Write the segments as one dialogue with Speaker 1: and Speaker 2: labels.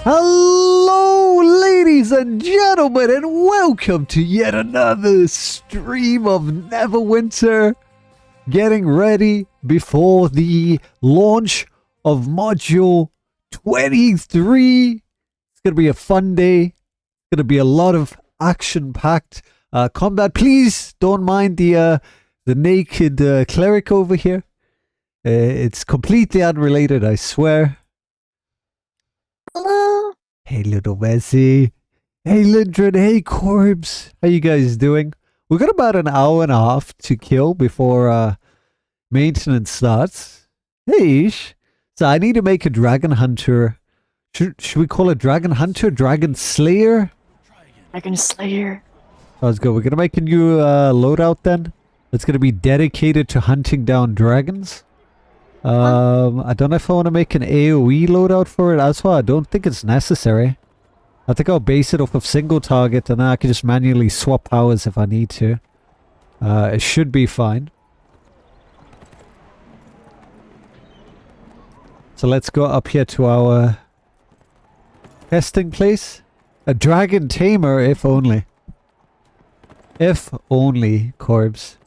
Speaker 1: Hello, ladies and gentlemen, and welcome to yet another stream of Neverwinter. Getting ready before the launch of Module 23. It's going to be a fun day. It's going to be a lot of action-packed combat. Please don't mind the naked cleric over here. It's completely unrelated, I swear.
Speaker 2: Hello.
Speaker 1: Hey, little Messi. Hey, Lindren. Hey, Corbs. How you guys doing? We've got about an hour and a half to kill before maintenance starts. Hey, Ish. So I need to make a Dragon Hunter. Should we call it Dragon Hunter? Dragon Slayer?
Speaker 2: Dragon Slayer.
Speaker 1: Sounds good. We're going to make a new loadout then. It's going to be dedicated to hunting down dragons. I don't know if I want to make an AoE loadout for it as well. I don't think it's necessary. I think I'll base it off of single target and then I can just manually swap powers if I need to. It should be fine. So let's go up here to our testing place. A dragon tamer, if only. If only, Corbs.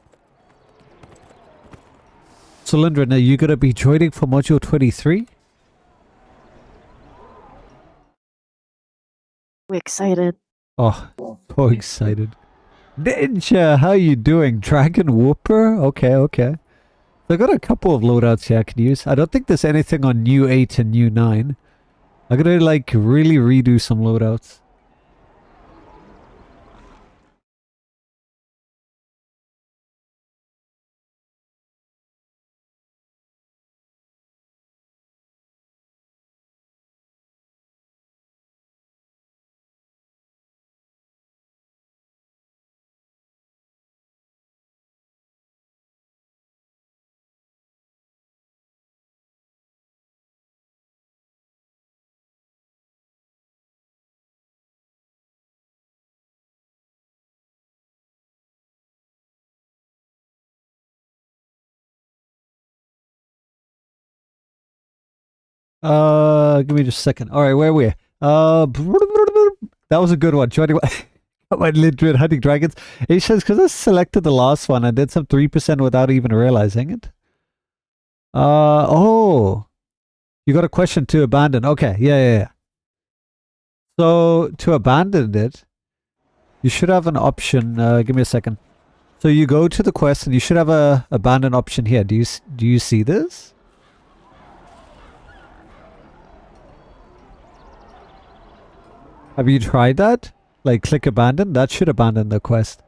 Speaker 1: So Lindren, are you going to be joining for Module 23?
Speaker 2: We're excited.
Speaker 1: Oh, so excited. Ninja, how you doing? Dragon Whooper? Okay, okay. So I got a couple of loadouts here I can use. I don't think there's anything on New 8 and New 9. I'm going to like really redo some loadouts. Give me just a second. Alright, where are we? That was a good one. Joining my Lindren hunting dragons. It says because I selected the last one, I did some 3% without even realizing it. Oh. You got a question to abandon. Okay, yeah. So, to abandon it, you should have an option. Give me a second. So you go to the quest and you should have a abandon option here. Do you see this? Have you tried that? Like click abandon? That should abandon the quest.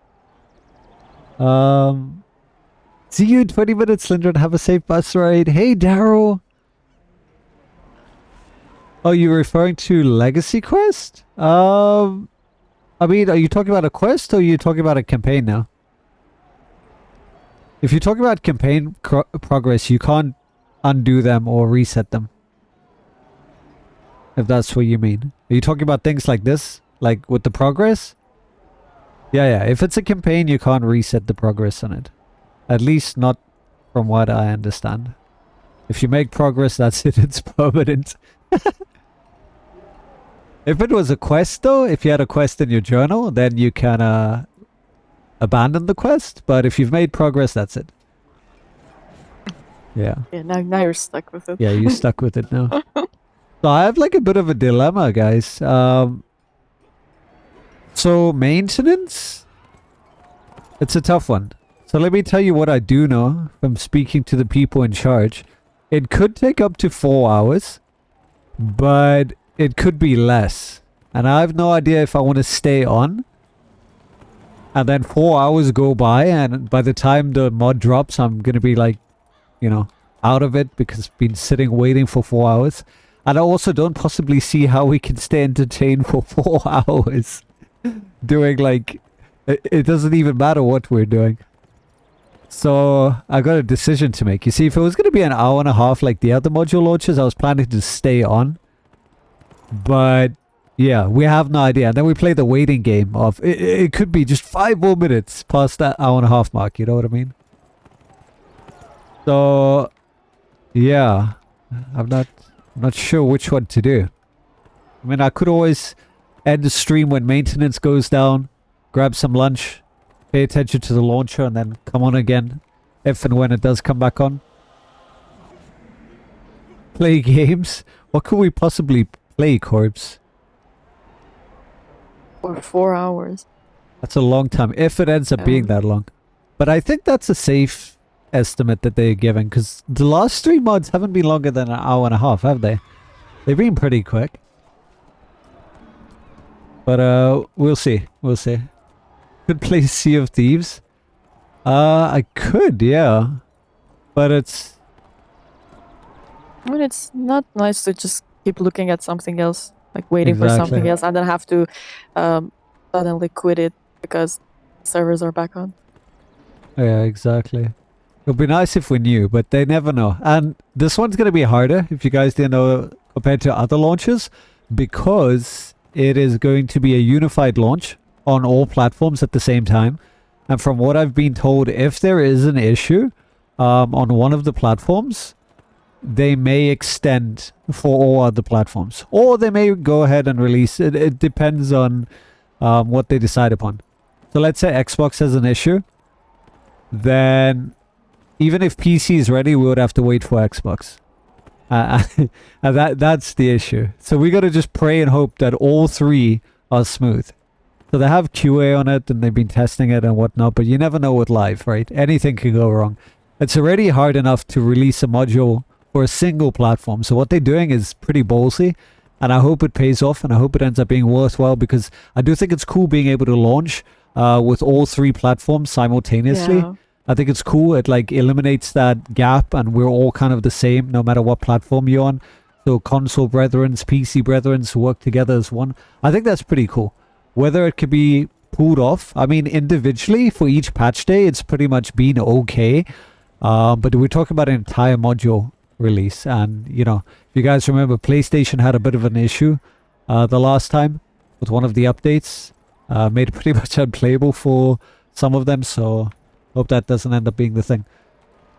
Speaker 1: See you in 20 minutes, Lindren. Have a safe bus ride. Hey, Daryl. Oh, you're referring to Legacy Quest? I mean, are you talking about a quest or are you talking about a campaign now? If you're talking about campaign progress, you can't undo them or reset them. If that's what you mean. Are you talking about things like this? Like with the progress? Yeah. If it's a campaign, you can't reset the progress on it. At least not from what I understand. If you make progress, that's it. It's permanent. If it was a quest though, if you had a quest in your journal, then you can abandon the quest. But if you've made progress, that's it. Yeah.
Speaker 2: Yeah, now you're stuck with it.
Speaker 1: Yeah, you're stuck with it now. So I have like a bit of a dilemma, guys. So maintenance? It's a tough one. So let me tell you what I do know from speaking to the people in charge. It could take up to 4 hours, but it could be less. And I have no idea if I want to stay on. And then 4 hours go by, and by the time the mod drops, I'm going to be like, you know, out of it because I've been sitting waiting for 4 hours. And I also don't possibly see how we can stay entertained for 4 hours doing like, it doesn't even matter what we're doing. So I got a decision to make. You see, if it was going to be an hour and a half like the other module launches, I was planning to stay on. But yeah, we have no idea. And then we play the waiting game of, it could be just 5 more minutes past that hour and a half mark. You know what I mean? So yeah, I'm not sure which one to do. I mean, I could always end the stream when maintenance goes down, grab some lunch, pay attention to the launcher, and then come on again if and when it does come back on. Play games? What could we possibly play, Corpse?
Speaker 2: For 4 hours.
Speaker 1: That's a long time, if it ends up being that long. But I think that's a safe estimate that they're giving, because the last 3 mods haven't been longer than an hour and a half, have they? They've been pretty quick. But we'll see. We'll see. Could play Sea of Thieves. I could, yeah. But it's...
Speaker 2: I mean, it's not nice to just keep looking at something else, like waiting for something else, and then have to suddenly quit it because servers are back on.
Speaker 1: Yeah, exactly. It would be nice if we knew, but they never know. And this one's going to be harder, if you guys didn't know, compared to other launches, because it is going to be a unified launch on all platforms at the same time. And from what I've been told, if there is an issue on one of the platforms, they may extend for all other platforms. Or they may go ahead and release it. It depends on what they decide upon. So let's say Xbox has an issue. Then even if PC is ready, we would have to wait for Xbox. And that's the issue. So we got to just pray and hope that all 3 are smooth. So they have QA on it and they've been testing it and whatnot, but you never know with live, right? Anything can go wrong. It's already hard enough to release a module for a single platform. So what they're doing is pretty ballsy, and I hope it pays off, and I hope it ends up being worthwhile, because I do think it's cool being able to launch with all 3 platforms simultaneously.
Speaker 2: Yeah.
Speaker 1: I think it's cool. It like eliminates that gap, and we're all kind of the same no matter what platform you're on. So console brethrens, PC brethrens work together as one. I think that's pretty cool. Whether it could be pulled off, I mean, individually for each patch day, it's pretty much been okay. But we're talking about an entire module release, and you know, if you guys remember, PlayStation had a bit of an issue the last time with one of the updates. Made it pretty much unplayable for some of them, so hope that doesn't end up being the thing.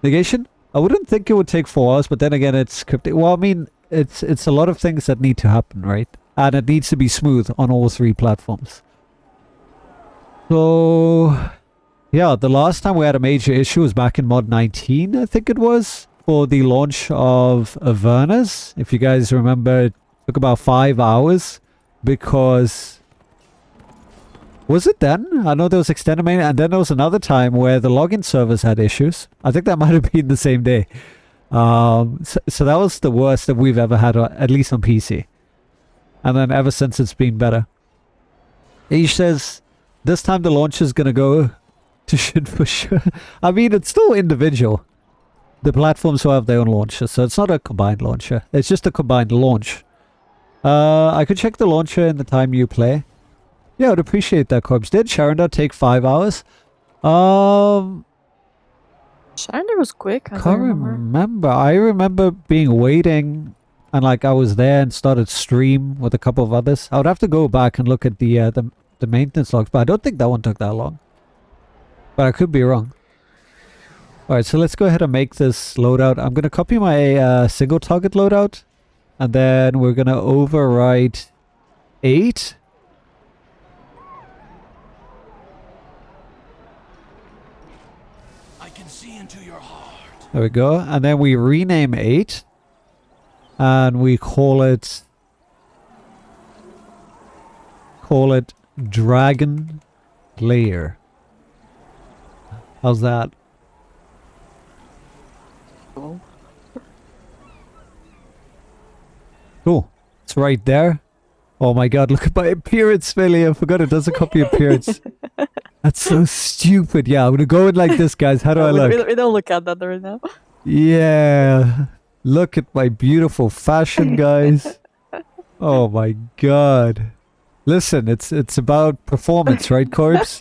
Speaker 1: Negation? I wouldn't think it would take 4 hours, but then again, it's scripted. Well, I mean, it's a lot of things that need to happen, right? And it needs to be smooth on all 3 platforms. So, yeah, the last time we had a major issue was back in mod 19, I think it was, for the launch of Avernus. If you guys remember, it took about 5 hours because... Was it then? I know there was extended main, and then there was another time where the login servers had issues. I think that might have been the same day. So that was the worst that we've ever had, at least on PC. And then ever since, it's been better. Ish says, this time the launch is going to go to shit for sure. I mean, it's still individual. The platforms will have their own launcher, so it's not a combined launcher. It's just a combined launch. I could check the launcher in the time you play. Yeah, I'd appreciate that, Corpse. Did Sharonda take 5 hours?
Speaker 2: Sharonda was quick. I
Speaker 1: Can't remember. I remember being waiting, and like I was there and started stream with a couple of others. I would have to go back and look at the maintenance logs, but I don't think that one took that long. But I could be wrong. Alright, so let's go ahead and make this loadout. I'm going to copy my single target loadout, and then we're going to overwrite 8. There we go. And then we rename 8. And we call it Dragon Lair. How's that? Cool. It's right there. Oh my god, look at my appearance, Philly. I forgot it doesn't copy appearance. That's so stupid. Yeah, I'm gonna go in like this, guys. How do I look?
Speaker 2: We don't look at that right now.
Speaker 1: Yeah. Look at my beautiful fashion, guys. Oh my god. Listen, it's about performance, right, Corpse?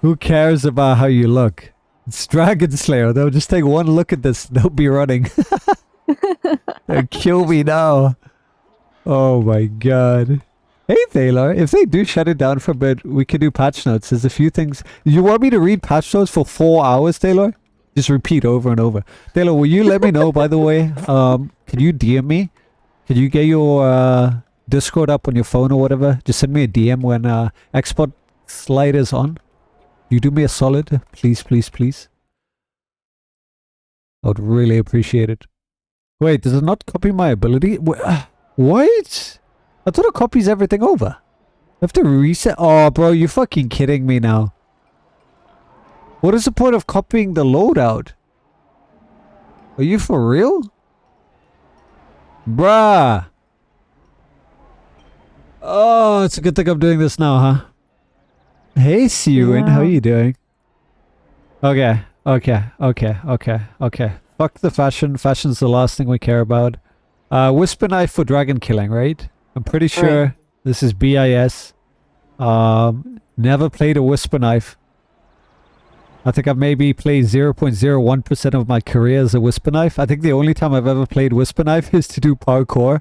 Speaker 1: Who cares about how you look? It's Dragon Slayer. They'll just take one look at this. They'll be running. They'll kill me now. Oh my god. Hey, Thaler, if they do shut it down for a bit, we could do patch notes. There's a few things. You want me to read patch notes for 4 hours, Taylor? Just repeat over and over. Taylor, will you let me know, by the way? Can you DM me? Can you get your Discord up on your phone or whatever, just send me a DM when export slide is on. You do me a solid, please, please, please. I would really appreciate it. Wait, does it not copy my ability? What? I thought it copies everything over. I have to reset. Oh, bro, you're fucking kidding me now. What is the point of copying the loadout? Are you for real? Bruh. Oh, it's a good thing I'm doing this now, huh? Hey, Siwin, how are you doing? Okay. Fuck the fashion. Fashion's the last thing we care about. Whisper knife for dragon killing, right? I'm pretty sure this is BIS. Never played a whisper knife. I think I've maybe played 0.01% of my career as a whisper knife. I think the only time I've ever played whisper knife is to do parkour.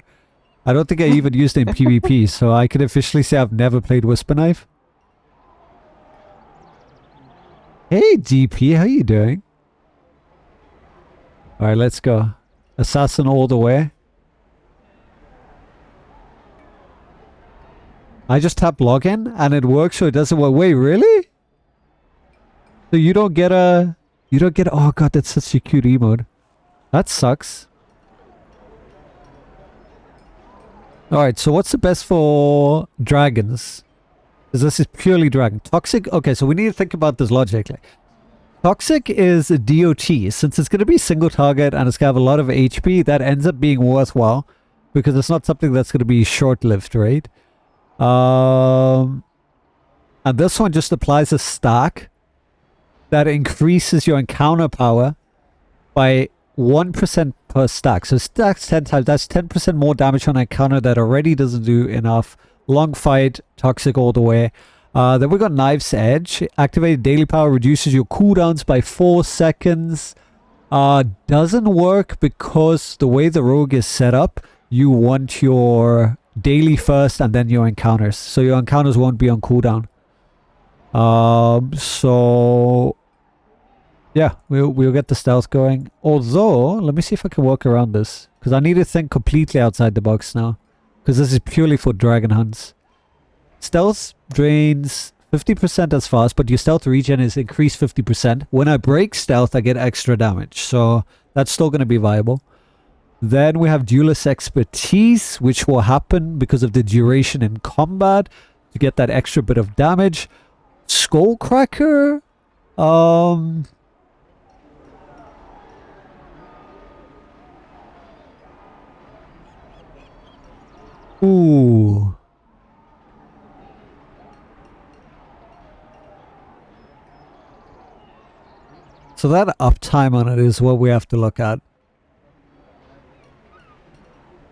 Speaker 1: I don't think I even used it in PvP, so I can officially say I've never played whisper knife. Hey DP, how you doing? Alright, let's go. Assassin all the way. I just tap login and it works, or it doesn't work. Wait, really? So you don't get a... Oh god, that's such a cute emote. That sucks. Alright, so what's the best for dragons? Because this is purely dragon. Toxic? Okay, so we need to think about this logically. Toxic is a DOT. Since it's going to be single target and it's going to have a lot of HP, that ends up being worthwhile. Because it's not something that's going to be short-lived, right? And this one just applies a stack that increases your encounter power by 1% per stack. So stacks 10 times. That's 10% more damage on an encounter that already doesn't do enough. Long fight, toxic all the way. Then we got Knife's Edge. Activated daily power reduces your cooldowns by 4 seconds. Doesn't work because the way the rogue is set up, you want your daily first and then your encounters. So your encounters won't be on cooldown. So yeah, we'll get the stealth going. Although, let me see if I can work around this. Because I need to think completely outside the box now. Because this is purely for dragon hunts. Stealth drains 50% as fast, but your stealth regen is increased 50%. When I break stealth, I get extra damage. So that's still going to be viable. Then we have Duelist Expertise, which will happen because of the duration in combat to get that extra bit of damage. Skullcracker. Ooh. So that uptime on it is what we have to look at.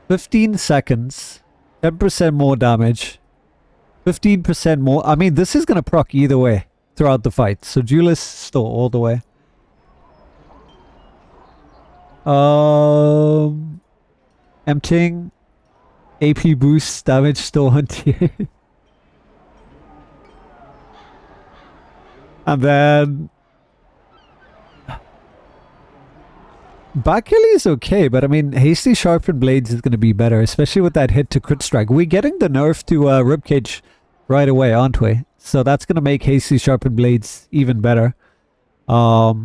Speaker 1: 15 seconds, 10% more damage, 15% more. I mean, this is going to proc either way throughout the fight. So Duelist still all the way. Emptying. AP boost, damage still on tier. And then Back alley is okay, but I mean, Hasty Sharpened Blades is going to be better, especially with that hit to crit strike. We're getting the nerf to Ribcage right away, aren't we? So that's going to make Hasty Sharpened Blades even better. So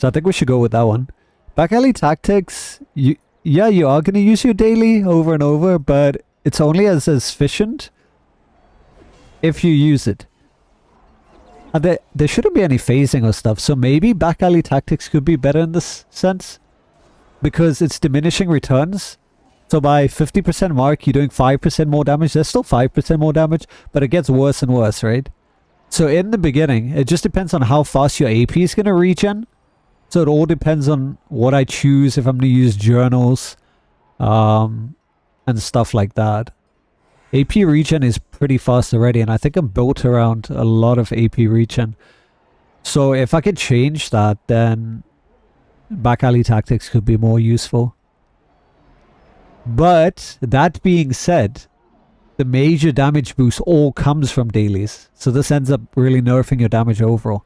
Speaker 1: I think we should go with that one. Back alley tactics, you are going to use your daily over and over, but it's only as efficient if you use it. And there shouldn't be any phasing or stuff, so maybe back alley tactics could be better in this sense. Because it's diminishing returns. So by 50% mark, you're doing 5% more damage. There's still 5% more damage, but it gets worse and worse, right? So in the beginning, it just depends on how fast your AP is going to regen. So it all depends on what I choose, if I'm going to use journals, and stuff like that. AP regen is pretty fast already, and I think I'm built around a lot of AP regen. So if I could change that, then back alley tactics could be more useful. But that being said, the major damage boost all comes from dailies. So this ends up really nerfing your damage overall.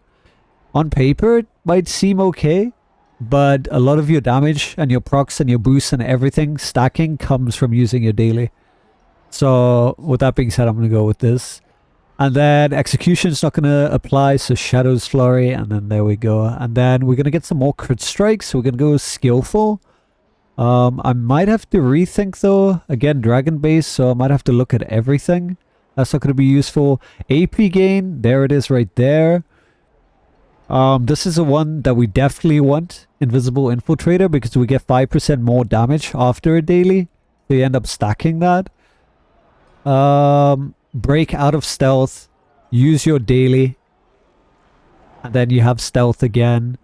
Speaker 1: On paper, it might seem okay, but a lot of your damage and your procs and your boosts and everything stacking comes from using your daily. So with that being said, I'm going to go with this. And then Execution's not going to apply, so Shadow's Flurry, and then there we go. And then we're going to get some more crit strikes, so we're going to go Skillful. I might have to rethink though. Again, Dragon base, so I might have to look at everything. That's not going to be useful. AP gain, there it is right there. This is the one that we definitely want. Invisible Infiltrator, because we get 5% more damage after a daily. So you end up stacking that. Break out of stealth. Use your daily. And then you have stealth again.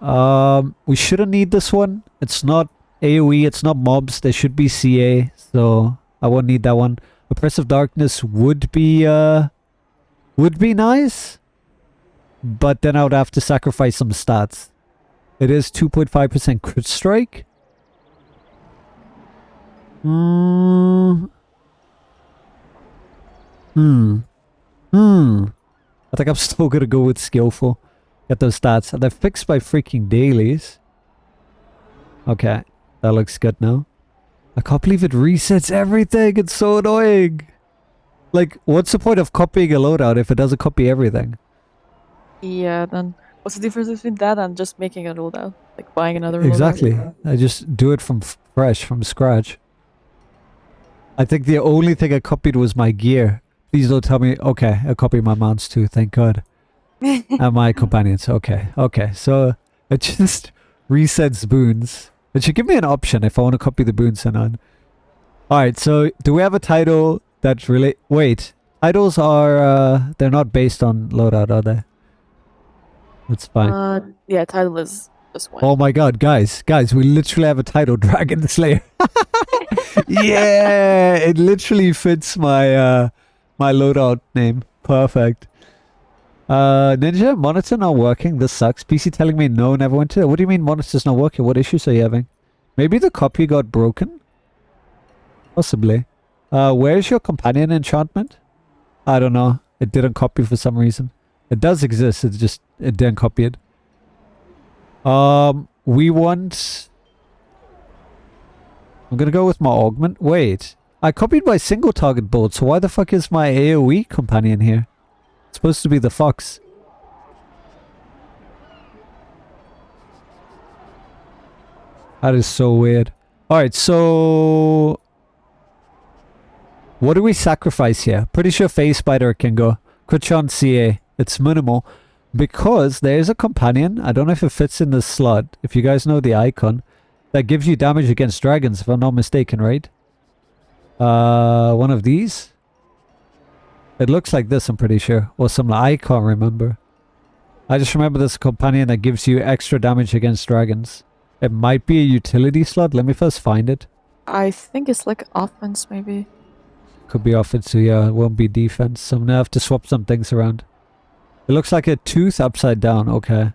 Speaker 1: We shouldn't need this one. It's not AoE, it's not mobs. There should be CA, so I won't need that one. Oppressive Darkness would be nice, but then I would have to sacrifice some stats. It is 2.5% crit strike. I think I'm still gonna go with Skillful. Get those stats. And they're fixed by freaking dailies. Okay, that looks good now. I can't believe it resets everything. It's so annoying. Like, what's the point of copying a loadout if it doesn't copy everything?
Speaker 2: Yeah, then what's the difference between that and just making a loadout? Like buying another
Speaker 1: Exactly.
Speaker 2: loadout?
Speaker 1: I just do it from fresh, from scratch. I think the only thing I copied was my gear. Please don't tell me. Okay, I copied my mounts too. Thank God. And my companions. Okay. Okay. So it just resets boons. It should give me an option if I want to copy the boons or not. Alright, so do we have a title that's really... Wait. Titles are... they're not based on loadout, are they? That's fine.
Speaker 2: Yeah, title is just one.
Speaker 1: Oh my god, guys. Guys, we literally have a title. Dragon Slayer. Yeah! It literally fits my... my loadout name. Perfect. Ninja, monitor not working. This sucks. PC telling me no, Neverwinter. What do you mean monitor's not working? What issues are you having? Maybe the copy got broken? Possibly. Where's your companion enchantment? I don't know. It didn't copy for some reason. It does exist. It's just, it didn't copy it. We want... I'm gonna go with my augment. Wait. I copied my single target bolt, so why the fuck is my AoE companion here? It's supposed to be the fox. That is so weird. Alright, so... what do we sacrifice here? Pretty sure Phase Spider can go. Critchon CA. It's minimal. Because there is a companion. I don't know if it fits in this slot. If you guys know the icon. That gives you damage against dragons, if I'm not mistaken, right? One of these? It looks like this, I'm pretty sure. Or some... I can't remember. I just remember this companion that gives you extra damage against dragons. It might be a utility slot. Let me first find it.
Speaker 2: I think it's like offense, maybe.
Speaker 1: Could be offense, so yeah, it won't be defense. So I'm gonna have to swap some things around. It looks like a tooth upside down. Okay.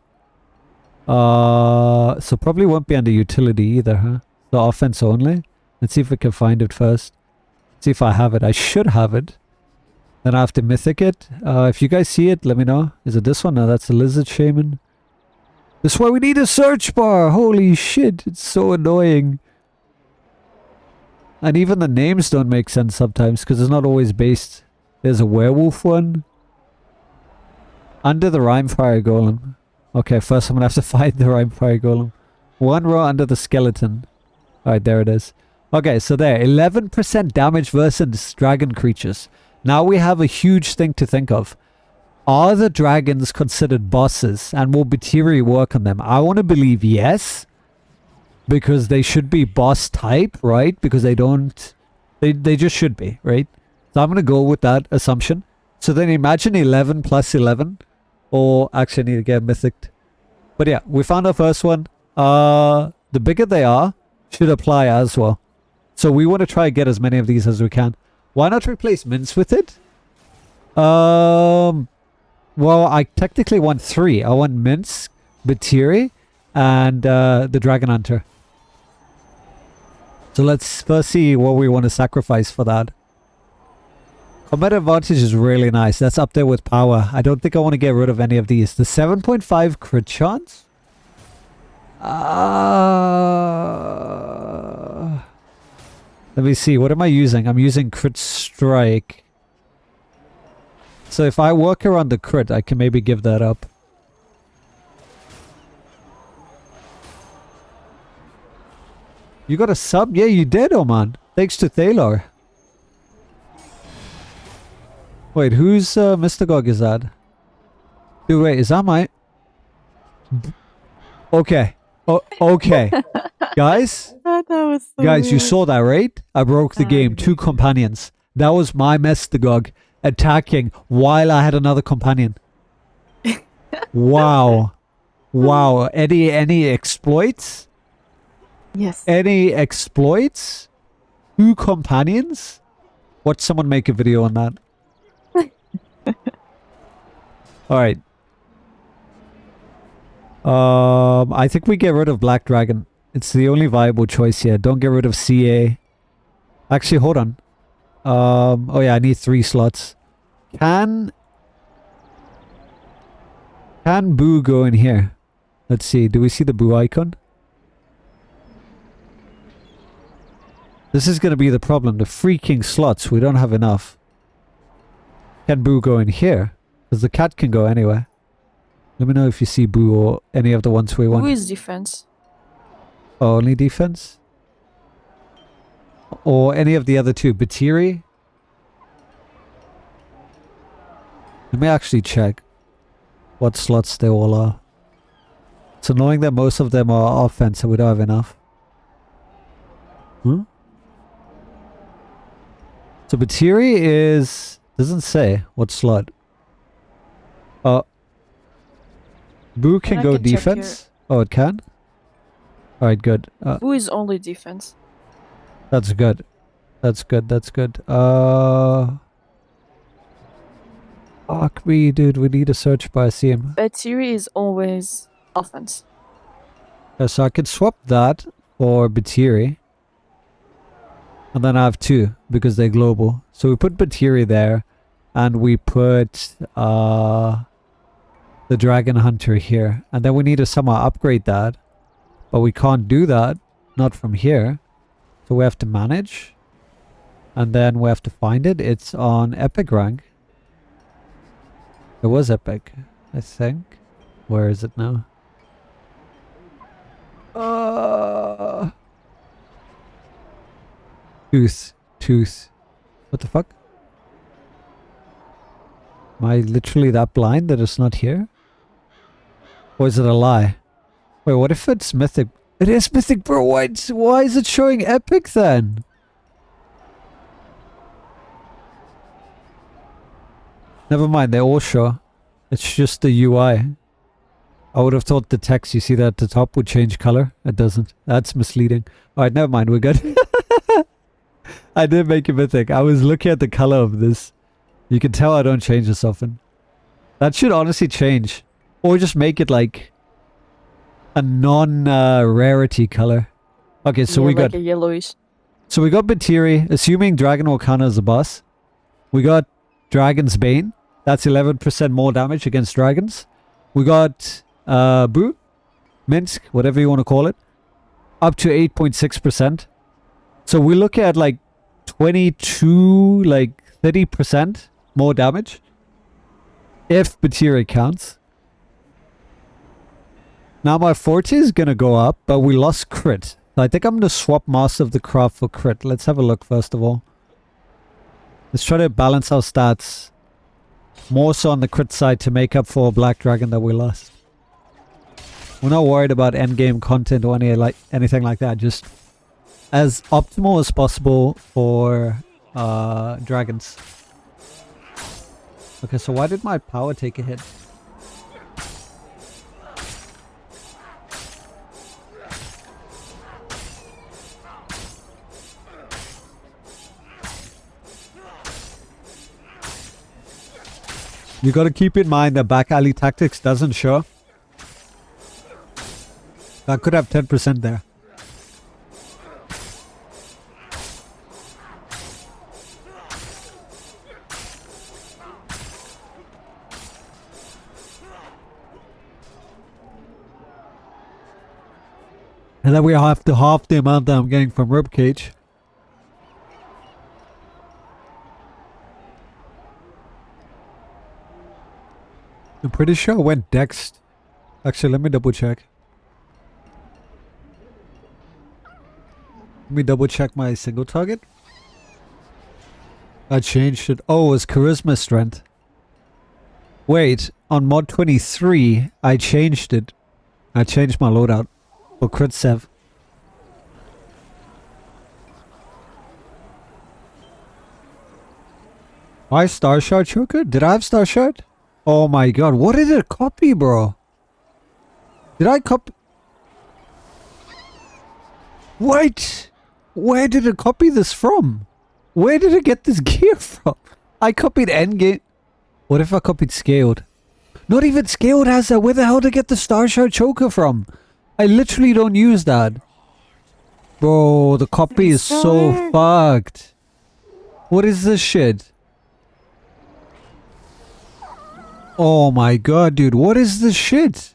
Speaker 1: So probably won't be under utility either, huh? The offense only. Let's see if we can find it first. See if I have it. I should have it. Then I have to mythic it. If you guys see it, let me know. Is it this one? No, that's a lizard Shaymin. That's why we need a search bar. Holy shit. It's so annoying. And even the names don't make sense sometimes because it's not always based. There's a werewolf one. Under the Rhymefire Golem. Okay, first I'm going to have to find the Rhymefire Golem. One row under the skeleton. Alright, there it is. Okay, so there. 11% damage versus dragon creatures. Now we have a huge thing to think of. Are the dragons considered bosses? And will Batiri work on them? I want to believe yes. Because they should be boss type, right? Because they don't... They just should be, right? So I'm going to go with that assumption. So then imagine 11 plus 11. Or actually I need to get mythic. But yeah, we found our first one. The bigger they are, should apply as well. So we want to try and get as many of these as we can. Why not replace Mince with it? Well, I technically want 3. I want Mince, Batiri, and the Dragon Hunter. So let's first see what we want to sacrifice for that. Combat advantage is really nice. That's up there with power. I don't think I want to get rid of any of these. The 7.5 crit chance? Let me see. What am I using? I'm using crit strike. So if I work around the crit, I can maybe give that up. You got a sub? Yeah, you did, oh man. Thanks to Thaylor. Wait, who's Mr. Gog is that? Dude, wait, is that my... Okay. Okay. Guys?
Speaker 2: That was so
Speaker 1: Guys, you
Speaker 2: weird.
Speaker 1: saw that, right? I broke the game. 2 companions. That was my Mr. Gog attacking while I had another companion. Wow. Wow. Any exploits?
Speaker 2: Yes.
Speaker 1: Any exploits? 2 companions? Watch someone make a video on that. Alright. I think we get rid of Black Dragon. It's the only viable choice here. Don't get rid of CA. Actually, hold on. Oh yeah, I need 3 slots. Can Boo go in here? Let's see. Do we see the Boo icon? This is going to be the problem. The freaking slots. We don't have enough. Can Boo go in here? Because the cat can go anywhere. Let me know if you see Boo or any of the ones we want.
Speaker 2: Who is defense?
Speaker 1: Oh, only defense? Or any of the other 2. Batiri? Let me actually check what slots they all are. It's annoying that most of them are offense, so we don't have enough. Hmm? So Batiri is... doesn't say what slot. Boo can
Speaker 2: I
Speaker 1: go
Speaker 2: can check
Speaker 1: defense? Oh, it can? Alright, good.
Speaker 2: Who is only defense?
Speaker 1: That's good. That's good, that's good. Fuck me, dude. We need a search by CM.
Speaker 2: Batiri is always offense.
Speaker 1: Yeah, so I could swap that for Batiri. And then I have 2 because they're global. So we put Batiri there. And we put the Dragon Hunter here. And then we need to somehow upgrade that. But we can't do that. Not from here. So we have to manage. And then we have to find it. It's on Epic rank. It was Epic, I think. Where is it now? Tooth. What the fuck? Am I literally that blind that it's not here? Or is it a lie? Wait, what if it's mythic? It is mythic, bro. Why is it showing epic then? Never mind, they're all sure. It's just the UI. I would have thought the text you see that at the top would change color. It doesn't. That's misleading. Alright, never mind, we're good. I did make it mythic. I was looking at the color of this. You can tell I don't change this often. That should honestly change. Or just make it like a non-rarity color. Okay, so
Speaker 2: yeah,
Speaker 1: we
Speaker 2: like
Speaker 1: got...
Speaker 2: a yellowish.
Speaker 1: So we got Batiri, assuming Dragon Volcano is a boss. We got Dragon's Bane. That's 11% more damage against dragons. We got Boo, Minsk, whatever you want to call it. Up to 8.6%. So we look at like 22, like 30% more damage. If Batiri counts. Now my forte is going to go up, but we lost crit. So I think I'm going to swap Master of the Craft for crit. Let's have a look first of all. Let's try to balance our stats. More so on the crit side to make up for Black Dragon that we lost. We're not worried about endgame content or anything like that. Just as optimal as possible for dragons. Okay, so why did my power take a hit? You gotta keep in mind that back alley tactics doesn't show. I could have 10% there. And then we have to half the amount that I'm getting from Ribcage. I'm pretty sure I went Dex. Actually, let me double check. Let me double check my single target. I changed it. Oh, it was Charisma Strength. Wait, on mod 23, I changed it. I changed my loadout for crit sev. Why Star Shard Choker? Did I have Star Shard? Oh my god, what did it copy, bro? Did I copy? Wait! Where did it copy this from? Where did it get this gear from? I copied Endgame. What if I copied Scaled? Not even Scaled has that. Where the hell did I get the Star Shard Choker from? I literally don't use that. Bro, the copy is so fucked. What is this shit? Oh my god, dude. What is this shit?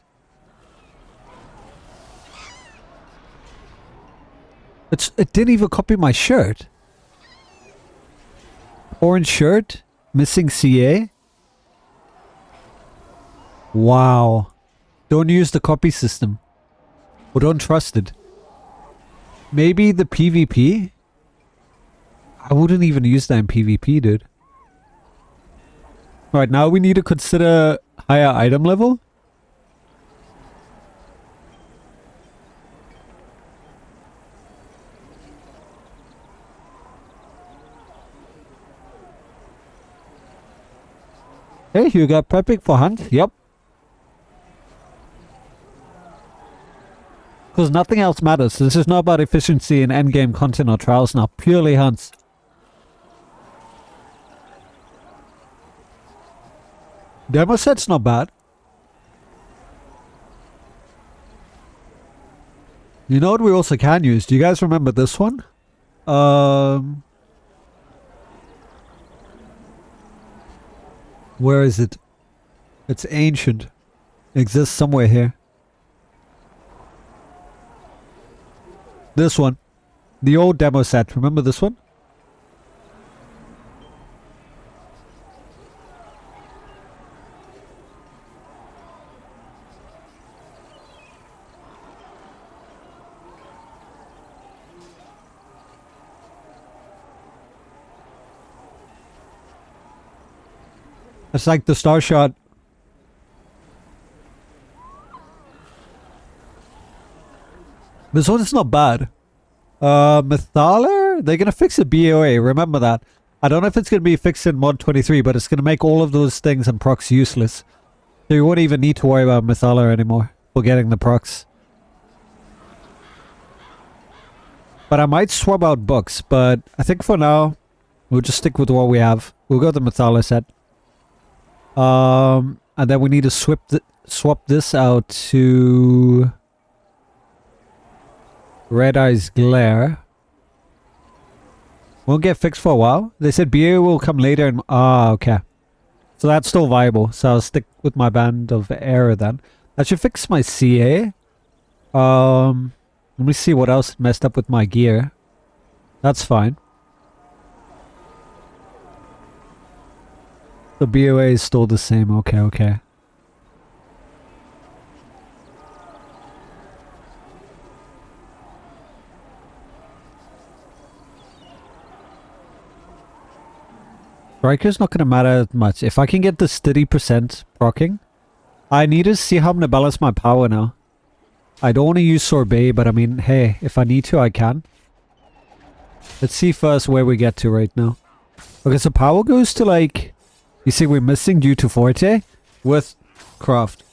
Speaker 1: It didn't even copy my shirt. Orange shirt. Missing CA. Wow. Don't use the copy system. Or don't trust it. Maybe the PvP? I wouldn't even use that in PvP, dude. Alright, now we need to consider higher item level. Hey, you got prepping for hunt? Yep. Because nothing else matters. This is not about efficiency in endgame content or trials now. Purely hunts. Demo set's not bad. You know what we also can use? Do you guys remember this one? Where is it? It's ancient. It exists somewhere here. This one. The old demo set. Remember this one? It's like the Star Shot. This one's not bad. Mythaler? They're gonna fix the BOA, remember that. I don't know if it's gonna be fixed in mod 23, but it's gonna make all of those things and procs useless. So you won't even need to worry about Mythaler anymore for getting the procs. But I might swap out books, but I think for now, we'll just stick with what we have. We'll go the Mythaler set. And then we need to swap this out to Red Eyes Glare. Won't get fixed for a while. They said BA will come later and okay. So that's still viable. So I'll stick with my Band of Error then. That should fix my CA. Let me see what else messed up with my gear. That's fine. The BOA is still the same. Okay, okay. Striker's not going to matter much. If I can get this 30% proccing, I need to see how I'm going to balance my power now. I don't want to use Sorbet, but I mean, hey, if I need to, I can. Let's see first where we get to right now. Okay, so power goes to like... You see we're missing due to Forte with Craft.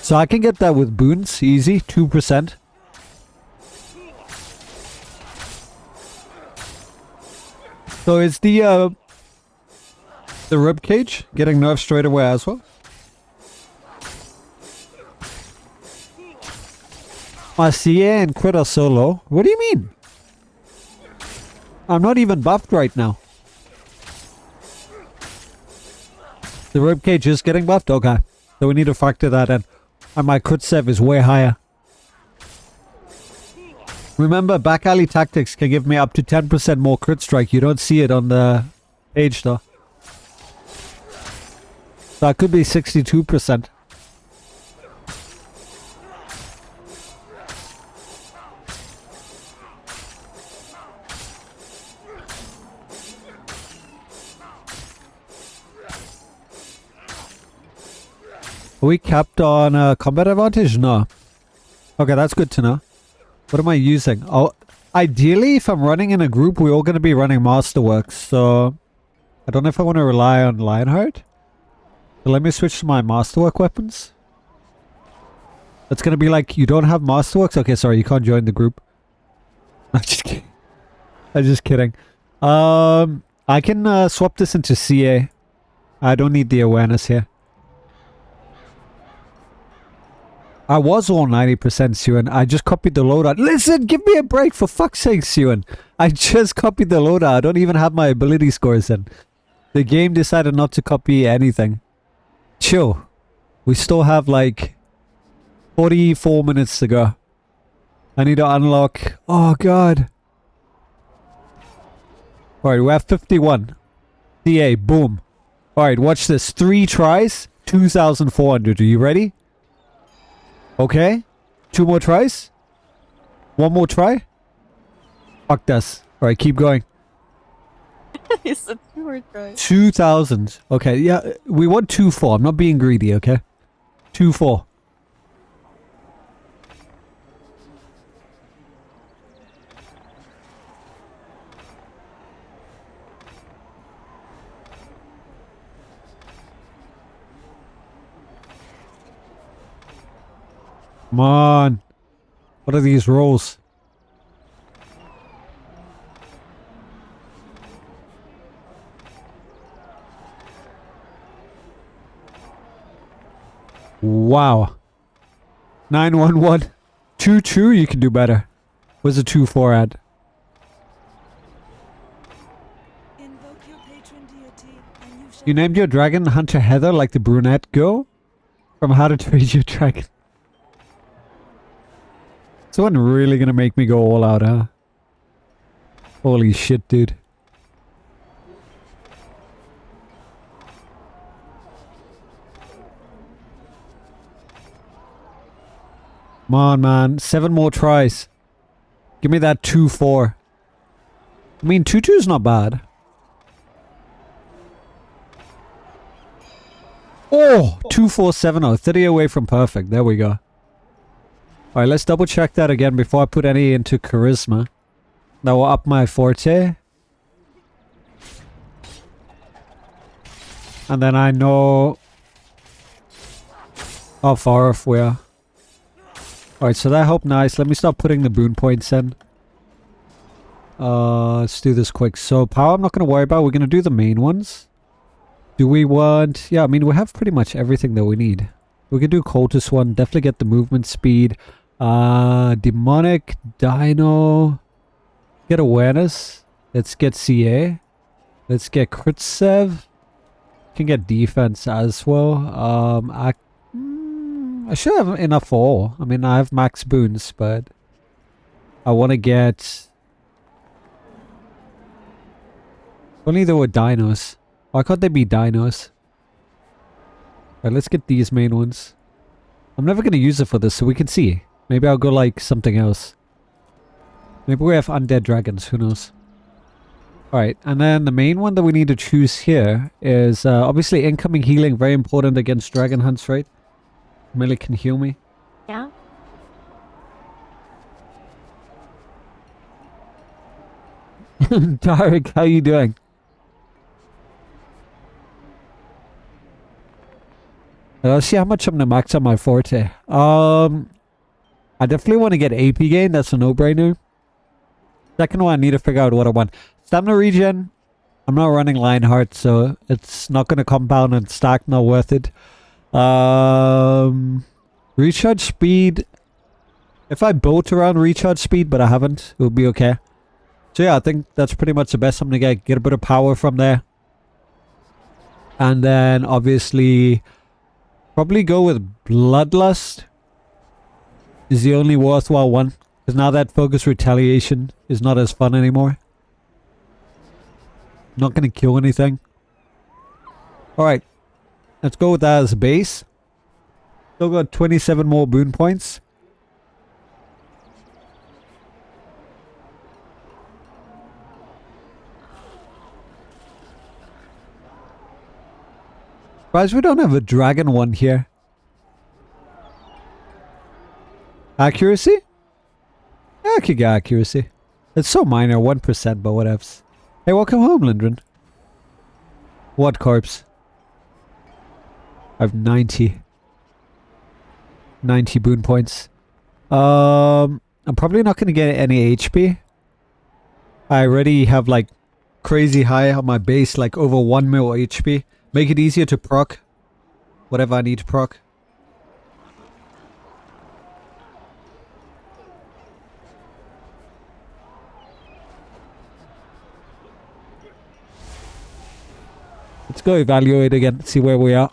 Speaker 1: So I can get that with boons, easy, 2%. So is the ribcage getting nerfed straight away as well? My CA and crit are so low. What do you mean? I'm not even buffed right now. The ribcage is getting buffed? Okay. So we need to factor that in. And my crit sev is way higher. Remember, back alley tactics can give me up to 10% more crit strike. You don't see it on the page though. So that could be 62%. Are we capped on combat advantage? No. Okay, that's good to know. What am I using? Oh, ideally, if I'm running in a group, we're all going to be running Masterworks. So, I don't know if I want to rely on Lionheart. So let me switch to my Masterwork weapons. That's going to be like, you don't have Masterworks? Okay, sorry, you can't join the group. I'm just kidding. I'm just kidding. I can swap this into CA. I don't need the awareness here. I was all 90% Siwan. I just copied the loadout. Listen, give me a break for fuck's sake, Siwan. I just copied the loadout. I don't even have my ability scores in. The game decided not to copy anything. Chill. We still have like 44 minutes to go. I need to unlock... Oh god. Alright, we have 51. CA, boom. Alright, watch this. 3 tries, 2,400. Are you ready? Okay. 2 more tries. 1 more try. Fuck this. Alright, keep going.
Speaker 2: It's a 2 more try.
Speaker 1: 2,000. Okay, yeah. We want 2-4. I'm not being greedy, okay? 2-4. Come on. What are these rolls? Wow. 911. 2-2, you can do better. Where's the 2-4 at? You named your dragon Hunter Heather like the brunette girl from How to Trade Your Dragon. Someone really gonna make me go all out, huh? Holy shit, dude. Come on, man. 7 more tries. Give me that 2-4. I mean, 2-2 is not bad. Oh! 2-4-7-0. 30 away from perfect. There we go. Alright, let's double check that again before I put any into charisma. That will up my forte. And then I know how far off we are. Alright, so that helped nice. Let me start putting the boon points in. Let's do this quick. So power I'm not going to worry about. We're going to do the main ones. Do we want... Yeah, I mean, we have pretty much everything that we need. We can do cultist one. Definitely get the movement speed. Demonic, Dino. Get awareness. Let's get CA. Let's get crit sev. Can get defense as well. I should have enough for all. I mean, I have max boons, but I want to get... Only there were dinos. Why can't they be dinos? Alright, let's get these main ones. I'm never going to use it for this, so we can see. Maybe I'll go like something else. Maybe we have undead dragons, who knows. Alright, and then the main one that we need to choose here is obviously incoming healing, very important against dragon hunts, right? Melee can heal me.
Speaker 2: Yeah.
Speaker 1: Tarek, how you doing? Let's see how much I'm gonna max on my forte. I definitely want to get AP gain. That's a no-brainer. Second one, I need to figure out what I want. Stamina regen. I'm not running Lionheart, so it's not gonna compound and stack. Not worth it. Recharge speed. If I built around recharge speed, but I haven't, it will be okay. So yeah, I think that's pretty much the best I'm gonna get a bit of power from there. And then obviously probably go with Bloodlust is the only worthwhile one. Because now that focus retaliation is not as fun anymore. Not going to kill anything. Alright. Let's go with that as a base. Still got 27 more boon points. Surprised we don't have a dragon one here. Accuracy? Yeah, I could get accuracy. It's so minor, 1%, but whatevs. Hey, welcome home, Lindren. What corpse? I have 90. 90 boon points. I'm probably not going to get any HP. I already have like crazy high on my base, like over 1 mil HP. Make it easier to proc whatever I need to proc. Let's go evaluate again, see where we are.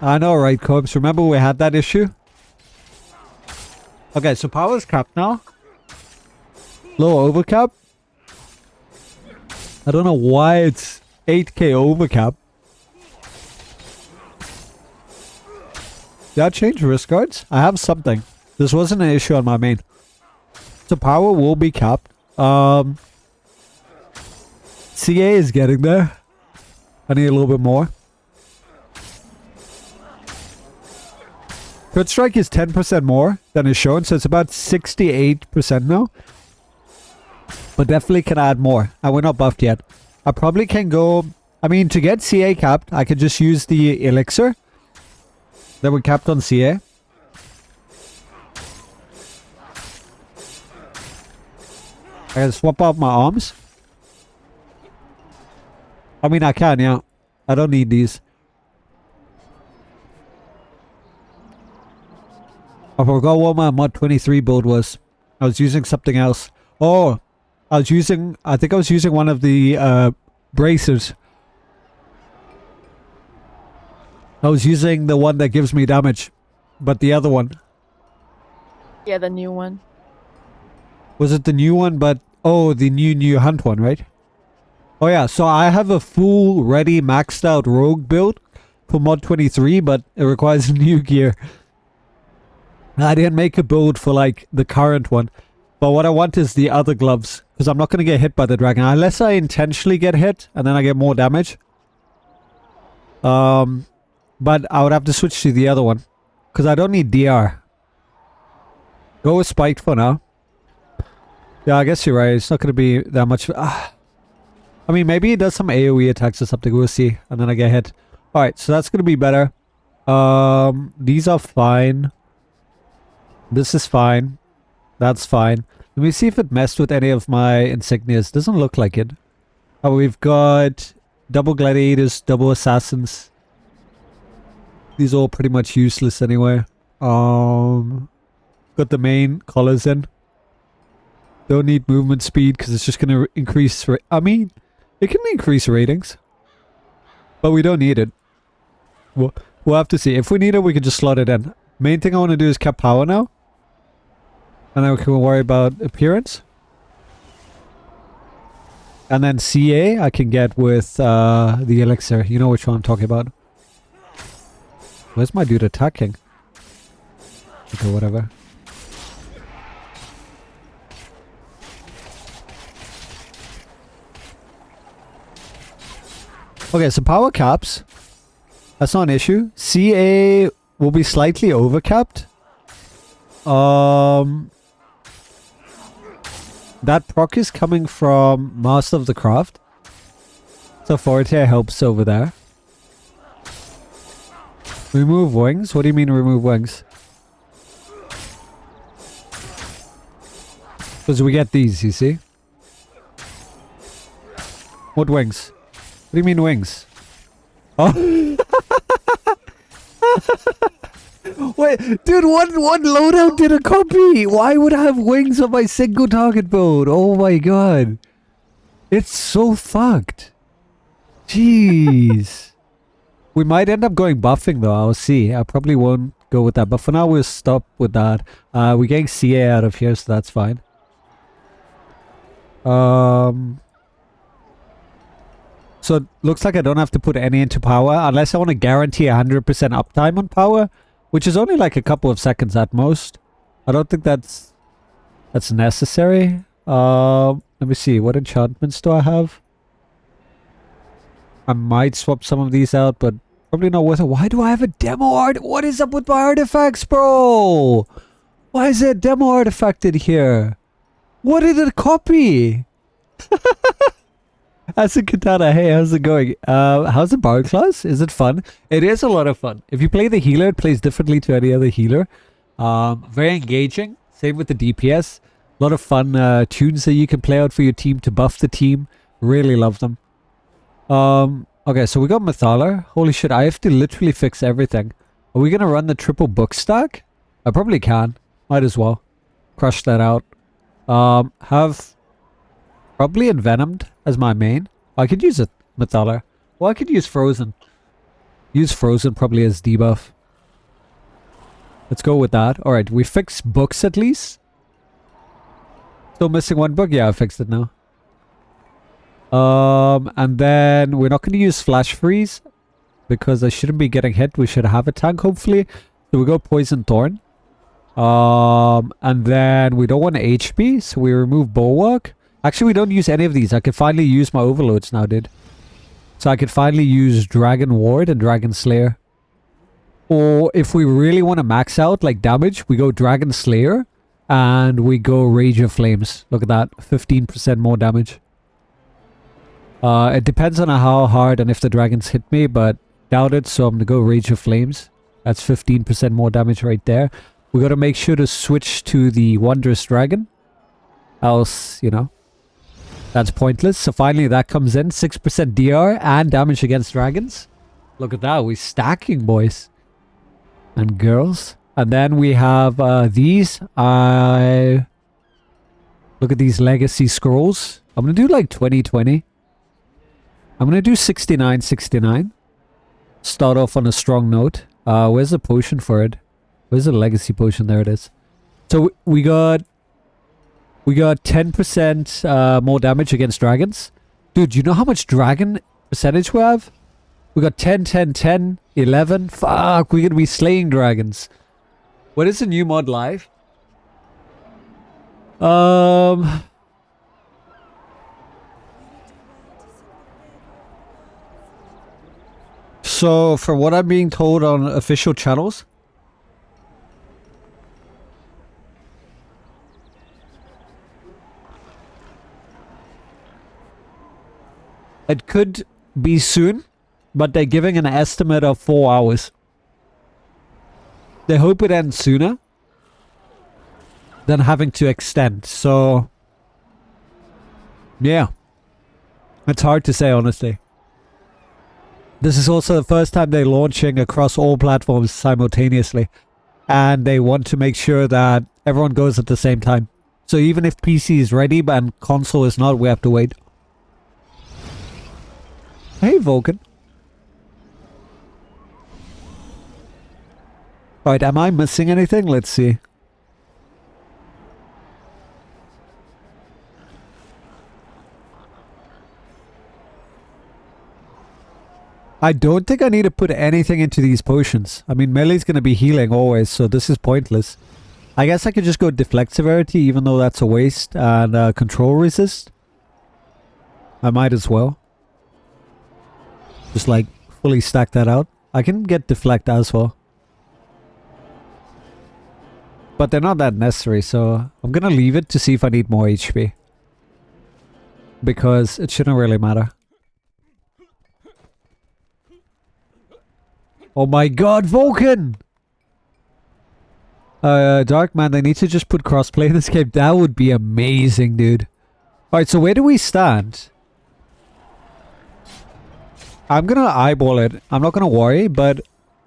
Speaker 1: I know, right, Corpse? Remember we had that issue? Okay, so power's capped now. Low overcap. I don't know why it's 8k overcap. Did I change risk guards? I have something. This wasn't an issue on my main. So power will be capped. CA is getting there. I need a little bit more. Crit strike is 10% more than is shown, so it's about 68% now. But definitely can add more. And we're not buffed yet. I probably can go... I mean, to get CA capped, I could just use the elixir. Then we're capped on CA. I can swap out my arms. I mean, I can, yeah. I don't need these. I forgot what my mod 23 build was. I was using something else. Oh, I think I was using one of the bracers. I was using the one that gives me damage. But the other one.
Speaker 2: Yeah, the new one.
Speaker 1: Was it the new one? But, oh, the new hunt one, right? Oh yeah, so I have a full ready maxed out rogue build for mod 23, but it requires new gear. I didn't make a build for like the current one. But what I want is the other gloves. Because I'm not going to get hit by the dragon. Unless I intentionally get hit and then I get more damage. But I would have to switch to the other one. Because I don't need DR. Go with spiked for now. Yeah, I guess you're right. It's not going to be that much. I mean, maybe it does some AoE attacks or something. We'll see. And then I get hit. Alright, so that's going to be better. These are fine. This is fine. That's fine. Let me see if it messed with any of my insignias. Doesn't look like it. Oh, we've got double gladiators, double assassins. These are all pretty much useless anyway. Got the main collars in. Don't need movement speed because it's just going to increase... I mean, it can increase ratings. But we don't need it. We'll have to see. If we need it, we can just slot it in. Main thing I want to do is cap power now. And then we can worry about appearance. And then CA I can get with the elixir. You know which one I'm talking about. Where's my dude attacking? Okay, whatever. Okay, so power caps. That's not an issue. CA will be slightly overcapped. That proc is coming from Master of the Craft. So Fortier helps over there. Remove wings? What do you mean remove wings? Because we get these, you see? What wings? What do you mean wings? Oh. Wait, dude, one loadout did a copy. Why would I have wings on my single target build? Oh my god. It's so fucked. Jeez. We might end up going buffing though, I'll see. I probably won't go with that, but for now we'll stop with that. We're getting CA out of here, so that's fine. So it looks like I don't have to put any into power unless I want to guarantee 100% uptime on power, which is only like a couple of seconds at most. I don't think that's necessary. Let me see, what enchantments do I have? I might swap some of these out, but probably not worth it. Why do I have a demo art? What is up with my artifacts, bro? Why is there a demo artifacted here? What did it copy? That's a katana. Hey, how's it going? How's the bar class? Is it fun? It is a lot of fun. If you play the healer, it plays differently to any other healer. Very engaging. Same with the DPS. A lot of fun tunes that you can play out for your team to buff the team. Really love them. Okay, so we got Mythalar. Holy shit, I have to literally fix everything. Are we gonna run the triple book stack? I probably can. Might as well. Crush that out. Have probably Envenomed as my main. I could use a Mythalar. Well, I could use Frozen. Use Frozen probably as debuff. Let's go with that. Alright, we fixed books at least. Still missing one book? Yeah, I fixed it now. And then we're not going to use Flash Freeze because I shouldn't be getting hit. We should have a tank hopefully. So we go Poison Thorn. And then we don't want HP, so we remove Bulwark. Actually, we don't use any of these. I can finally use my overloads now, dude. So I can finally use Dragon Ward and Dragon Slayer. Or if we really want to max out like damage, we go Dragon Slayer and we go Rage of Flames. Look at that, 15% more damage. It depends on how hard and if the dragons hit me, but doubt it, so I'm gonna go Rage of Flames. That's 15% more damage right there. We gotta make sure to switch to the Wondrous Dragon. Else, you know, that's pointless. So finally that comes in. 6% DR and damage against dragons. Look at that, we're stacking, boys. And girls. And then we have these. Look at these legacy scrolls. I'm gonna do like 20-20. I'm going to do 69-69. Start off on a strong note. Where's the potion for it? Where's the legacy potion? There it is. So we got 10% more damage against dragons. Dude, do you know how much dragon percentage we have? We got 10, 10, 10, 11. Fuck, we're going to be slaying dragons. What is the new mod live? So, from what I'm being told on official channels, it could be soon, but they're giving an estimate of 4 hours. They hope it ends sooner than having to extend. So, yeah. It's hard to say, honestly. This is also the first time they're launching across all platforms simultaneously. And they want to make sure that everyone goes at the same time. So even if PC is ready and console is not, we have to wait. Hey, Vulcan. Alright, am I missing anything? Let's see. I don't think I need to put anything into these potions. I mean, melee's going to be healing always, so this is pointless. I guess I could just go Deflect Severity, even though that's a waste, and Control Resist. I might as well. Just like, fully stack that out. I can get Deflect as well. But they're not that necessary, so I'm going to leave it to see if I need more HP. Because it shouldn't really matter. Oh my god, Vulcan! Dark man, they need to just put crossplay in this game. That would be amazing, dude. Alright, so where do we stand? I'm gonna eyeball it. I'm not gonna worry, but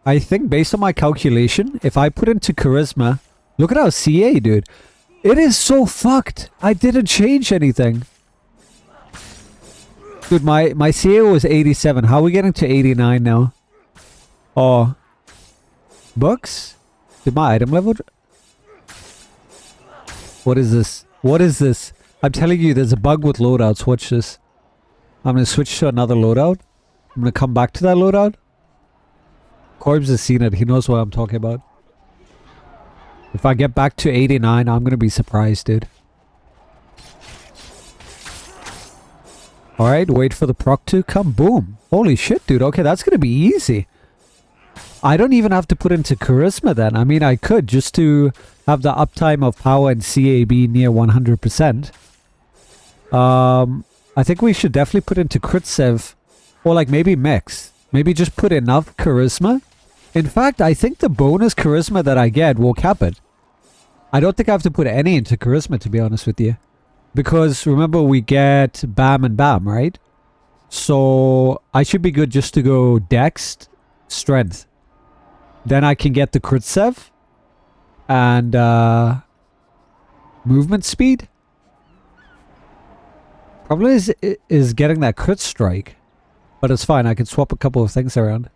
Speaker 1: I think based on my calculation, if I put into Charisma... Look at our CA, dude. It is so fucked. I didn't change anything. Dude, my CA was 87. How are we getting to 89 now? Oh. Books? Did my item level... What is this? What is this? I'm telling you, there's a bug with loadouts. Watch this. I'm going to switch to another loadout. I'm going to come back to that loadout. Corbs has seen it. He knows what I'm talking about. If I get back to 89, I'm going to be surprised, dude. Alright, wait for the proc to come. Boom. Holy shit, dude. Okay, that's going to be easy. I don't even have to put into charisma then. I mean, I could just to have the uptime of power and CAB near 100%. I think we should definitely put into crit sev, or like maybe mix. Maybe just put enough charisma. In fact, I think the bonus charisma that I get will cap it. I don't think I have to put any into charisma, to be honest with you. Because remember, we get bam and bam, right? So I should be good just to go dex, strength. Then I can get the crit sev and movement speed. Problem is getting that crit strike, but it's fine. I can swap a couple of things around.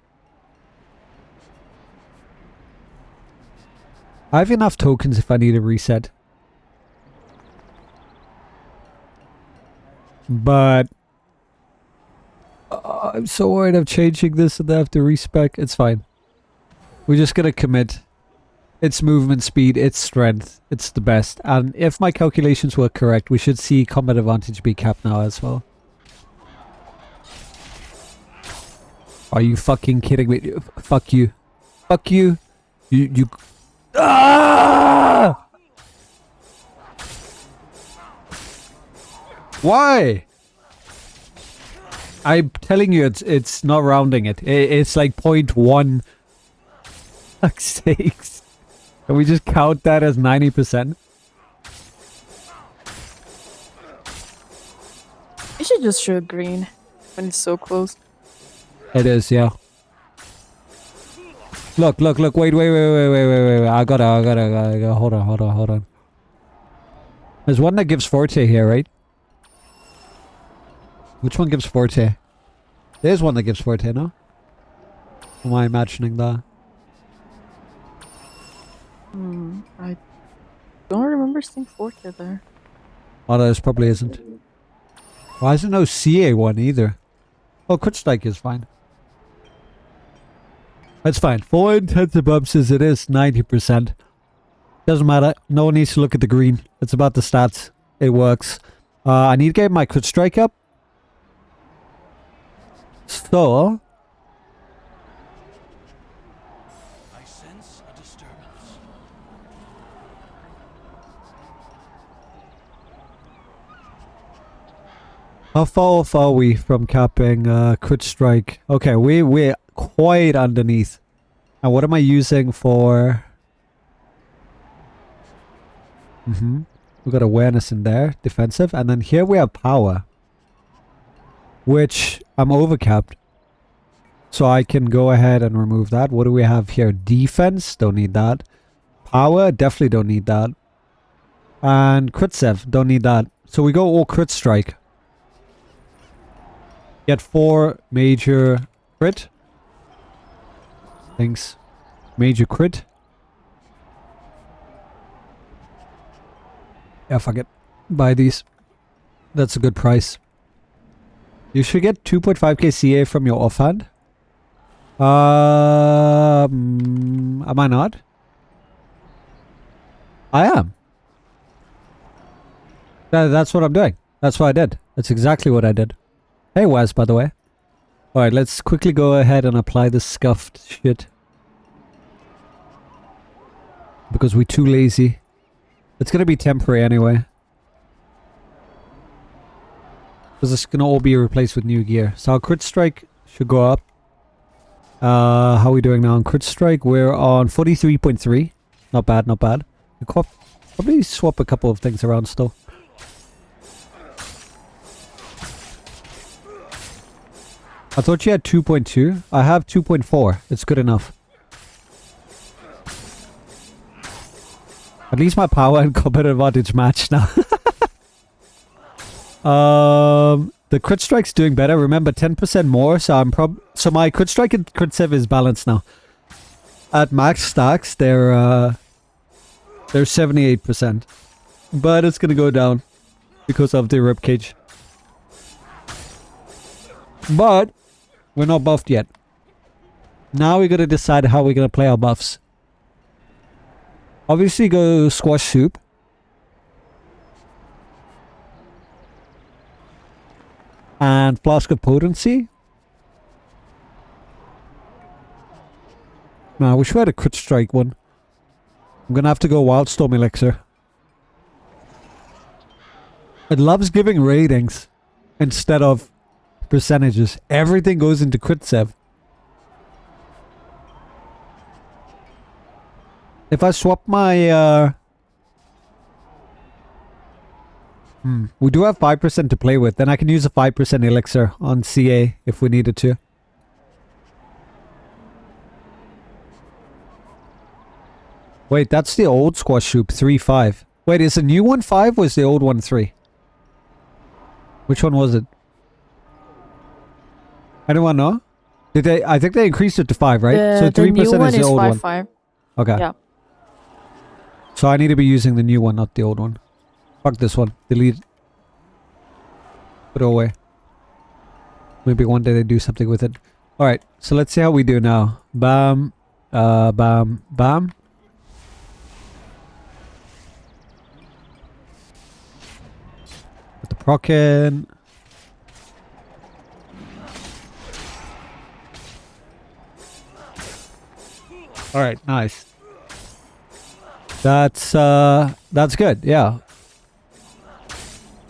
Speaker 1: I have enough tokens if I need a reset. But I'm so worried of changing this and I have to respec. It's fine. We're just gonna commit. It's movement speed, it's strength, it's the best. And if my calculations were correct, we should see combat advantage be capped now as well. Are you fucking kidding me? Fuck you. Fuck you. You... Ah! Why? I'm telling you, it's not rounding it. It's like 0.1. Fuck's sakes. Can we just count that as 90%?
Speaker 2: You should just show green when it's so close.
Speaker 1: It is, yeah. Look, wait. I gotta. Hold on. There's one that gives Forte here, right? Which one gives Forte? There's one that gives Forte, no? Am I imagining that?
Speaker 2: I don't remember seeing Forte there.
Speaker 1: Oh, there probably isn't. Why isn't no CA one either? Oh, Crit Strike is fine. That's fine. For intents and purposes, it is 90%. Doesn't matter. No one needs to look at the green. It's about the stats. It works. I need to get my Crit Strike up. So...
Speaker 3: I sense a disturbance.
Speaker 1: How far off are we from capping Crit Strike? Okay, we're quite underneath. And what am I using for... We got awareness in there, defensive, and then here we have power, which I'm overcapped. So I can go ahead and remove that. What do we have here? Defense, don't need that. Power, definitely don't need that. And crit sev, don't need that. So we go all crit strike. Get 4 major crit. Thanks. Major crit. Yeah, fuck it. Buy these. That's a good price. You should get 2.5k CA from your offhand. Am I not? I am. That's what I'm doing. That's what I did. That's exactly what I did. Hey, Waz, by the way. Alright, let's quickly go ahead and apply this scuffed shit. Because we're too lazy. It's gonna be temporary anyway. Because it's gonna all be replaced with new gear. So our crit strike should go up. How are we doing now on crit strike? We're on 43.3. Not bad, not bad. We'll probably swap a couple of things around still. I thought you had 2.2. I have 2.4. It's good enough. At least my power and combat advantage match now. The crit strike's doing better. Remember, 10% more, so so my crit strike and crit save is balanced now. At max stacks, they're 78%. But it's gonna go down because of the ribcage. But we're not buffed yet. Now we gotta decide how we're gonna play our buffs. Obviously go squash soup. And flask of potency. No, I wish we had a crit strike one. I'm gonna have to go Wildstorm Elixir. It loves giving ratings instead of percentages. Everything goes into crit save. If I swap my we do have 5% to play with, then I can use a 5% elixir on CA if we needed to. Wait, that's the old squash soup, 3-5. Wait, is the new one 5 or is the old one 3? Which one was it? Anyone know? Did they? I think they increased it to 5, right? So 3%
Speaker 2: the new one
Speaker 1: is the old
Speaker 2: 5,
Speaker 1: one.
Speaker 2: 5.
Speaker 1: Okay.
Speaker 2: Yeah.
Speaker 1: So I need to be using the new one, not the old one. Fuck this one. Delete. Put it away. Maybe one day they do something with it. Alright, so let's see how we do now. Bam. Bam. Bam. Put the proc in. Alright, nice. That's good, yeah.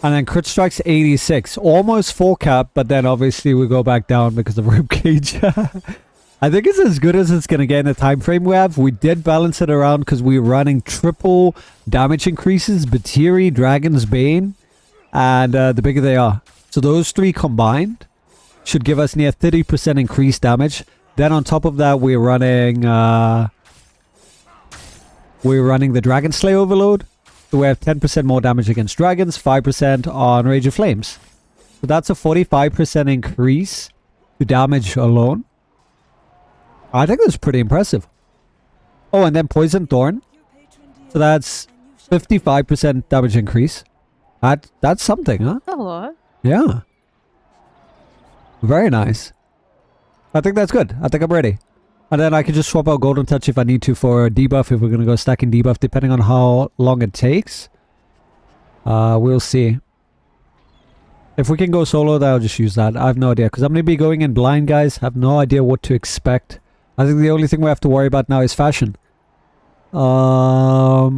Speaker 1: And then crit strike's 86. Almost full cap, but then obviously we go back down because of ribcage. I think it's as good as it's going to get in the time frame we have. We did balance it around because we were running triple damage increases, Batiri, Dragon's Bane, and the bigger they are. So those three combined should give us near 30% increased damage. Then on top of that, we're running the Dragon Slay Overload. So we have 10% more damage against dragons, 5% on Rage of Flames. So that's a 45% increase to damage alone. I think that's pretty impressive. Oh, and then Poison Thorn. So that's 55% damage increase. That's something, huh?
Speaker 2: A lot.
Speaker 1: Yeah. Very nice. I think that's good. I think I'm ready. And then I can just swap out Golden Touch if I need to for a debuff, if we're going to go stacking debuff, depending on how long it takes. We'll see. If we can go solo, then I'll just use that. I have no idea, because I'm going to be going in blind, guys. I have no idea what to expect. I think the only thing we have to worry about now is fashion. Let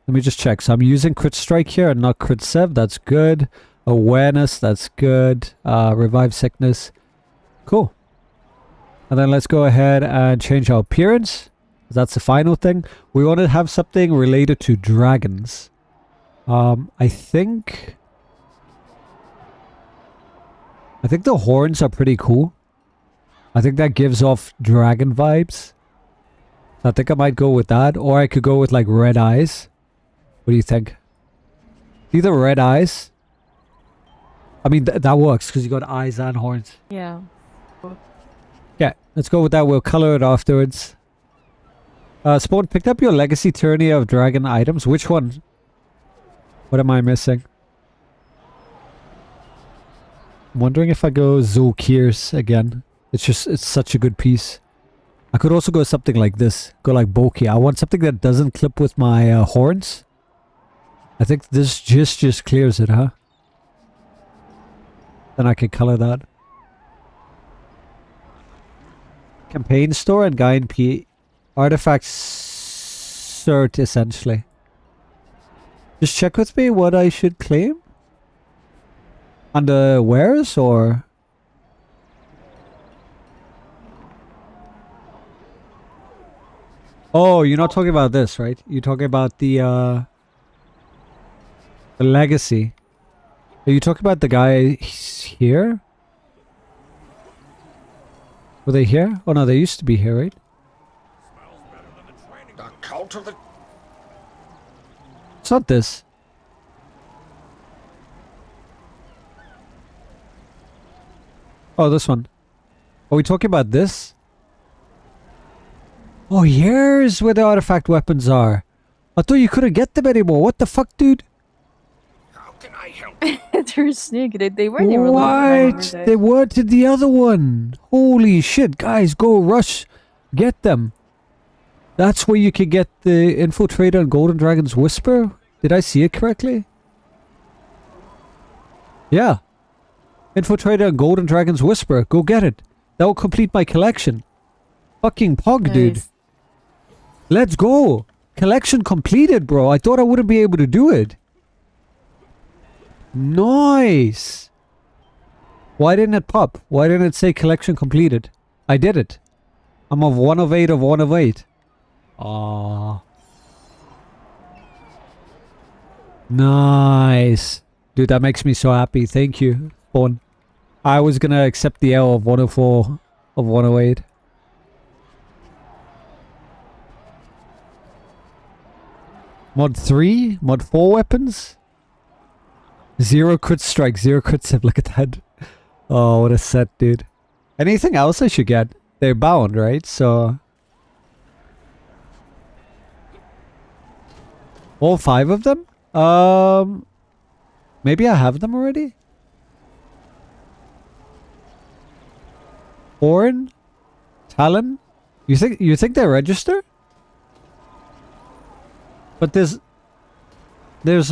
Speaker 1: me just check. So I'm using Crit Strike here and not Crit Sev. That's good. Awareness, that's good. Revive Sickness. Cool. And then let's go ahead and change our appearance. That's the final thing. We want to have something related to dragons. I think the horns are pretty cool. I think that gives off dragon vibes. I think I might go with that. Or I could go with like red eyes. What do you think? Either red eyes. I mean, that works because you got eyes and horns.
Speaker 2: Yeah.
Speaker 1: Yeah, let's go with that. We'll color it afterwards. Spawn, picked up your Legacy Tyranny of Dragon items. Which one? What am I missing? I'm wondering if I go Zulkir's again. It's such a good piece. I could also go something like this. Go like Boki. I want something that doesn't clip with my horns. I think this just clears it, huh? Then I can color that. Campaign store and Guide P. Artifact cert, essentially. Just check with me what I should claim. Under wares or... Oh, you're not talking about this, right? You're talking about the legacy. Are you talking about the guy here? Were they here? Oh no, they used to be here, right?
Speaker 3: The cult of the...
Speaker 1: It's not this. Oh, this one. Are we talking about this? Oh, here's where the artifact weapons are. I thought you couldn't get them anymore. What the fuck, dude?
Speaker 3: How can I help?
Speaker 2: They're sneaky. They weren't even looking
Speaker 1: What?
Speaker 2: were they?
Speaker 1: They weren't in the other one. Holy shit, guys, go rush. Get them. That's where you can get the Infiltrator and Golden Dragon's Whisper? Did I see it correctly? Yeah. Infiltrator and Golden Dragon's Whisper. Go get it. That will complete my collection. Fucking pog, dude.
Speaker 2: Nice.
Speaker 1: Let's go. Collection completed, bro. I thought I wouldn't be able to do it. Nice. Why didn't it pop? Why didn't it say collection completed? I did it. I'm of 1 of 8 of 1 of 8. Aww. Nice. Dude, that makes me so happy. Thank you, Spawn. I was gonna accept the L of 104 of 108. Mod 3? Mod 4 weapons? 0 crit strike, 0 crit sip. Look at that. Oh, what a set, dude. Anything else I should get? They're bound, right? So... all 5 of them? Maybe I have them already? Orin? Talon? You think they register? But there's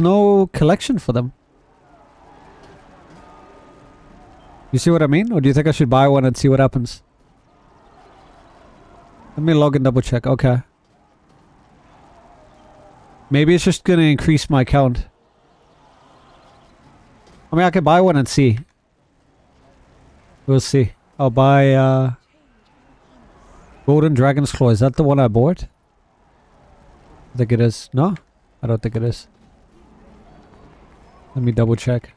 Speaker 1: no collection for them. You see what I mean? Or do you think I should buy one and see what happens? Let me log and double check. Okay. Maybe it's just gonna increase my count. I mean, I can buy one and see. We'll see. I'll buy, Golden Dragon's Claw. Is that the one I bought? I think it is. No? I don't think it is. Let me double check.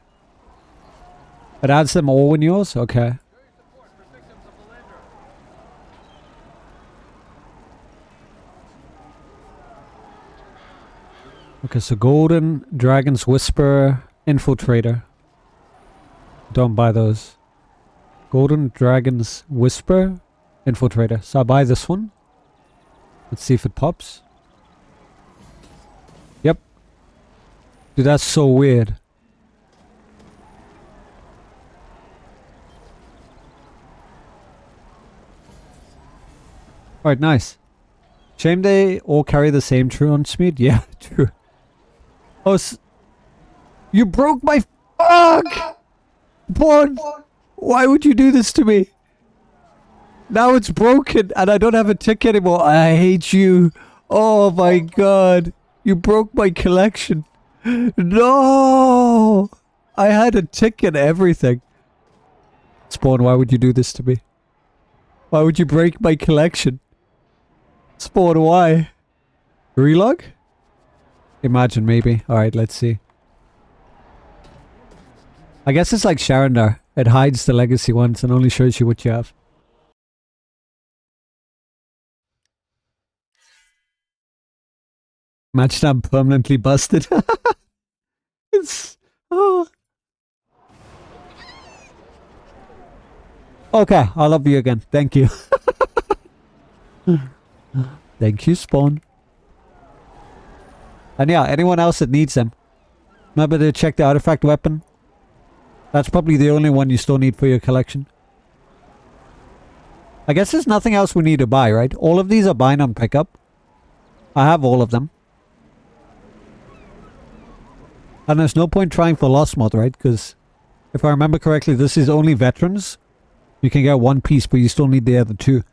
Speaker 1: It adds them all in yours? Okay. Okay, so Golden Dragon's Whisper Infiltrator. Don't buy those. Golden Dragon's Whisper Infiltrator. So I buy this one. Let's see if it pops. Yep. Dude, that's so weird. Alright, nice. Shame they all carry the same truant speed. Yeah, true. Oh, you broke my... Fuck! Pawn! Why would you do this to me? Now it's broken and I don't have a tick anymore. I hate you. Oh my god. You broke my collection. No! I had a tick and everything. Spawn, why would you do this to me? Why would you break my collection? Spawn, why? Relog? Imagine, maybe. Alright, let's see. I guess it's like Sharandar. It hides the legacy ones and only shows you what you have. Imagine I'm permanently busted. It's... Oh. Okay, I love you again. Thank you. Thank you, Spawn. And yeah, anyone else that needs them, remember to check the artifact weapon. That's probably the only one you still need for your collection. I guess there's nothing else we need to buy, right? All of these are bind on pickup. I have all of them. And there's no point trying for Lost Mod, right? Because if I remember correctly, this is only veterans. You can get one piece, but you still need the other two.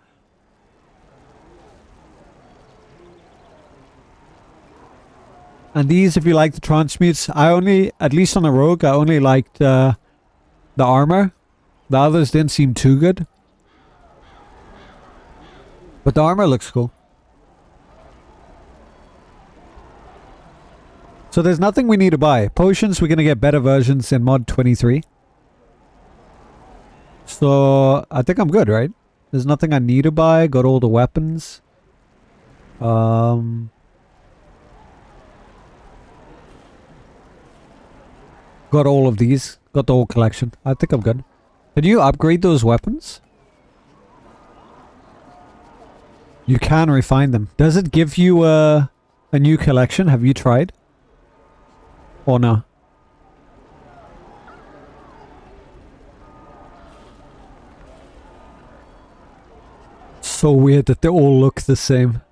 Speaker 1: And these, if you like the transmutes, I only, at least on the rogue, I only liked the armor. The others didn't seem too good. But the armor looks cool. So there's nothing we need to buy. Potions, we're going to get better versions in mod 23. So I think I'm good, right? There's nothing I need to buy. Got all the weapons. Got all of these. Got the whole collection. I think I'm good. Can you upgrade those weapons? You can refine them. Does it give you a new collection? Have you tried? Or no? So weird that they all look the same.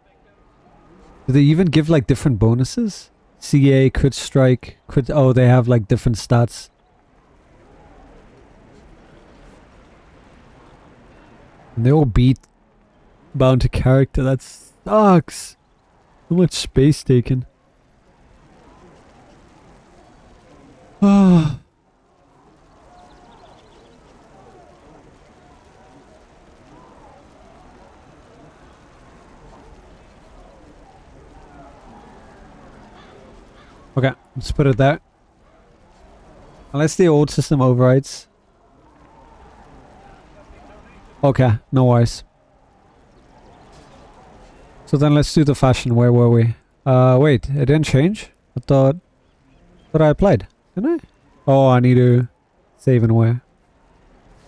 Speaker 1: Do they even give like different bonuses? CA, crit strike, crit... Oh, they have like different stats. And they all beat bound to character. That sucks. So much space taken. Ah. Okay, let's put it there. Unless the old system overrides. Okay, no worries. So then let's do the fashion. Where were we? Wait, it didn't change? I thought I applied. Didn't I? Oh, I need to save and wear.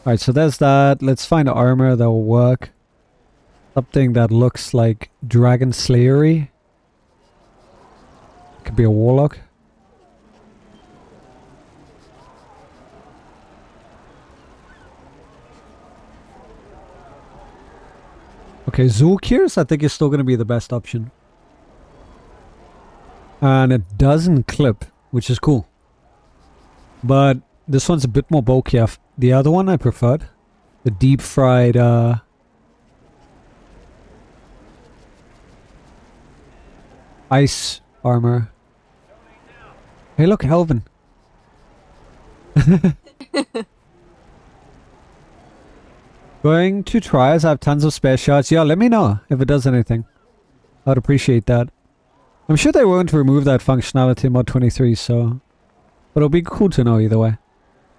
Speaker 1: Alright, so there's that. Let's find armor that will work. Something that looks like Dragon Slayery. Could be a warlock. Okay, Zulkirs I think is still going to be the best option. And it doesn't clip, which is cool. But this one's a bit more bulky. The other one I preferred. The deep fried ice armor. Hey, look, Helvin. Going to try as I have tons of spare shots. Yeah, let me know if it does anything. I'd appreciate that. I'm sure they won't remove that functionality in mod 23, so... But it'll be cool to know either way.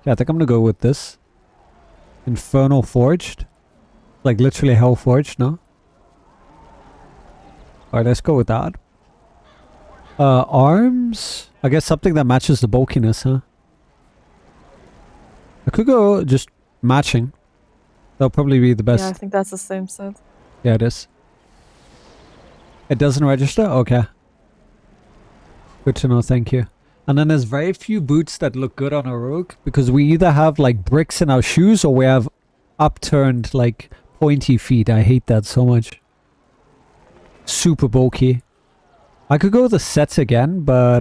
Speaker 1: Yeah, I think I'm gonna go with this. Infernal Forged. Like literally Hell Forged, no? Alright, let's go with that. Arms? I guess something that matches the bulkiness, huh? I could go just matching. That'll probably be the best.
Speaker 2: Yeah, I think that's the same set.
Speaker 1: Yeah, it is. It doesn't register? Okay. Good to know, thank you. And then there's very few boots that look good on a rogue, because we either have like bricks in our shoes or we have upturned like pointy feet. I hate that so much. Super bulky. I could go with the sets again, but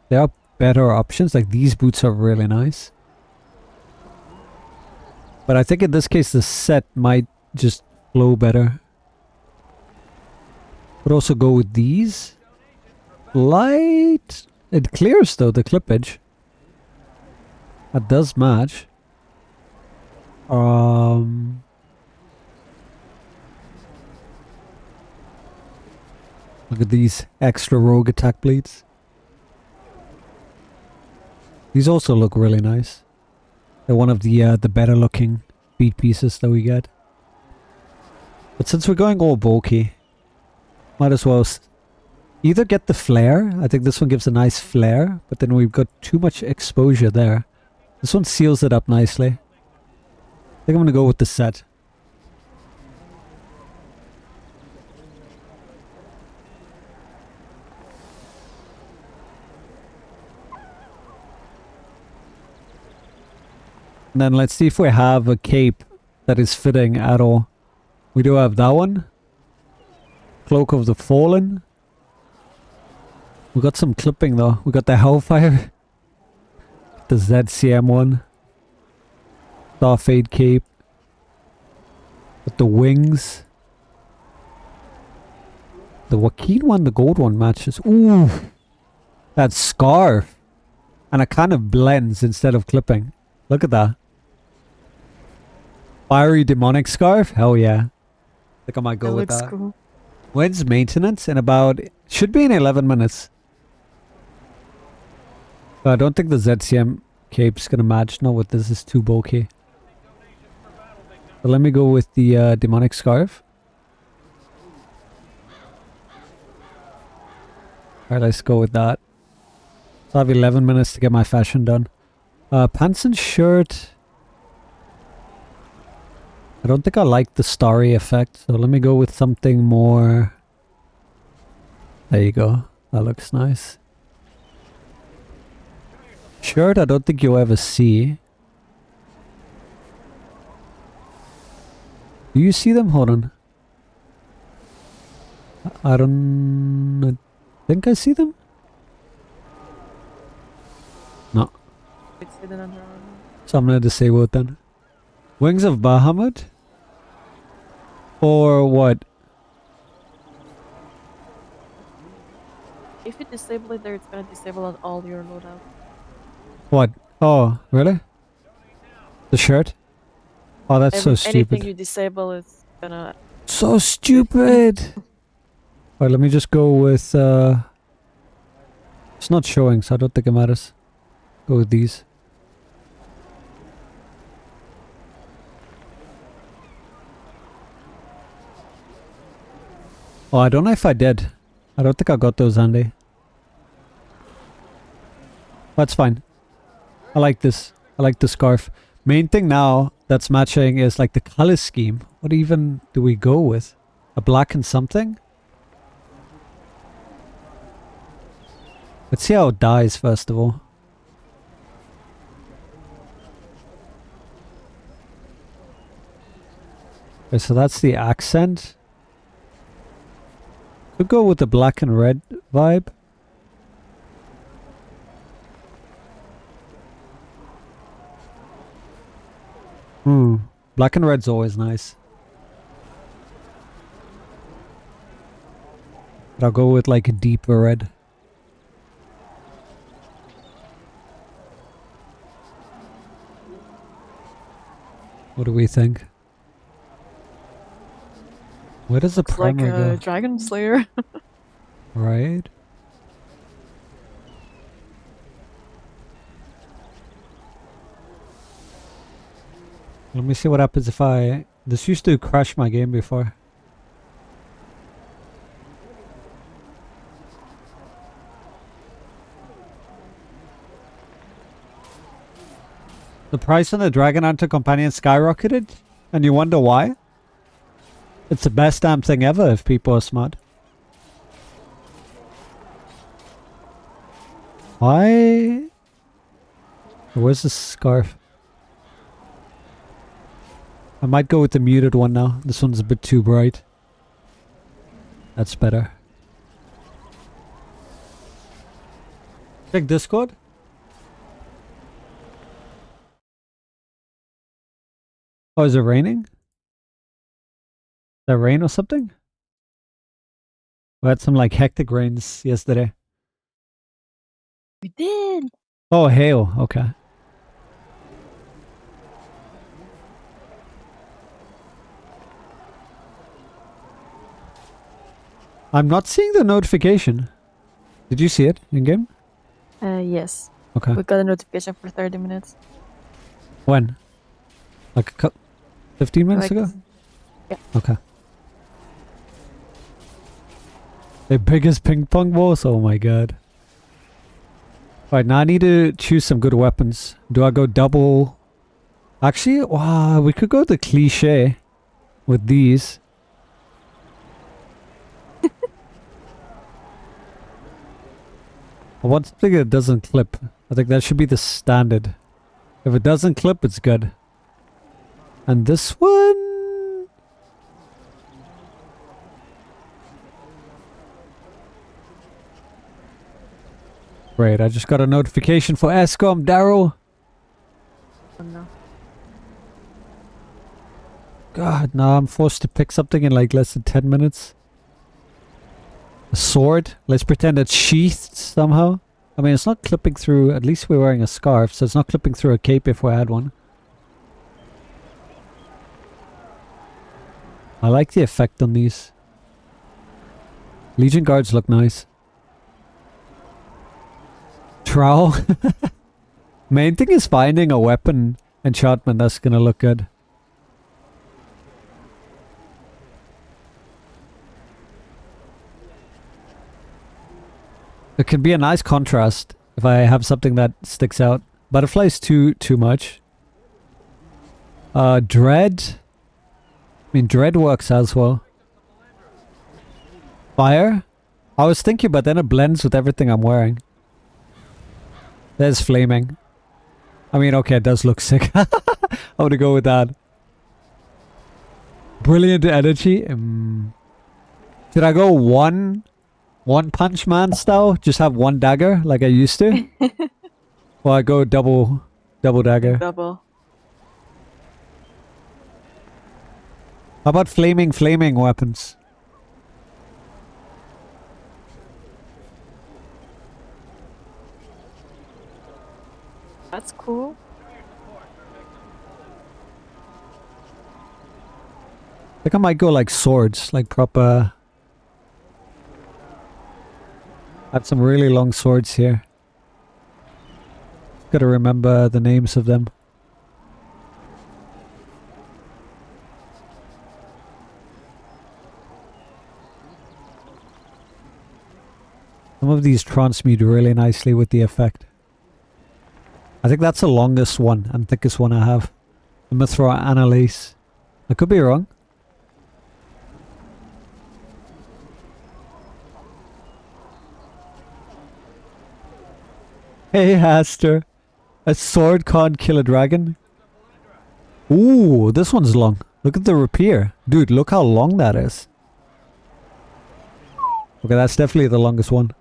Speaker 1: there are better options. Like these boots are really nice. But I think in this case the set might just flow better. Could also go with these. Light. It clears though, the clippage. That does match. Look at these extra rogue attack bleeds. These also look really nice. They're one of the better looking beat pieces that we get. But since we're going all bulky, might as well either get the flare. I think this one gives a nice flare, but then we've got too much exposure there. This one seals it up nicely. I think I'm gonna go with the set. And then let's see if we have a cape that is fitting at all. We do have that one. Cloak of the Fallen. We got some clipping though. We got the Hellfire. The ZCM one. Starfade cape. With the wings. The Joaquin one, the gold one matches. Ooh! That scarf. And it kind of blends instead of clipping. Look at that. Fiery demonic scarf? Hell yeah. I think I might go with that.
Speaker 2: Cool.
Speaker 1: When's maintenance? In about... Should be in 11 minutes. I don't think the ZCM cape's gonna match. No, with this is too bulky. But let me go with the demonic scarf. Alright, let's go with that. So I have 11 minutes to get my fashion done. Pants and shirt. I don't think I like the starry effect, so let me go with something more... There you go. That looks nice. Shirt, I don't think you'll ever see. Do you see them? Hold on. I think I see them? No.
Speaker 2: It's hidden under.
Speaker 1: So I'm gonna disable it then. Wings of Bahamut? Or what?
Speaker 2: If you disable it there, it's gonna disable on all your loadout.
Speaker 1: What? Oh, really? The shirt? Oh, that's so stupid.
Speaker 2: Anything you disable is gonna...
Speaker 1: So stupid! Alright, let me just go with, it's not showing, so I don't think it matters. Go with these. Oh, I don't know if I did. I don't think I got those, Andy. That's fine. I like this. I like the scarf. Main thing now that's matching is like the color scheme. What even do we go with? A black and something? Let's see how it dies first of all. Okay, so that's the accent. Could go with the black and red vibe. Black and red's always nice. But I'll go with like a deeper red. What do we think? Where does the
Speaker 2: Looks like
Speaker 1: primer
Speaker 2: a
Speaker 1: go?
Speaker 2: Dragon Slayer.
Speaker 1: Right. Let me see what happens if I... This used to crash my game before. The price on the Dragon Hunter Companion skyrocketed, and you wonder why? It's the best damn thing ever if people are smart. Why? Where's the scarf? I might go with the muted one now. This one's a bit too bright. That's better. Check Discord. Oh, is it raining? Is that rain or something? We had some like hectic rains yesterday.
Speaker 2: We did!
Speaker 1: Oh, hail. Okay. I'm not seeing the notification. Did you see it in game?
Speaker 2: Yes.
Speaker 1: Okay.
Speaker 2: We got a notification for 30 minutes.
Speaker 1: When? Like 15 minutes
Speaker 2: Like,
Speaker 1: ago?
Speaker 2: yeah.
Speaker 1: Okay. The biggest ping pong balls? Oh my god. Alright, now I need to choose some good weapons. Do I go double? Actually, wow, we could go the cliche with these. I want something that doesn't clip. I think that should be the standard. If it doesn't clip, it's good. And this one... Great, I just got a notification for ESCOM, Daryl.
Speaker 2: Oh no.
Speaker 1: God, now I'm forced to pick something in like less than 10 minutes. A sword? Let's pretend it's sheathed somehow. I mean, it's not clipping through... At least we're wearing a scarf, so it's not clipping through a cape if we had one. I like the effect on these. Legion guards look nice. Trowel? Main thing is finding a weapon enchantment that's gonna look good. It can be a nice contrast if I have something that sticks out. Butterfly's too much. Dread. mean, Dread works as well. Fire? I was thinking, but then it blends with everything I'm wearing. There's Flaming. I mean, okay, it does look sick. I'm gonna go with that. Brilliant Energy. Should I go one punch man style? Just have one dagger like I used to? Or I go double dagger?
Speaker 2: Double.
Speaker 1: How about flaming weapons?
Speaker 2: That's cool.
Speaker 1: I think I might go like swords, like proper. I have some really long swords here. Gotta remember the names of them. Some of these transmute really nicely with the effect. I think that's the longest one and thickest one I have. I'm gonna throw out Annalise. I could be wrong. Hey, Aster. A sword can't kill a dragon? Ooh, this one's long. Look at the rapier. Dude, look how long that is. Okay, that's definitely the longest one.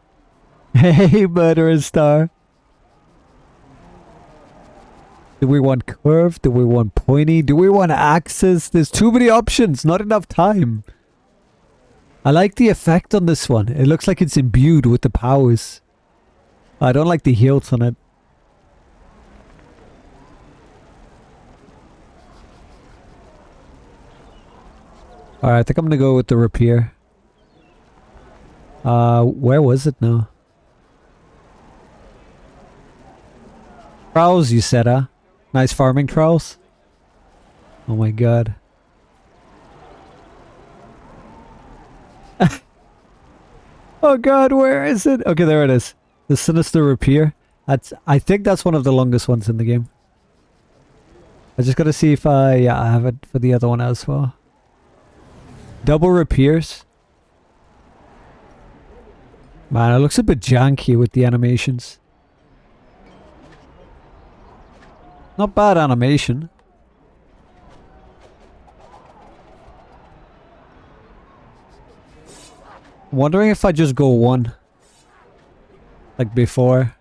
Speaker 1: Hey, Murderous Star. Do we want curved? Do we want pointy? Do we want axes? There's too many options. Not enough time. I like the effect on this one. It looks like it's imbued with the powers. I don't like the hilt on it. Alright, I think I'm gonna go with the rapier. Where was it now? Trowels, you said, huh? Nice farming trowels? Oh my god. Oh god, where is it? Okay, there it is. The Sinister Rapier. I think that's one of the longest ones in the game. I just gotta see if I have it for the other one as well. Double rapiers. Man, it looks a bit janky with the animations. Not bad animation. I'm wondering if I just go one. Like before.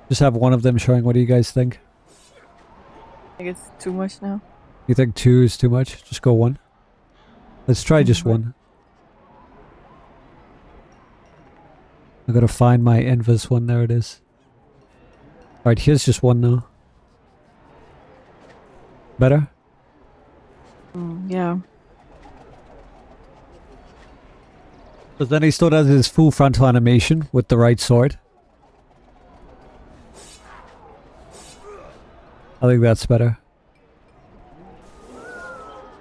Speaker 1: Just have one of them showing. What do you guys think?
Speaker 2: I think it's too much now.
Speaker 1: You think two is too much? Just go one. Let's try just one. I gotta find my Envis one. There it is. Alright, here's just one now. Better?
Speaker 2: Yeah.
Speaker 1: But then he still does his full frontal animation with the right sword. I think that's better.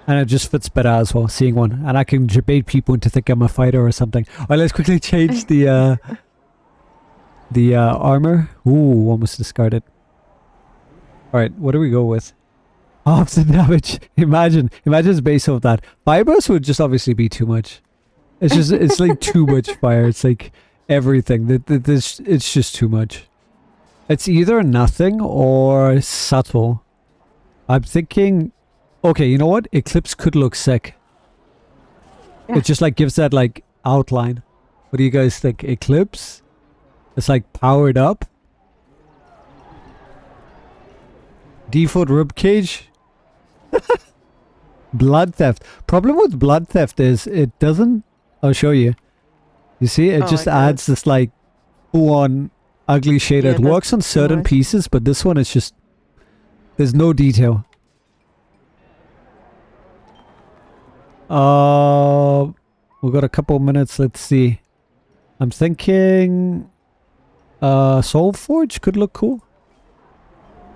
Speaker 1: And it just fits better as well, seeing one. And I can bait people into thinking I'm a fighter or something. Alright, let's quickly change the armor. Ooh, almost discarded. Alright, what do we go with? Half the damage. Imagine it's based off that. Fireburst would just obviously be too much. It's just, it's like too much fire. It's like everything. It's just too much. It's either nothing or subtle. I'm thinking, okay, you know what? Eclipse could look sick.
Speaker 2: Yeah.
Speaker 1: It just like gives that like outline. What do you guys think? Eclipse? It's like powered up. Default ribcage. Blood theft. Problem with blood theft is it doesn't. I'll show you. You see, it just adds this like full-on ugly shade. It works on certain pieces, but this one is just there's no detail. We've got a couple of minutes. Let's see. I'm thinking Soul Forge could look cool.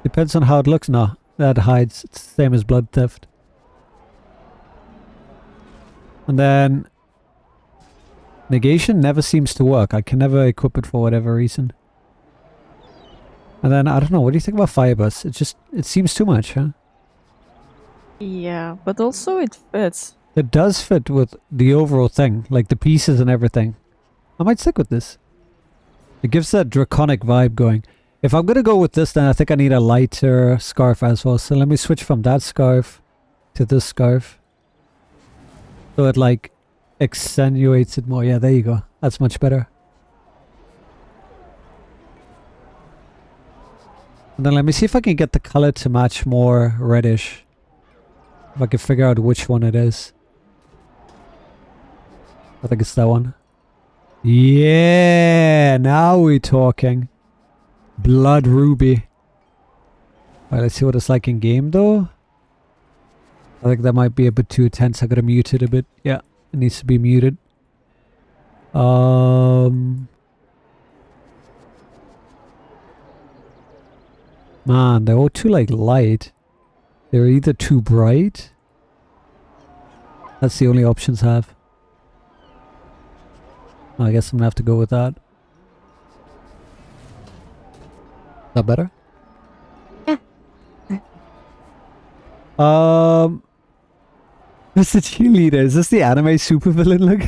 Speaker 1: Depends on how it looks. No, that hides. It's the same as blood theft. And then negation never seems to work. I can never equip it for whatever reason. And then I don't know. What do you think about Fireburst? It seems too much, huh?
Speaker 2: Yeah, but also it fits.
Speaker 1: It does fit with the overall thing, like the pieces and everything. I might stick with this. It gives that draconic vibe going. If I'm gonna go with this, then I think I need a lighter scarf as well. So let me switch from that scarf to this scarf. So it like accentuates it more. Yeah, there you go. That's much better. And then let me see if I can get the color to match more reddish. If I can figure out which one it is. I think it's that one. Yeah, now we're talking. Blood ruby. Alright, let's see what it's like in game though. I think that might be a bit too tense. I gotta mute it a bit. Yeah, it needs to be muted. Man, they're all too like light. They're either too bright. That's the only options I have. I guess I'm gonna have to go with that. Is that better?
Speaker 2: Yeah.
Speaker 1: What's the cheerleader? Is this the anime supervillain look?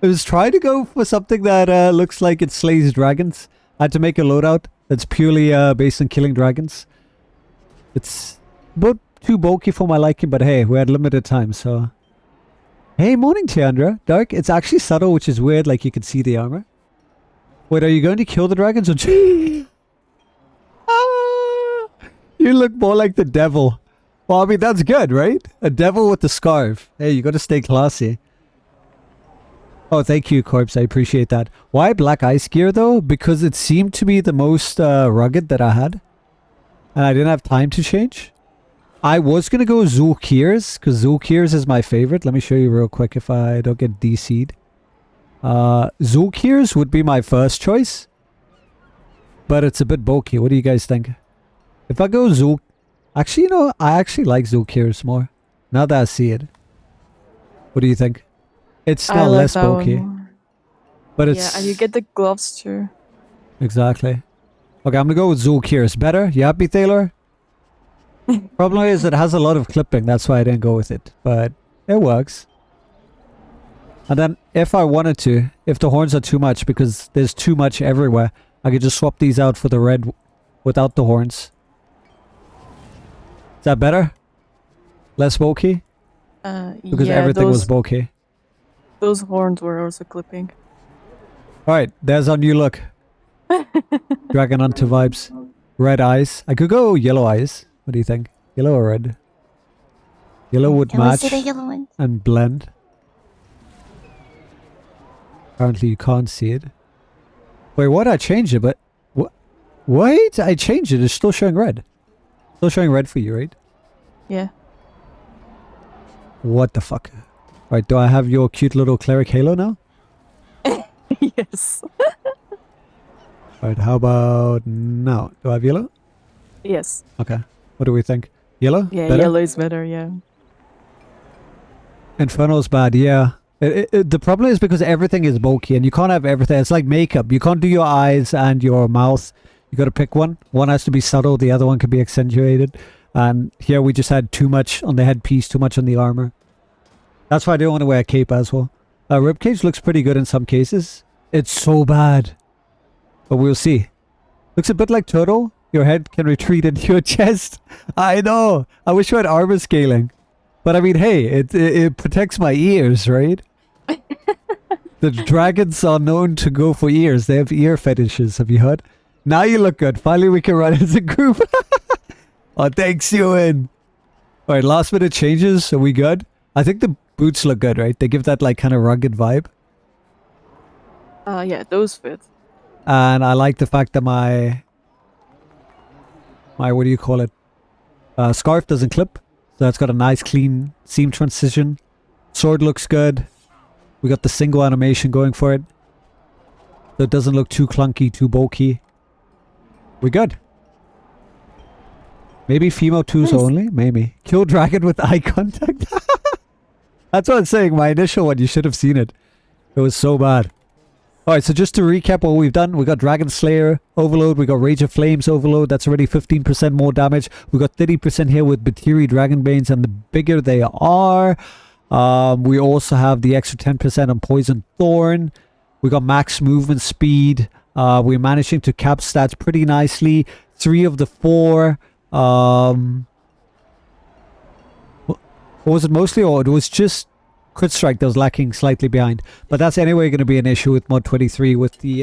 Speaker 1: I was trying to go for something that looks like it slays dragons. I had to make a loadout that's purely based on killing dragons. It's about too bulky for my liking, but hey, we had limited time, so... Hey, morning, Tiandra. Dark. It's actually subtle, which is weird, like you can see the armor. Wait, are you going to kill the dragons or... Ah, you look more like the devil. Well, I mean, that's good, right? A devil with the scarf. Hey, you gotta stay classy. Oh, thank you, Corpse. I appreciate that. Why black ice gear, though? Because it seemed to be the most rugged that I had. And I didn't have time to change. I was going to go Zulkir's, because Zulkir's is my favorite. Let me show you real quick if I don't get DC'd. Zulkir's would be my first choice. But it's a bit bulky. What do you guys think? If I go Zulk... Actually, you know, I actually like Zulkir's more. Now that I see it. What do you think? It's now less bulky. But it's...
Speaker 2: Yeah, and you get the gloves too.
Speaker 1: Exactly. Okay, I'm gonna go with Zulkir's. Better? You happy, Taylor? Problem is it has a lot of clipping. That's why I didn't go with it. But it works. And then if I wanted to, if the horns are too much, because there's too much everywhere, I could just swap these out for the red without the horns. Is that better? Less bulky? Because
Speaker 2: yeah,
Speaker 1: everything was bulky.
Speaker 2: Those horns were also clipping.
Speaker 1: Alright, there's our new look. Dragon Hunter vibes. Red eyes. I could go yellow eyes. What do you think? Yellow or red? Yellow would match and blend. Apparently you can't see it. Wait, what? I changed it, but... Wait, I changed it. It's still showing red. Still showing red for you, right?
Speaker 2: Yeah.
Speaker 1: What the fuck? Right, do I have your cute little Cleric Halo now?
Speaker 2: Yes.
Speaker 1: Alright, how about now? Do I have yellow?
Speaker 2: Yes.
Speaker 1: Okay. What do we think? Yellow?
Speaker 2: Yeah,
Speaker 1: better?
Speaker 2: yellow is better, yeah.
Speaker 1: Infernal's bad, yeah. The problem is because everything is bulky and you can't have everything. It's like makeup. You can't do your eyes and your mouth. You gotta pick one. One has to be subtle, the other one can be accentuated. And here we just had too much on the headpiece, too much on the armor. That's why I don't want to wear a cape as well. Ribcage looks pretty good in some cases. It's so bad. But we'll see. Looks a bit like Turtle. Your head can retreat into your chest. I know. I wish you had armor scaling. But I mean, hey, it protects my ears, right? The dragons are known to go for ears. They have ear fetishes. Have you heard? Now you look good. Finally, we can run as a group. Oh, thanks, Ewan. Alright, last minute changes. Are we good? I think the boots look good, right? They give that like kind of rugged vibe.
Speaker 2: Yeah, those fit.
Speaker 1: And I like the fact that my what do you call it? Scarf doesn't clip. So it's got a nice clean seam transition. Sword looks good. We got the single animation going for it. So it doesn't look too clunky, too bulky. We're good. Maybe female twos only? Maybe. Kill dragon with eye contact. That's what I'm saying. My initial one, you should have seen it. It was so bad. Alright, so just to recap what we've done, we got Dragon Slayer Overload, we got Rage of Flames Overload, that's already 15% more damage. We got 30% here with Batiri Dragonbanes, and the bigger they are, we also have the extra 10% on Poison Thorn. We got max movement speed. We're managing to cap stats pretty nicely. 3 of the 4. What was it mostly? Or it was just Crit Strike that was lacking slightly behind. But that's anyway going to be an issue with mod 23 with the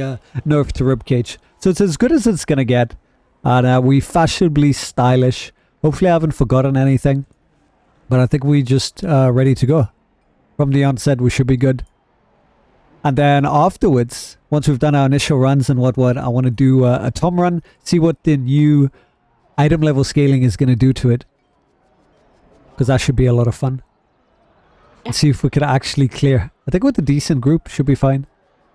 Speaker 1: nerf to Ribcage. So it's as good as it's going to get. And we fashionably stylish. Hopefully I haven't forgotten anything. But I think we just ready to go. From the onset, we should be good. And then afterwards, once we've done our initial runs and what, I want to do a Tom run. See what the new item level scaling is going to do to it. Because that should be a lot of fun. And see if we can actually clear. I think with a decent group, should be fine.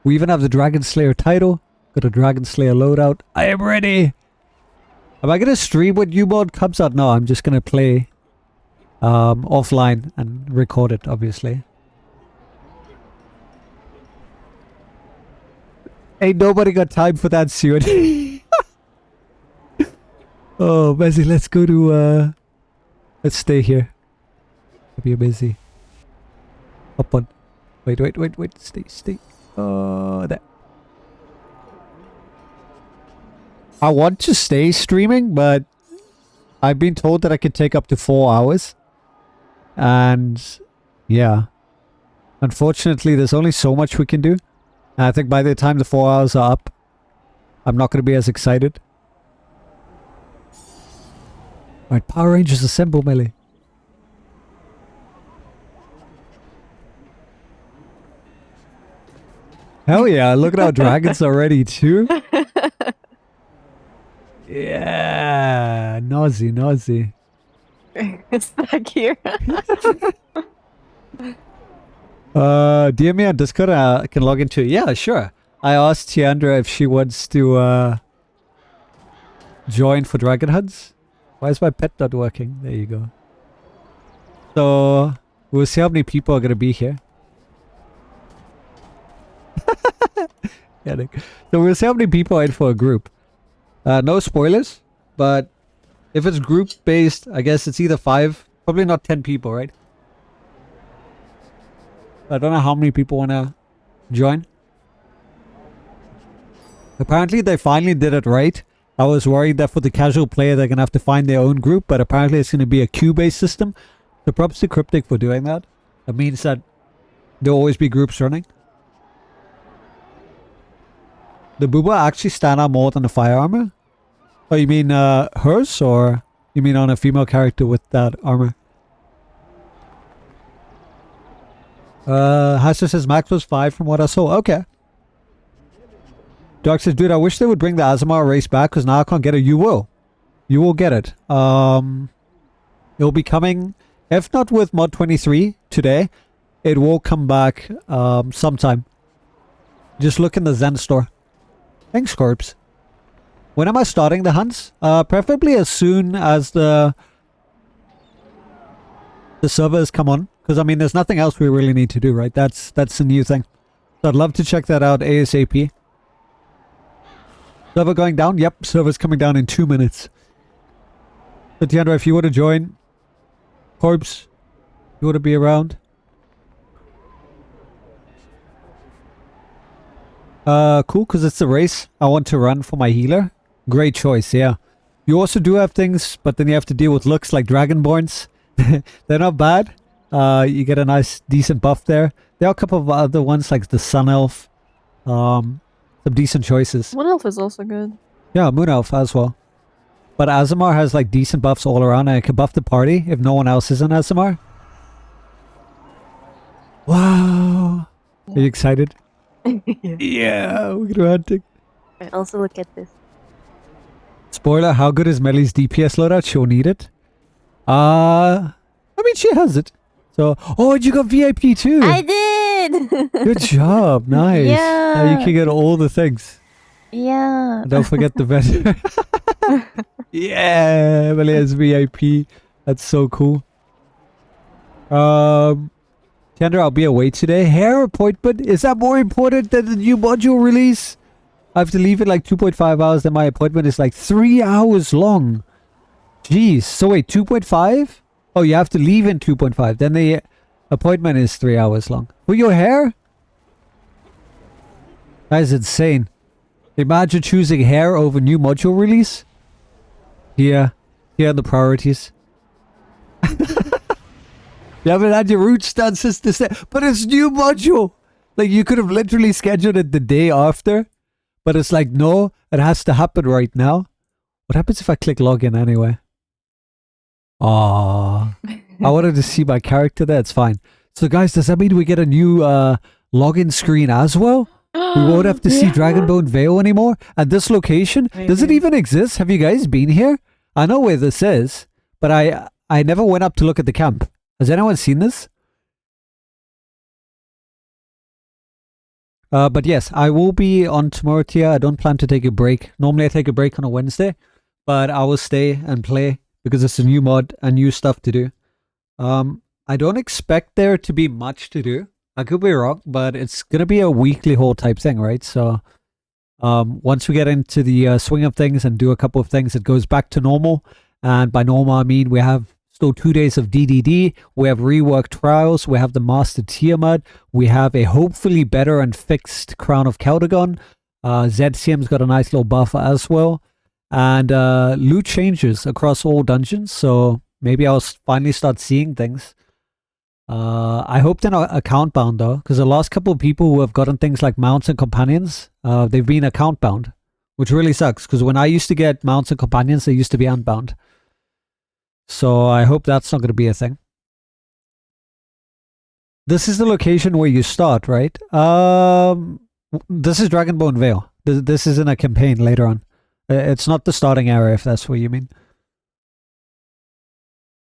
Speaker 1: We even have the Dragon Slayer title. Got a Dragon Slayer loadout. I am ready! Am I going to stream when new mod comes out? No, I'm just going to play offline and record it, obviously. Ain't nobody got time for that, Stuart. Oh, Messi, let's go to... let's stay here. Be busy. Up on. Wait. Stay. There. I want to stay streaming, but I've been told that I could take up to 4 hours. And yeah. Unfortunately, there's only so much we can do. And I think by the time the 4 hours are up, I'm not going to be as excited. Alright, Power Rangers assemble, melee. Hell yeah, look at our dragons already too. Yeah, nosy.
Speaker 2: It's back here.
Speaker 1: DM me on Discord, I can log into it. Yeah, sure. I asked Tiandra if she wants to join for Dragon Hunts. Why is my pet not working? There you go. So, we'll see how many people are going to be here. Yeah, so we'll see how many people are in for a group. No spoilers, but if it's group based, I guess it's either 5, probably not 10 people, right? I don't know how many people want to join. Apparently they finally did it right. I was worried that for the casual player they're going to have to find their own group, but apparently it's going to be a queue based system. So props to Cryptic for doing that. That means that there'll always be groups running. The booba actually stand out more than the fire armor? Oh, you mean hers, or you mean on a female character with that armor? Hester says max was 5 from what I saw. Okay. Dark says, dude, I wish they would bring the Azamar race back because now I can't get it. You will. You will get it. It'll be coming, if not with mod 23 today, it will come back sometime. Just look in the Zen store. Thanks, Corpse. When am I starting the hunts? Preferably as soon as the servers come on. Because, I mean, there's nothing else we really need to do, right? That's the new thing. So I'd love to check that out ASAP. Server going down? Yep, server's coming down in 2 minutes. So, Tiandra, if you want to join, Corpse, you want to be around? Cool, because it's a race. I want to run for my healer. Great choice, yeah. You also do have things, but then you have to deal with looks like Dragonborns. They're not bad. You get a nice, decent buff there. There are a couple of other ones, like the Sun Elf. Some decent choices.
Speaker 2: Moon Elf is also good.
Speaker 1: Yeah, Moon Elf as well. But Azamar has like decent buffs all around, and I can buff the party if no one else is in Azamar. Wow. Are you excited? Yeah, we're gonna hunting.
Speaker 2: Okay, also look at this.
Speaker 1: Spoiler, how good is Melly's DPS loadout? She'll need it. I mean, she has it. So, oh, you got VIP too.
Speaker 2: I did!
Speaker 1: Good job. Nice.
Speaker 2: Yeah.
Speaker 1: Now you can get all the things.
Speaker 2: Yeah.
Speaker 1: And don't forget the vendor. Yeah, Melly has VIP. That's so cool. Kendra, I'll be away today. Hair appointment? Is that more important than the new module release? I have to leave it like 2.5 hours, then my appointment is like 3 hours long. Jeez. So wait, 2.5? Oh, you have to leave in 2.5. Then the appointment is 3 hours long. For your hair? That is insane. Imagine choosing hair over new module release. Here are the priorities. You haven't had your roots done since December, but it's new module. Like, you could have literally scheduled it the day after, but it's like, no, it has to happen right now. What happens if I click login anyway? Aww. I wanted to see my character there. It's fine. So guys, does that mean we get a new login screen as well? We won't have to see Dragonbone Vale anymore? At this location?
Speaker 2: Maybe.
Speaker 1: Does it even exist? Have you guys been here? I know where this is, but I never went up to look at the camp. Has anyone seen this? But yes, I will be on tomorrow, Tia. I don't plan to take a break. Normally I take a break on a Wednesday, but I will stay and play because it's a new mod and new stuff to do. I don't expect there to be much to do. I could be wrong, but it's going to be a weekly haul type thing, right? So once we get into the swing of things and do a couple of things, it goes back to normal. And by normal, I mean we have still 2 days of DDD. We have reworked trials. We have the Master Tiamat. We have a hopefully better and fixed Crown of Caldegon. ZCM's got a nice little buffer as well. And loot changes across all dungeons. So maybe I'll finally start seeing things. I hope they're not account bound though, because the last couple of people who have gotten things like mounts and companions, they've been account bound, which really sucks, because when I used to get mounts and companions, they used to be unbound. So I hope that's not going to be a thing. This is the location where you start, right? This is Dragonbone Vale. This isn't a campaign later on. It's not the starting area, if that's what you mean.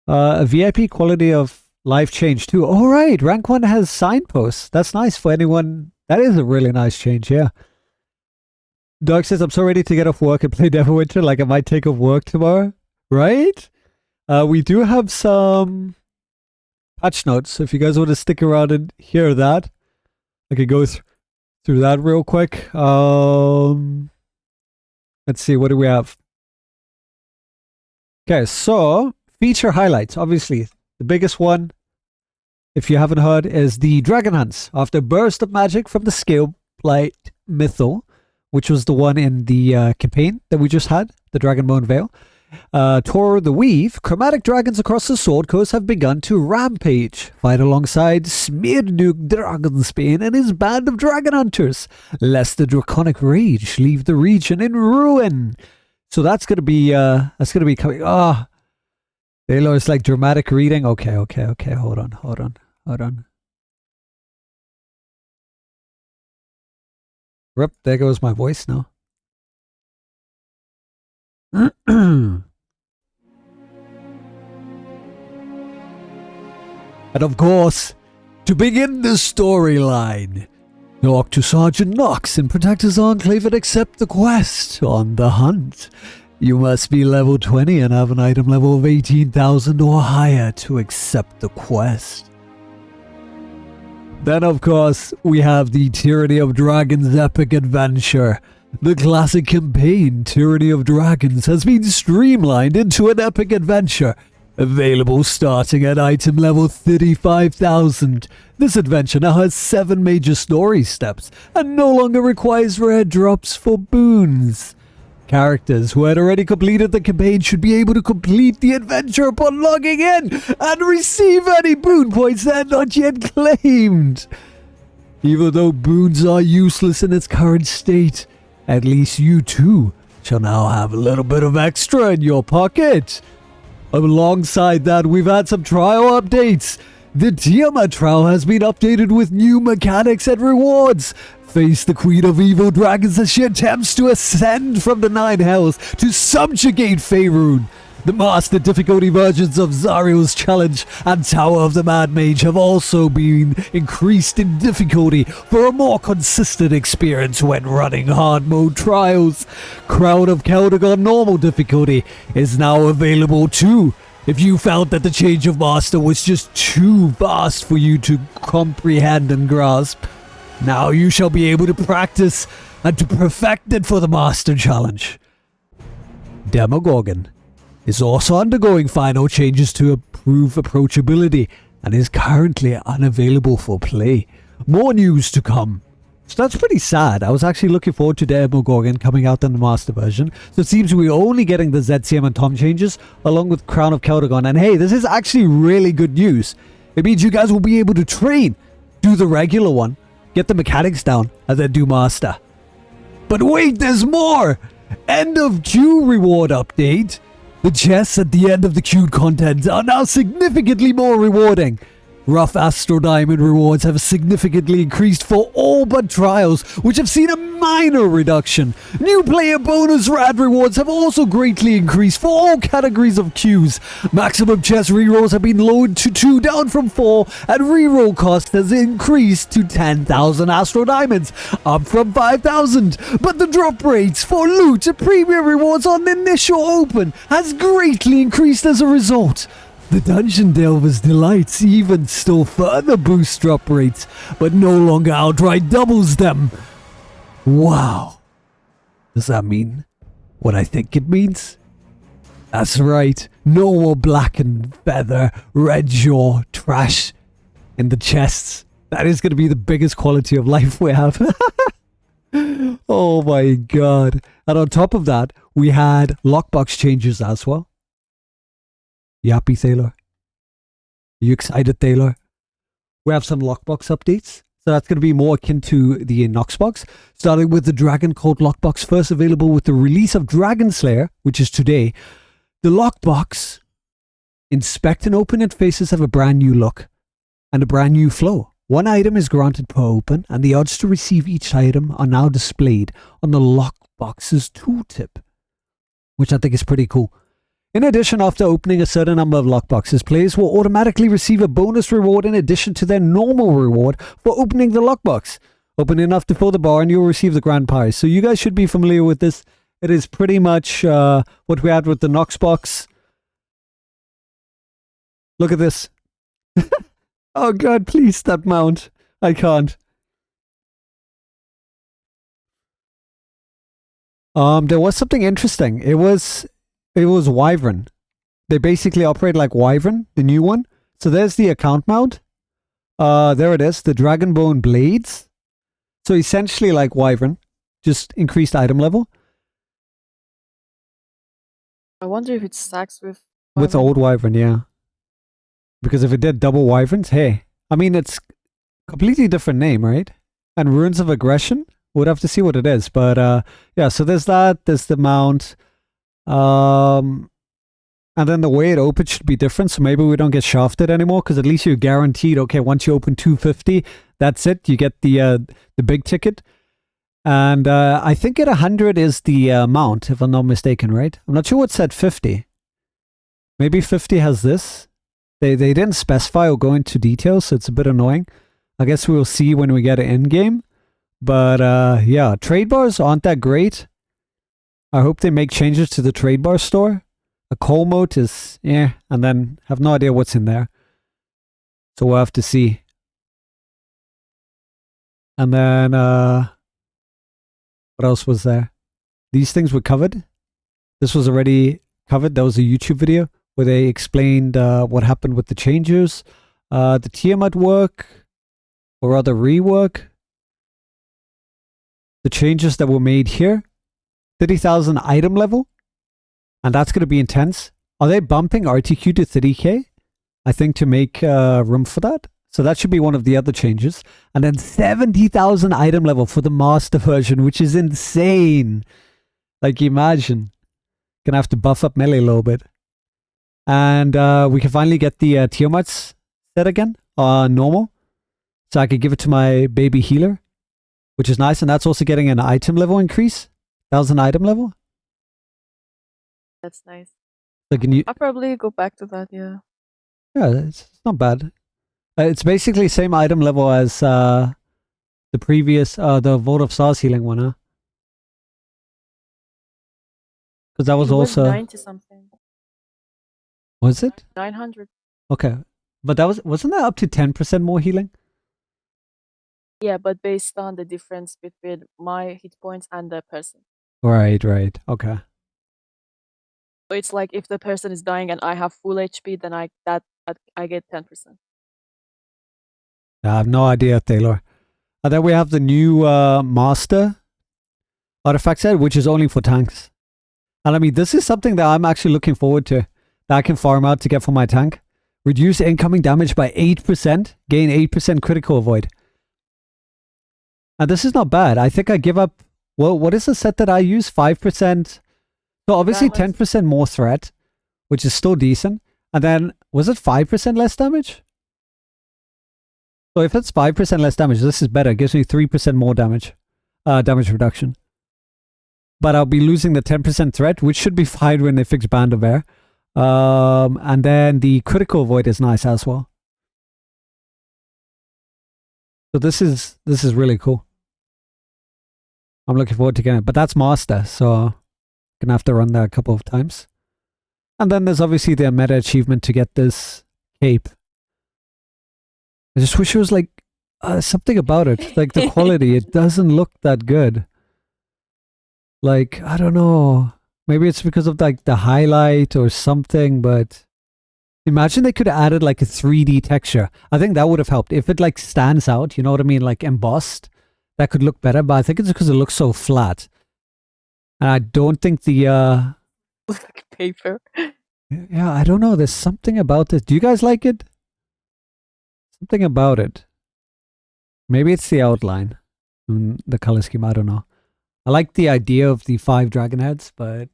Speaker 1: A VIP quality of life change too. All right, rank 1 has signposts. That's nice for anyone. That is a really nice change, yeah. Doug says, I'm so ready to get off work and play Neverwinter, like I might take off work tomorrow. Right? We do have some patch notes, so if you guys want to stick around and hear that, I could go through that real quick. Let's see, what do we have? Okay, so feature highlights. Obviously, the biggest one, if you haven't heard, is the Dragon Hunts. After burst of magic from the Scaleblight Mythal, which was the one in the campaign that we just had, the Dragonbone Vale. Tor the Weave, chromatic dragons across the Sword Coast have begun to rampage. Fight alongside Smirnuk Dragonsbane and his band of dragon hunters, lest the draconic rage leave the region in ruin. So that's gonna be coming. Halo is like dramatic reading. Okay. Hold on. Rip, there goes my voice now. And of course, to begin the storyline, talk to Sergeant Knox and protect his Enclave and accept the quest on the hunt. You must be level 20 and have an item level of 18,000 or higher to accept the quest. Then of course, we have the Tyranny of Dragons epic adventure. The classic campaign, Tyranny of Dragons, has been streamlined into an epic adventure, available starting at item level 35,000. This adventure now has 7 major story steps, and no longer requires rare drops for boons. Characters who had already completed the campaign should be able to complete the adventure upon logging in, and receive any boon points they had not yet claimed. Even though boons are useless in its current state, at least you too shall now have a little bit of extra in your pocket. Alongside that, we've had some trial updates. The Tiamat trial has been updated with new mechanics and rewards. Face the Queen of Evil Dragons as she attempts to ascend from the 9 Hells to subjugate Faerun. The Master difficulty versions of Zariel's Challenge and Tower of the Mad Mage have also been increased in difficulty for a more consistent experience when running hard mode trials. Crown of Caldegon normal difficulty is now available too. If you felt that the change of master was just too vast for you to comprehend and grasp, now you shall be able to practice and to perfect it for the master challenge. Demogorgon is also undergoing final changes to improve approachability and is currently unavailable for play. More news to come. So that's pretty sad. I was actually looking forward to Demogorgon coming out in the master version. So it seems we're only getting the ZCM and Tom changes along with Crown of Keldagon. And hey, this is actually really good news. It means you guys will be able to train, do the regular one, get the mechanics down, and then do master. But wait, there's more! End of queue reward update. The chests at the end of the queued content are now significantly more rewarding. Rough Astro Diamond rewards have significantly increased for all but trials, which have seen a minor reduction. New player bonus rad rewards have also greatly increased for all categories of queues. Maximum chest rerolls have been lowered to 2, down from 4, and reroll cost has increased to 10,000 Astro Diamonds, up from 5,000. But the drop rates for loot and premium rewards on the initial open has greatly increased as a result. The Dungeon Delver's Delights even still further boost drop rates, but no longer outright doubles them. Wow. Does that mean what I think it means? That's right. No more black and feather, red jaw trash in the chests. That is going to be the biggest quality of life we have. Oh my god. And on top of that, we had lockbox changes as well. You happy, Thaler? Are you excited, Thaler? We have some lockbox updates. So that's going to be more akin to the Noxbox. Starting with the Dragon Cult lockbox, first available with the release of Dragon Slayer, which is today. The lockbox, inspect and open interfaces have a brand new look and a brand new flow. One item is granted per open, and the odds to receive each item are now displayed on the lockbox's tooltip, which I think is pretty cool. In addition, after opening a certain number of lockboxes, players will automatically receive a bonus reward in addition to their normal reward for opening the lockbox. Open enough to fill the bar and you'll receive the grand prize. So you guys should be familiar with this. It is pretty much what we had with the Noxbox. Look at this. Oh god, please stop mount. I can't. There was something interesting. It was Wyvern. They basically operate like Wyvern, the new one. So there's the account mount. There it is, the Dragonbone Blades. So essentially like Wyvern, just increased item level.
Speaker 2: I wonder if it stacks with
Speaker 1: With old Wyvern, yeah. Because if it did double Wyverns, hey. I mean, it's completely different name, right? And Runes of Aggression? We'd have to see what it is. But yeah, so there's that. There's the mount. And then the way it opens should be different, so maybe we don't get shafted anymore, because at least you're guaranteed, okay, once you open 250, that's it, you get the big ticket. And I think at 100 is the mount, if I'm not mistaken, right? I'm not sure what's at 50. Maybe 50 has this. They didn't specify or go into details, so it's a bit annoying. I guess we'll see when we get it in-game. But yeah, trade bars aren't that great. I hope they make changes to the trade bar store. A coal moat is, and then have no idea what's in there. So we'll have to see. And then, what else was there? These things were covered. This was already covered. That was a YouTube video where they explained what happened with the changes. The Tiamat work, or rather rework. The changes that were made here. 30,000 item level, and that's going to be intense. Are they bumping RTQ to 30k? I think to make room for that. So that should be one of the other changes. And then 70,000 item level for the master version, which is insane. Like, imagine. Gonna have to buff up melee a little bit. And we can finally get the Tiamats set again on normal. So I could give it to my baby healer, which is nice. And that's also getting an item level increase. 1,000 item level?
Speaker 2: That's nice.
Speaker 1: So can you...
Speaker 2: I'll probably go back to that, yeah.
Speaker 1: Yeah, it's not bad. It's basically same item level as the previous, the Vote of Stars healing one, huh? Because that was
Speaker 2: It
Speaker 1: also...
Speaker 2: 90 something.
Speaker 1: Was it?
Speaker 2: 900.
Speaker 1: Okay. But wasn't that up to 10% more healing?
Speaker 2: Yeah, but based on the difference between my hit points and the person.
Speaker 1: Right. Okay.
Speaker 2: So it's like if the person is dying and I have full HP, then I get 10%.
Speaker 1: I have no idea, Taylor. And then we have the new Master artifact set, which is only for tanks. And I mean, this is something that I'm actually looking forward to, that I can farm out to get for my tank. Reduce incoming damage by 8%, gain 8% critical avoid. And this is not bad. I think I give up, well, what is the set that I use? 5%. So obviously 10% more threat, which is still decent. And then, was it 5% less damage? So if it's 5% less damage, this is better. It gives me 3% more damage. Damage reduction. But I'll be losing the 10% threat, which should be fine when they fix Band of Air. And then the critical avoid is nice as well. So this is really cool. I'm looking forward to getting it. But that's Master, so I'm gonna have to run that a couple of times. And then there's obviously the meta achievement to get this cape. I just wish it was like something about it. Like the quality, it doesn't look that good. Like, I don't know. Maybe it's because of like the highlight or something, but imagine they could have added like a 3D texture. I think that would have helped. If it like stands out, you know what I mean? Like embossed, that could look better, but I think it's because it looks so flat. And I don't think the
Speaker 2: Like paper.
Speaker 1: yeah, I don't know. There's something about it. Do you guys like it? Something about it. Maybe it's the outline. The color scheme, I don't know. I like the idea of the 5 dragon heads, but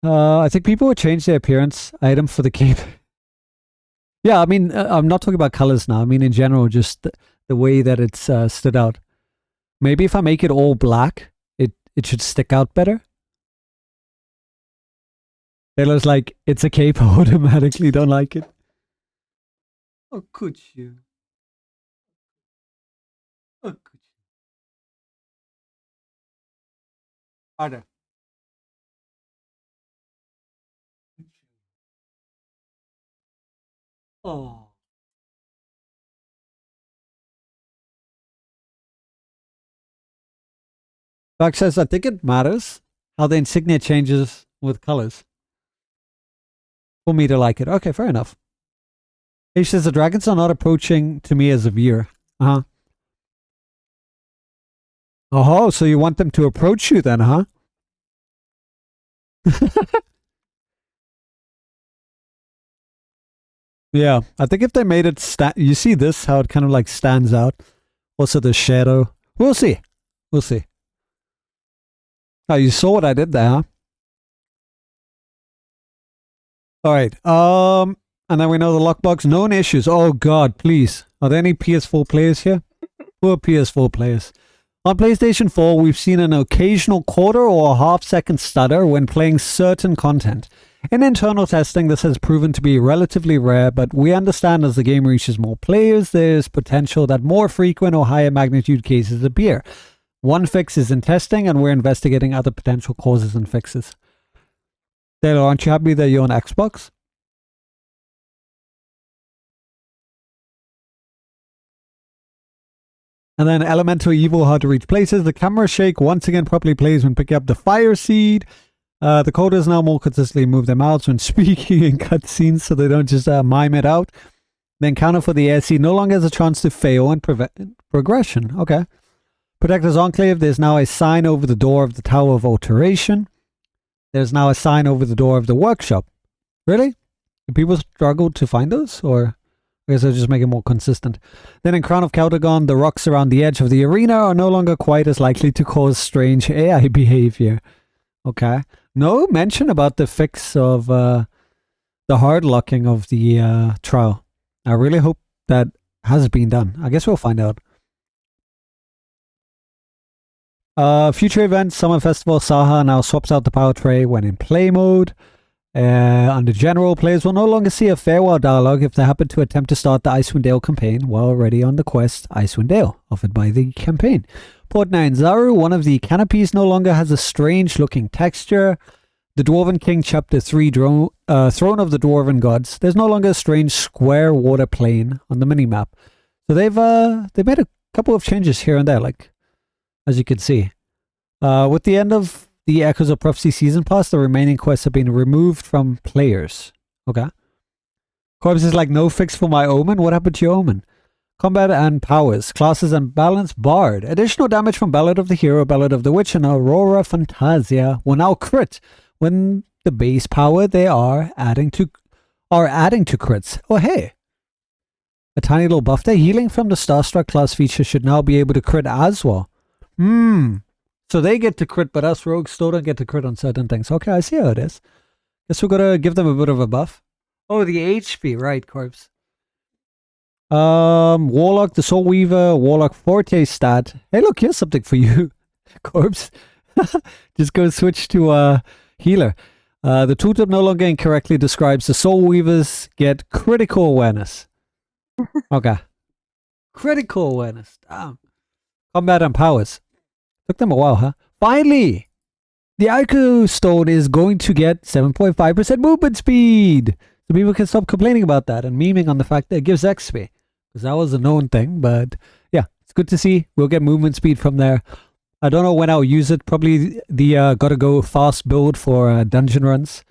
Speaker 1: I think people would change their appearance item for the cape. Yeah, I mean, I'm not talking about colors now. I mean, in general, just the way that it's stood out. Maybe if I make it all black, it should stick out better. Taylor's like, it's a cape, I automatically don't like it. Oh, could you? Oh, could you? Harder. Oh. Doc says, I think it matters how the insignia changes with colors. For me to like it. Okay, fair enough. He says, the dragons are not approaching to me as a viewer. Uh-huh. Oh, so you want them to approach you then, huh? Yeah, I think if they made it you see this, how it kind of like stands out. Also the shadow. We'll see. We'll see. Oh, you saw what I did there, huh? Alright, and then we know the lockbox. Known issues. Oh god, please. Are there any PS4 players here? Who are PS4 players? On PlayStation 4, we've seen an occasional quarter or a half-second stutter when playing certain content. In internal testing, this has proven to be relatively rare, but we understand as the game reaches more players, there's potential that more frequent or higher magnitude cases appear. One fix is in testing, and we're investigating other potential causes and fixes. Taylor, aren't you happy that you're on Xbox? And then Elemental Evil, hard to reach places. The camera shake once again properly plays when picking up the fire seed. The coders now more consistently move their mouths when speaking in cutscenes so they don't just mime it out. The encounter for the air seed no longer has a chance to fail and prevent progression. Okay. Protector's Enclave, there's now a sign over the door of the Tower of Alteration. There's now a sign over the door of the workshop. Really? Do people struggle to find those? Or I guess I'll just make it more consistent. Then in Crown of Caldegon, the rocks around the edge of the arena are no longer quite as likely to cause strange AI behavior. Okay. No mention about the fix of the hard locking of the trial. I really hope that has been done. I guess we'll find out. Future events, Summer Festival, Saha now swaps out the power tray when in play mode. Under general, players will no longer see a farewell dialogue if they happen to attempt to start the Icewind Dale campaign while already on the quest Icewind Dale, offered by the campaign. Port 9 Zaru, one of the canopies no longer has a strange looking texture. The Dwarven King Chapter 3 Throne of the Dwarven Gods. There's no longer a strange square water plane on the minimap. So they've made a couple of changes here and there, like as you can see. With the end of the Echoes of Prophecy Season Pass, the remaining quests have been removed from players. Okay. Corpse is like, no fix for my Omen? What happened to your Omen? Combat and powers. Classes and balance. Bard. Additional damage from Ballad of the Hero, Ballad of the Witch, and Aurora Fantasia will now crit when the base power they are adding to crits. Oh, hey. A tiny little buff there. Healing from the Starstruck class feature should now be able to crit as well. So they get to crit, but us rogues still don't get to crit on certain things. Okay, I see how it is. Guess we're gonna give them a bit of a buff. Oh, the HP, right, Corpse. Warlock, the Soul Weaver, Warlock Forte stat. Hey, look, here's something for you, Corpse. Just go switch to healer. The tooltip no longer incorrectly describes the Soul Weavers get critical awareness. Okay. Critical awareness. Damn. Combat and powers. Took them a while, huh? Finally! The Ico Stone is going to get 7.5% movement speed! So people can stop complaining about that and memeing on the fact that it gives XP. Because that was a known thing, but yeah, it's good to see. We'll get movement speed from there. I don't know when I'll use it. Probably the gotta go fast build for dungeon runs.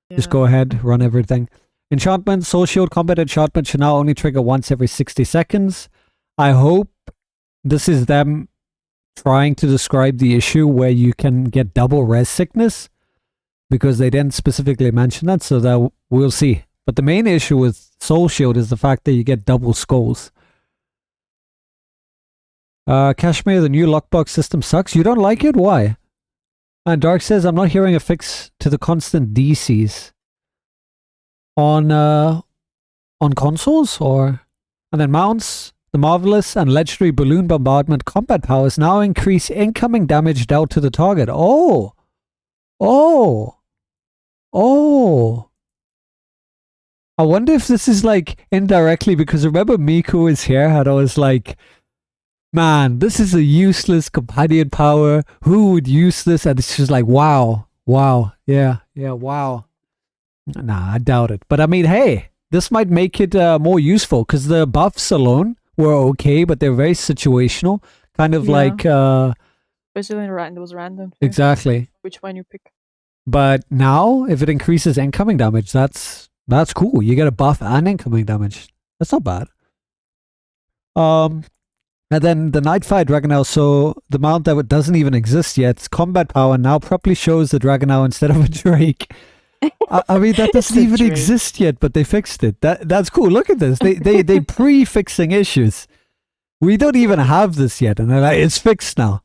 Speaker 1: Yeah. Just go ahead, run everything. Enchantment, Soul Shield combat enchantment should now only trigger once every 60 seconds. I hope this is them trying to describe the issue where you can get double res sickness, because they didn't specifically mention that, so that we'll see. But the main issue with Soul Shield is the fact that you get double skulls. Kashmir, the new lockbox system sucks. You don't like it? Why? And Dark says, I'm not hearing a fix to the constant DCs. On consoles? Or... And then mounts... The Marvelous and Legendary Balloon Bombardment combat powers now increase incoming damage dealt to the target. Oh! Oh! Oh! I wonder if this is like indirectly, because remember Miku was here and I was like, man, this is a useless companion power. Who would use this? And it's just like, wow. Wow. Yeah, wow. Nah, I doubt it. But I mean, hey, this might make it more useful, because the buffs alone were okay, but they're very situational. Kind of like...
Speaker 2: Especially when it was random. Too.
Speaker 1: Exactly.
Speaker 2: Which one you pick.
Speaker 1: But now, if it increases incoming damage, that's cool. You get a buff and incoming damage. That's not bad. And then the Nightfire Dragonel, so the mount that doesn't even exist yet, its combat power now properly shows the Dragonel instead of a Drake. I mean, that doesn't even exist yet, but they fixed it. That's cool. Look at this. They pre-fixing issues. We don't even have this yet, and they're like, it's fixed now.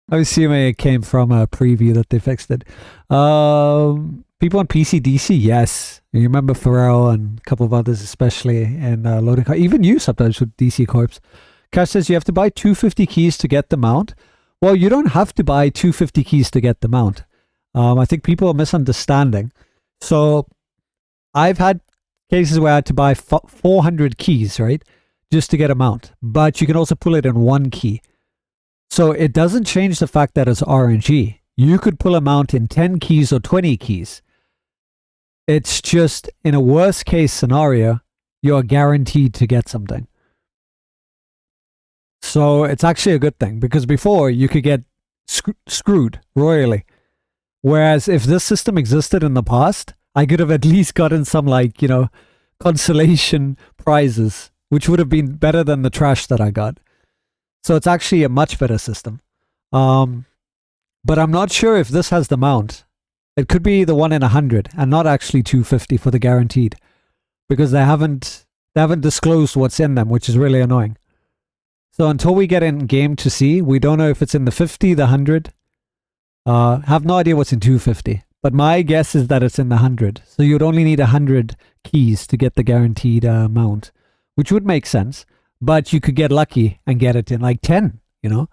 Speaker 1: I'm assuming it came from a preview that they fixed it. People on PC DC, yes. You remember Pharrell and a couple of others, especially in loading. Even you sometimes with DC Corps. Cash says you have to buy 250 keys to get the mount. Well, you don't have to buy 250 keys to get the mount. I think people are misunderstanding. So I've had cases where I had to buy 400 keys, right? Just to get a mount. But you can also pull it in one key. So it doesn't change the fact that it's RNG. You could pull a mount in 10 keys or 20 keys. It's just, in a worst case scenario, you're guaranteed to get something. So it's actually a good thing, because before you could get screwed royally. Whereas if this system existed in the past, I could have at least gotten some, like, you know, consolation prizes, which would have been better than the trash that I got. So it's actually a much better system. But I'm not sure if this has the mount. It could be the 1 in 100 and not actually 250 for the guaranteed, because they haven't disclosed what's in them, which is really annoying. So until we get in game to see, we don't know if it's in the 50, the 100. Have no idea what's in 250, but my guess is that it's in the 100. So you'd only need 100 keys to get the guaranteed mount, which would make sense. But you could get lucky and get it in like 10, you know,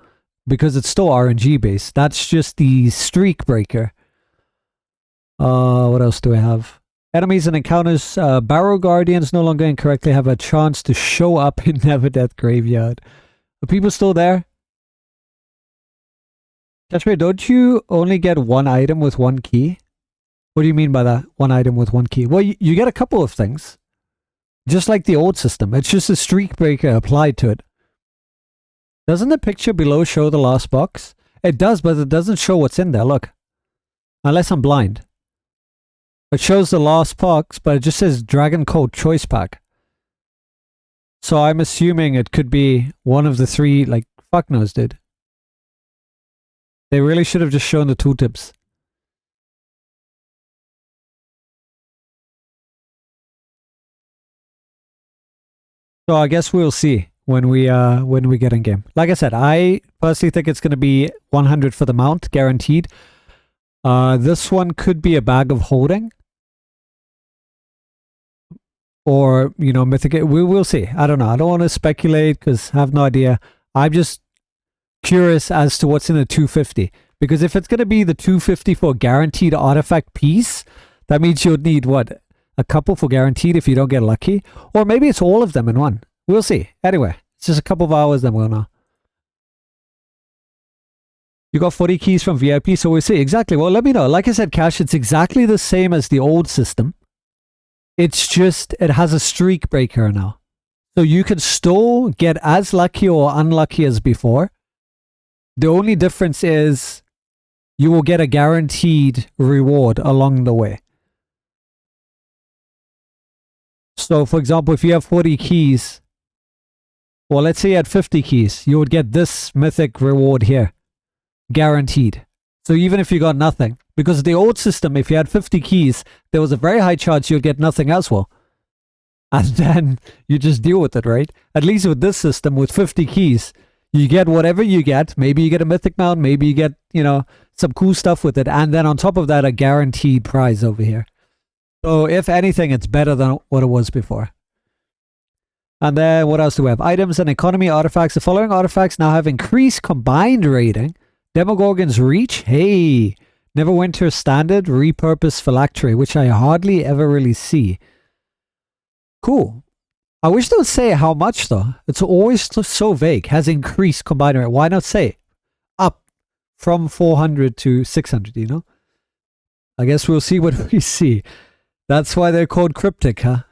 Speaker 1: because it's still RNG based. That's just the streak breaker. What else do I have? Enemies and encounters. Barrow Guardians no longer incorrectly have a chance to show up in Neverdeath Graveyard. Are people still there? Kashmir, don't you only get one item with one key? What do you mean by that? One item with one key? Well, you get a couple of things. Just like the old system. It's just a streak breaker applied to it. Doesn't the picture below show the last box? It does, but it doesn't show what's in there. Look. Unless I'm blind. It shows the last box, but it just says Dragon Code Choice Pack. So I'm assuming it could be one of the three, like, fuck knows, dude. They really should have just shown the tooltips. So I guess we'll see when we get in game. Like I said, I personally think it's going to be 100 for the mount, guaranteed. This one could be a bag of holding. Or, you know, mythic. We'll see. I don't know. I don't want to speculate because I have no idea. I'm just curious as to what's in the 250. Because if it's going to be the 250 for a guaranteed artifact piece, that means you'll need, what, a couple for guaranteed if you don't get lucky? Or maybe it's all of them in one. We'll see. Anyway, it's just a couple of hours, then we'll know. You got 40 keys from VIP, so we'll see. Exactly. Well, let me know. Like I said, Cash, it's exactly the same as the old system. It's just, it has a streak breaker now. So you can still get as lucky or unlucky as before. The only difference is you will get a guaranteed reward along the way. So, for example, if you have 40 keys, well, let's say you had 50 keys, you would get this mythic reward here. Guaranteed. So even if you got nothing, because the old system, if you had 50 keys, there was a very high chance you'd get nothing else. Well, and then you just deal with it, right? At least with this system, with 50 keys, you get whatever you get. Maybe you get a mythic mount, maybe you get, you know, some cool stuff with it. And then on top of that, a guaranteed prize over here. So if anything, it's better than what it was before. And then what else do we have? Items and economy artifacts. The following artifacts now have increased combined rating. Demogorgon's Reach. Hey. Neverwinter Standard. Repurposed Phylactery, which I hardly ever really see. Cool. I wish they would say how much though. It's always so vague. Has increased combined rating. Why not say up from 400 to 600, you know? I guess we'll see what we see. That's why they're called cryptic, huh?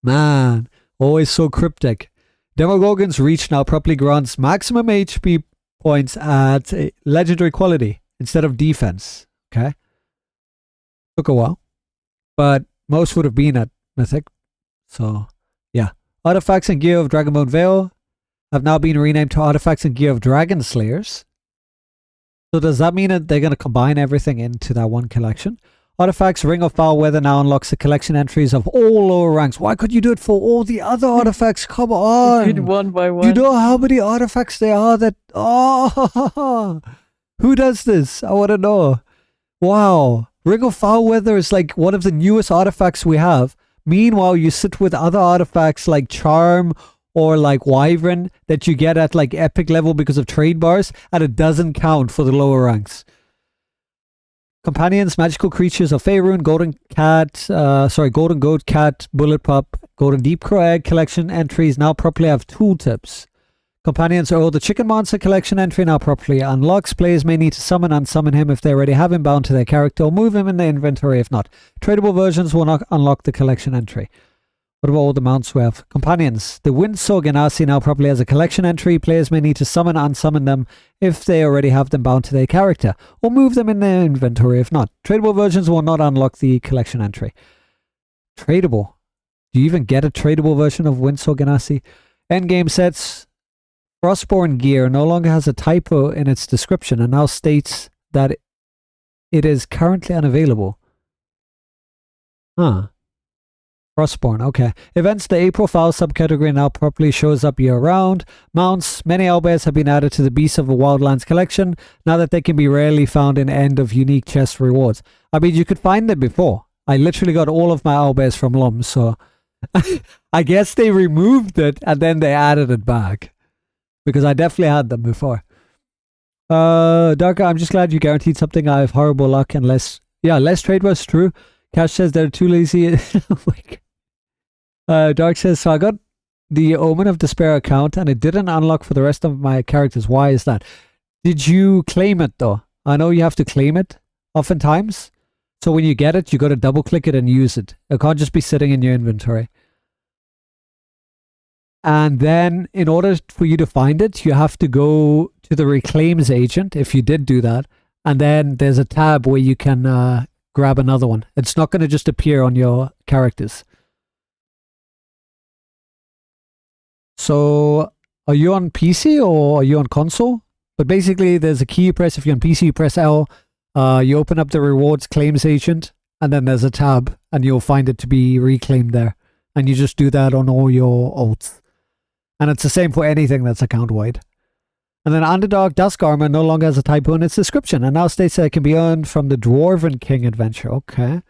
Speaker 1: Man, always so cryptic. Demogorgon's Reach now properly grants maximum HP points at legendary quality instead of defense. Okay. Took a while. But most would have been at mythic. So, yeah. Artifacts and Gear of Dragonbone Veil have now been renamed to Artifacts and Gear of Dragon Slayers. So does that mean that they're going to combine everything into that one collection? Artifacts Ring of Foul Weather now unlocks the collection entries of all lower ranks. Why could you do it for all the other artifacts? Come on.
Speaker 2: Did one by one.
Speaker 1: You know how many artifacts there are that... Oh! Who does this? I want to know. Wow. Ring of Foul Weather is like one of the newest artifacts we have. Meanwhile, you sit with other artifacts like Charm or like Wyvern that you get at like epic level because of trade bars, and it doesn't count for the lower ranks. Companions, magical creatures of Faerun, Golden Goat Cat, Bullet Pup, Golden Deep Crow Egg collection entries now properly have tooltips. Companions Earl the Chicken Monster collection entry now properly unlocks. Players may need to summon and unsummon him if they already have him bound to their character, or move him in their inventory if not. Tradable versions will not unlock the collection entry. What about all the mounts we have? Companions. The Windsor Genasi now properly has a collection entry. Players may need to summon and unsummon them if they already have them bound to their character, or move them in their inventory if not. Tradable versions will not unlock the collection entry. Tradable. Do you even get a tradable version of Windsor Genasi? Endgame sets. Frostborn gear no longer has a typo in its description and now states that it is currently unavailable. Huh. Frostborn, okay. Events, the April Foul subcategory now properly shows up year-round. Mounts, many owlbears have been added to the Beasts of the Wildlands collection, now that they can be rarely found in End of Unique Chest rewards. I mean, you could find them before. I literally got all of my owlbears from Lum, so... I guess they removed it and then they added it back. Because I definitely had them before. Darker, I'm just glad you guaranteed something. I have horrible luck and less... Yeah, less trade was true. Cash says they're too lazy. Oh my God. Dark says, so I got the Omen of Despair account and it didn't unlock for the rest of my characters. Why is that? Did you claim it though? I know you have to claim it oftentimes. So when you get it, you got to double click it and use it. It can't just be sitting in your inventory. And then in order for you to find it, you have to go to the Reclaims agent, if you did do that. And then there's a tab where you can grab another one. It's not going to just appear on your characters. So are you on PC or are you on console? But basically there's a key you press. If you're on PC, you press L. You open up the rewards claims agent, and then there's a tab, and you'll find it to be reclaimed there. And you just do that on all your alts. And it's the same for anything that's account-wide. And then Underdark Dusk Armor no longer has a typo in its description, and now states that it can be earned from the Dwarven King adventure. Okay.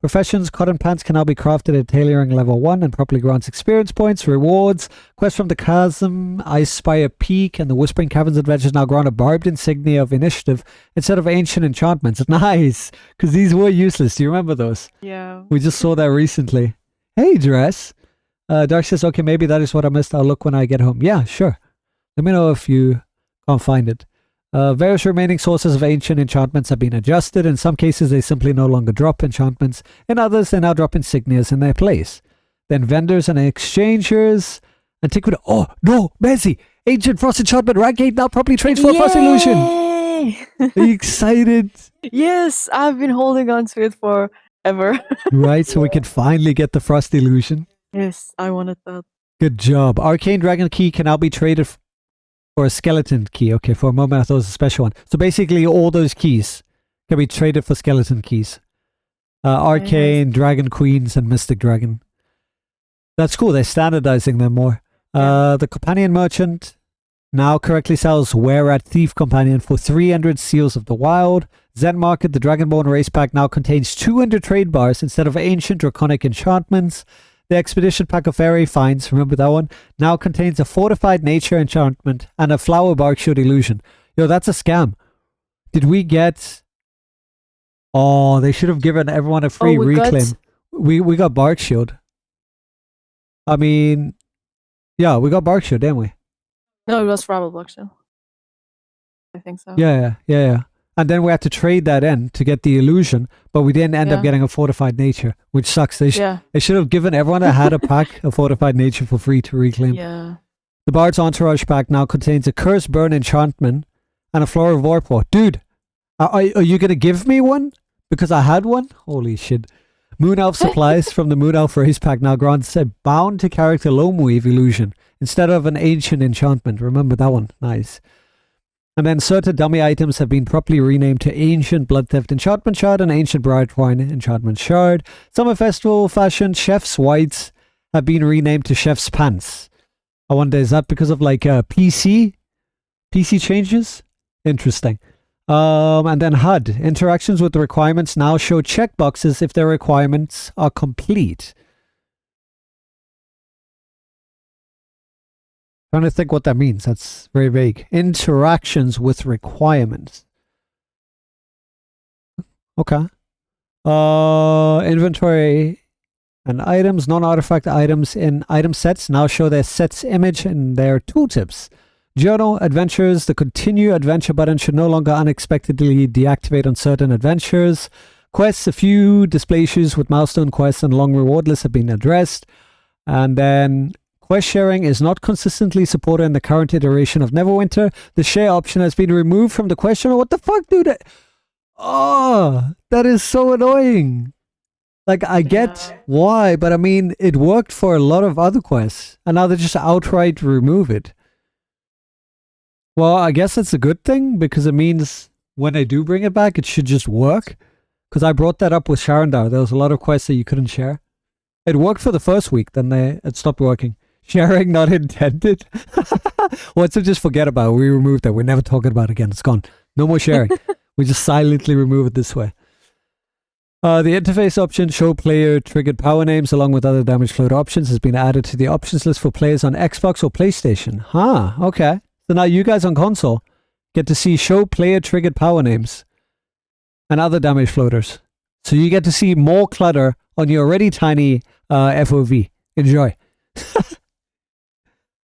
Speaker 1: Professions, cotton pants can now be crafted at tailoring level 1 and properly grants experience points. Rewards, Quest from the Chasm, Ice Spire Peak, and the Whispering Caverns adventures now grant a barbed insignia of initiative instead of ancient enchantments. Nice! Because these were useless. Do you remember those?
Speaker 2: Yeah.
Speaker 1: We just saw that recently. Hey, Dress. Dark says, okay, maybe that is what I missed. I'll look when I get home. Yeah, sure. Let me know if you can't find it. Various remaining sources of ancient enchantments have been adjusted. In some cases, they simply no longer drop enchantments. In others, they now drop insignias in their place. Then vendors and exchangers. Antiquity. Oh, no, Messi! Ancient Frost Enchantment rank 8 now properly trains for a Frost Illusion! Are you excited?
Speaker 2: Yes, I've been holding on to it forever.
Speaker 1: Right, so we can finally get the Frost Illusion.
Speaker 2: Yes, I wanted that.
Speaker 1: Good job. Arcane Dragon Key can now be traded for a skeleton key. Okay, for a moment I thought it was a special one. So basically all those keys can be traded for skeleton keys. Arcane, Dragon Queens, and Mystic Dragon. That's cool. They're standardizing them more. The Companion Merchant now correctly sells Where at Thief Companion for 300 Seals of the Wild. Zen Market, the Dragonborn Race Pack now contains 200 trade bars instead of ancient draconic enchantments. The Expedition Pack of Fairy Finds, remember that one, now contains a Fortified Nature enchantment and a Flower Bark Shield illusion. Yo, that's a scam. Did we get... Oh, they should have given everyone a free reclaim. We got Bark Shield. I mean... Yeah, we got Bark Shield, didn't we?
Speaker 2: No, it was Flower Bark Shield. I think so.
Speaker 1: Yeah. And then we had to trade that in to get the illusion, but we didn't end up getting a Fortified Nature, which sucks. They should have given everyone that had a pack a Fortified Nature for free to reclaim.
Speaker 2: Yeah.
Speaker 1: The Bard's Entourage pack now contains a Curse Burn enchantment and a Flora of Vorpal. Dude, are you going to give me one? Because I had one? Holy shit. Moon Elf Supplies from the Moon Elf Race pack now grants a bound to character Loam Weave illusion instead of an ancient enchantment. Remember that one? Nice. And then certain dummy items have been properly renamed to Ancient Blood Theft Enchantment Shard and Ancient Brightwine Enchantment Shard. Summer Festival Fashion Chef's Whites have been renamed to Chef's Pants. I wonder, is that because of like PC changes? Interesting. And then HUD. Interactions with the requirements now show checkboxes if their requirements are complete. Trying to think what that means. That's very vague. Interactions with requirements. Okay. Inventory and items. Non-artifact items in item sets now show their set's image in their tooltips. Journal adventures. The continue adventure button should no longer unexpectedly deactivate on certain adventures. Quests. A few display issues with milestone quests and long reward lists have been addressed. And then quest sharing is not consistently supported in the current iteration of Neverwinter. The share option has been removed from the question. What the fuck, dude? Oh, that is so annoying. Like, I get why, but I mean, it worked for a lot of other quests, and now they just outright remove it. Well, I guess it's a good thing, because it means when they do bring it back, it should just work. Because I brought that up with Sharandar. There was a lot of quests that you couldn't share. It worked for the first week, then it stopped working. Sharing not intended. Once we just forget about it, we removed it. We're never talking about it again. It's gone. No more sharing. We just silently remove it this way. The interface option, show player triggered power names along with other damage float options, has been added to the options list for players on Xbox or PlayStation. Huh, okay. So now you guys on console get to see show player triggered power names and other damage floaters. So you get to see more clutter on your already tiny FOV. Enjoy.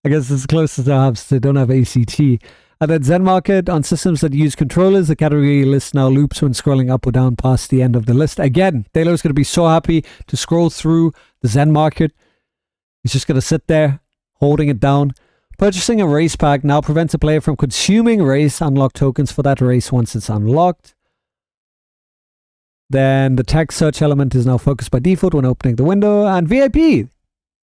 Speaker 1: I guess it's close as I have, so they don't have ACT. And then Zen Market, on systems that use controllers, the category list now loops when scrolling up or down past the end of the list. Again, Taylor's going to be so happy to scroll through the Zen Market. He's just going to sit there, holding it down. Purchasing a race pack now prevents a player from consuming race unlocked tokens for that race once it's unlocked. Then the text search element is now focused by default when opening the window. And VIP,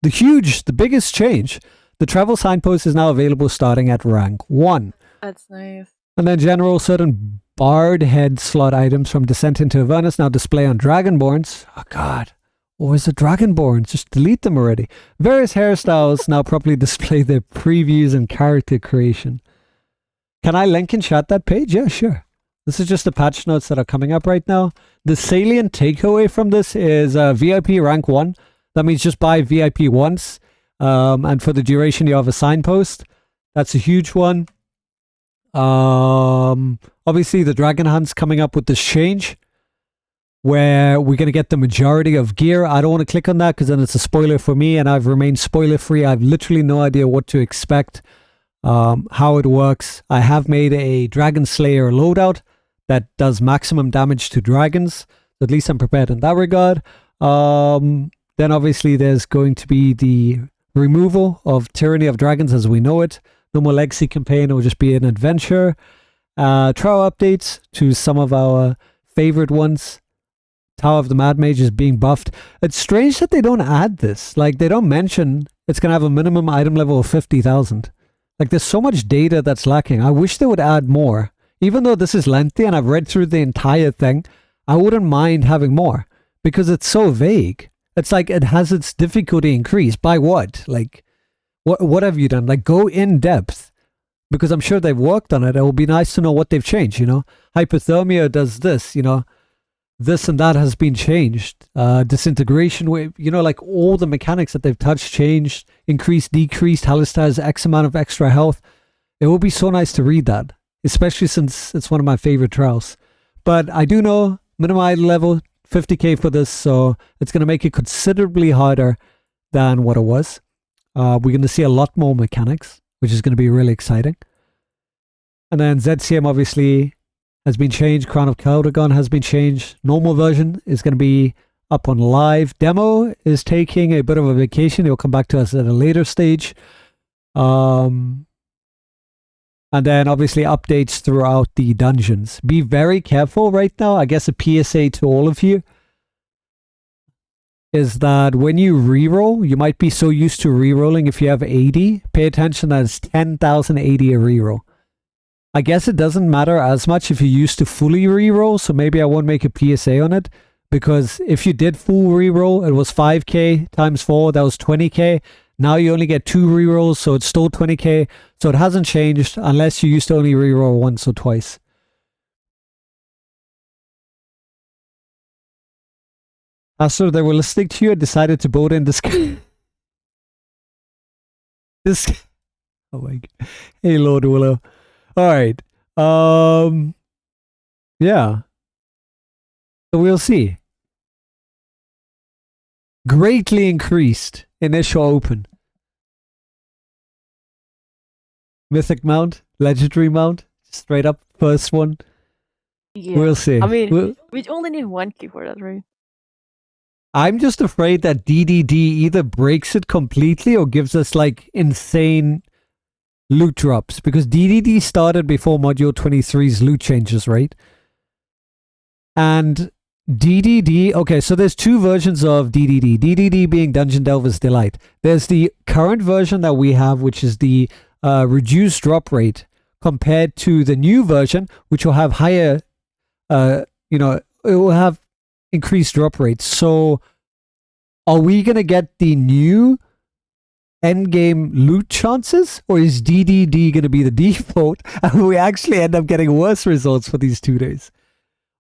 Speaker 1: the biggest change. The travel signpost is now available starting at rank 1.
Speaker 2: That's nice.
Speaker 1: And then general, certain barred head slot items from Descent into Avernus now display on Dragonborns. Oh god, what was the Dragonborns? Just delete them already. Various hairstyles now properly display their previews and character creation. Can I link and chat that page? Yeah, sure. This is just the patch notes that are coming up right now. The salient takeaway from this is VIP rank 1. That means just buy VIP once. And for the duration you have a signpost. That's a huge one. Obviously the Dragon Hunt's coming up with this change where we're going to get the majority of gear. I don't want to click on that because then it's a spoiler for me, and I've remained spoiler free. I have literally no idea what to expect, how it works. I have made a Dragon Slayer loadout that does maximum damage to dragons, so at least I'm prepared in that regard. Then obviously there's going to be the removal of Tyranny of Dragons as we know it. No more Legacy campaign, it will just be an adventure. Trial updates to some of our favorite ones. Tower of the Mad Mage is being buffed. It's strange that they don't add this. Like, they don't mention it's going to have a minimum item level of 50,000. Like, there's so much data that's lacking. I wish they would add more. Even though this is lengthy and I've read through the entire thing, I wouldn't mind having more because it's so vague. It's like it has its difficulty increased. By what? Like, what have you done? Like, go in depth. Because I'm sure they've worked on it. It will be nice to know what they've changed, you know? Hypothermia does this, you know? This and that has been changed. Disintegration, you know, like all the mechanics that they've touched, changed, increased, decreased. Halister has X amount of extra health. It would be so nice to read that, especially since it's one of my favorite trials. But I do know minimum item level 50k for this, so it's going to make it considerably harder than what it was. We're going to see a lot more mechanics, which is going to be really exciting. And then ZCM obviously has been changed. Crown of Caldegon has been changed. Normal version is going to be up on live. Demo is taking a bit of a vacation. It will come back to us at a later stage. And then obviously updates throughout the dungeons. Be very careful right now. I guess a PSA to all of you is that when you reroll, you might be so used to rerolling if you have 80. Pay attention that it's 10,080 a reroll. I guess it doesn't matter as much if you used to fully reroll, so maybe I won't make a PSA on it, because if you did full reroll, it was 5k times 4, that was 20k. Now you only get 2 rerolls, so it's still 20k, so it hasn't changed unless you used to only reroll once or twice. After they were listening to you, I decided to vote in this this. Oh my god! Hey, Lord Willow. All right. Yeah. So we'll see. Greatly increased initial open. Mythic mount, legendary mount, straight up first one.
Speaker 2: Yeah.
Speaker 1: We'll see.
Speaker 2: I mean, we only need 1 key for that, right?
Speaker 1: I'm just afraid that DDD either breaks it completely or gives us like insane loot drops, because DDD started before Module 23's loot changes, right? And DDD, okay, so there's 2 versions of DDD. DDD being Dungeon Delver's Delight. There's the current version that we have, which is the reduced drop rate, compared to the new version, which will have higher, you know, it will have increased drop rates. So are we going to get the new endgame loot chances, or is DDD going to be the default and we actually end up getting worse results for these 2 days?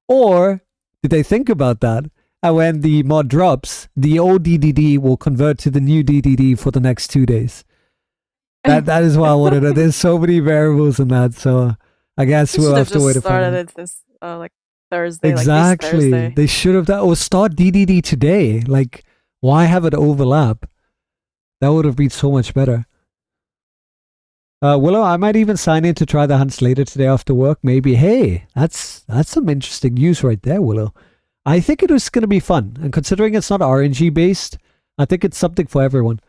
Speaker 1: Or did they think about that, and when the mod drops, the old DDD will convert to the new DDD for the next 2 days? That is what I want to know. There's so many variables in that, so I guess we'll have to wait to find out.
Speaker 2: It this like Thursday.
Speaker 1: Exactly.
Speaker 2: Like this Thursday.
Speaker 1: They should have done, or start DDD today. Like, why have it overlap? That would have been so much better. Willow, I might even sign in to try the hunts later today after work. Maybe. Hey, that's some interesting news right there, Willow. I think it was going to be fun. And considering it's not RNG based, I think it's something for everyone.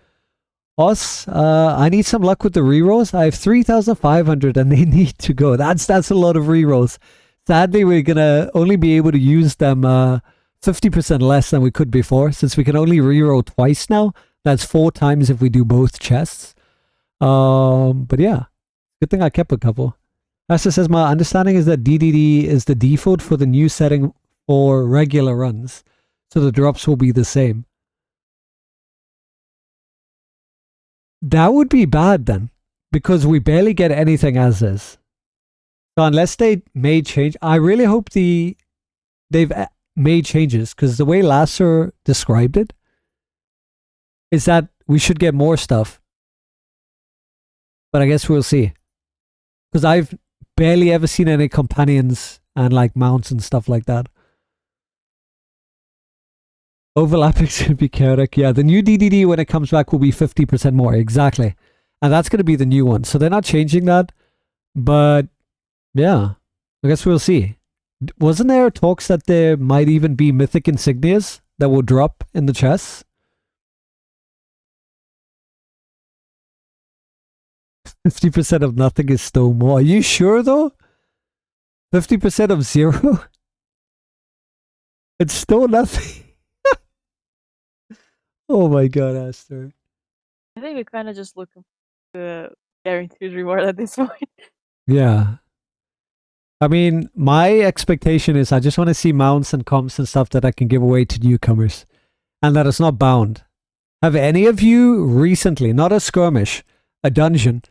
Speaker 1: Us, I need some luck with the rerolls. I have 3,500 and they need to go. That's a lot of rerolls. Sadly, we're going to only be able to use them 50% less than we could before, since we can only reroll twice now. That's 4 times if we do both chests. But yeah, good thing I kept a couple. Asta says, my understanding is that DDD is the default for the new setting for regular runs, so the drops will be the same. That would be bad then, because we barely get anything as is. So unless they made change, I really hope they've made changes, because the way Lasser described it is that we should get more stuff. But I guess we'll see. Because I've barely ever seen any companions and like mounts and stuff like that. Overlapping should be chaotic. Yeah, the new DDD when it comes back will be 50% more. Exactly. And that's going to be the new one. So they're not changing that. But yeah, I guess we'll see. Wasn't there talks that there might even be mythic insignias that will drop in the chests? 50% of nothing is still more. Are you sure though? 50% of 0? It's still nothing. Oh my god, Aster.
Speaker 2: I think we're kind of just looking for guaranteed reward at this point.
Speaker 1: Yeah. I mean, my expectation is I just want to see mounts and comps and stuff that I can give away to newcomers. And that it's not bound. Have any of you recently, not a skirmish, a dungeon,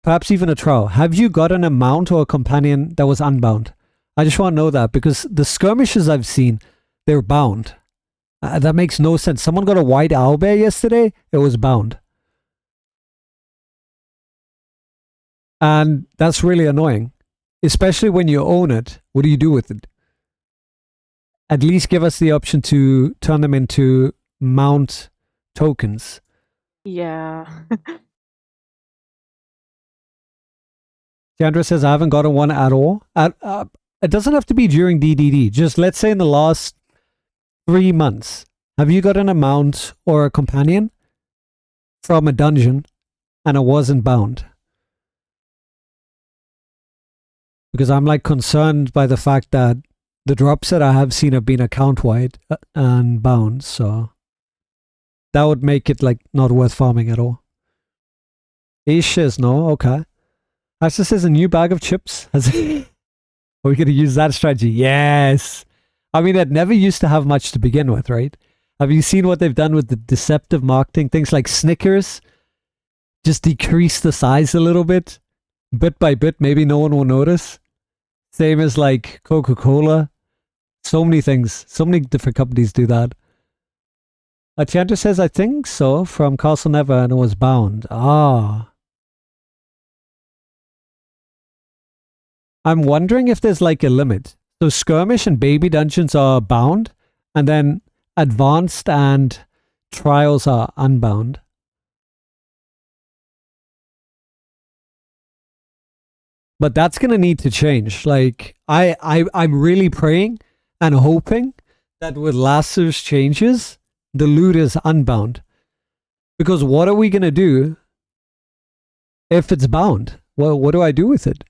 Speaker 1: perhaps even a trial, have you gotten a mount or a companion that was unbound? I just want to know that, because the skirmishes I've seen, they're bound. That makes no sense. Someone got a white owlbear yesterday, it was bound. And that's really annoying. Especially when you own it. What do you do with it? At least give us the option to turn them into mount tokens.
Speaker 2: Yeah.
Speaker 1: Chandra says, I haven't gotten one at all. It doesn't have to be during DDD. Just let's say in the last 3 months. Have you gotten a mount or a companion from a dungeon and it wasn't bound? Because I'm like concerned by the fact that the drops that I have seen have been account wide and bound. So that would make it like not worth farming at all. Ish says no. Okay. Asta says a new bag of chips. Are we going to use that strategy? Yes. I mean, it never used to have much to begin with, right? Have you seen what they've done with the deceptive marketing? Things like Snickers just decrease the size a little bit by bit. Maybe no one will notice. Same as like Coca-Cola. So many things. So many different companies do that. Chandra says, I think so, from Castle Never, and it was bound. Ah. I'm wondering if there's like a limit. So skirmish and baby dungeons are bound, and then advanced and trials are unbound. But that's going to need to change. Like, I'm really praying and hoping that with Lasser's changes, the loot is unbound. Because what are we going to do if it's bound? Well, what do I do with it?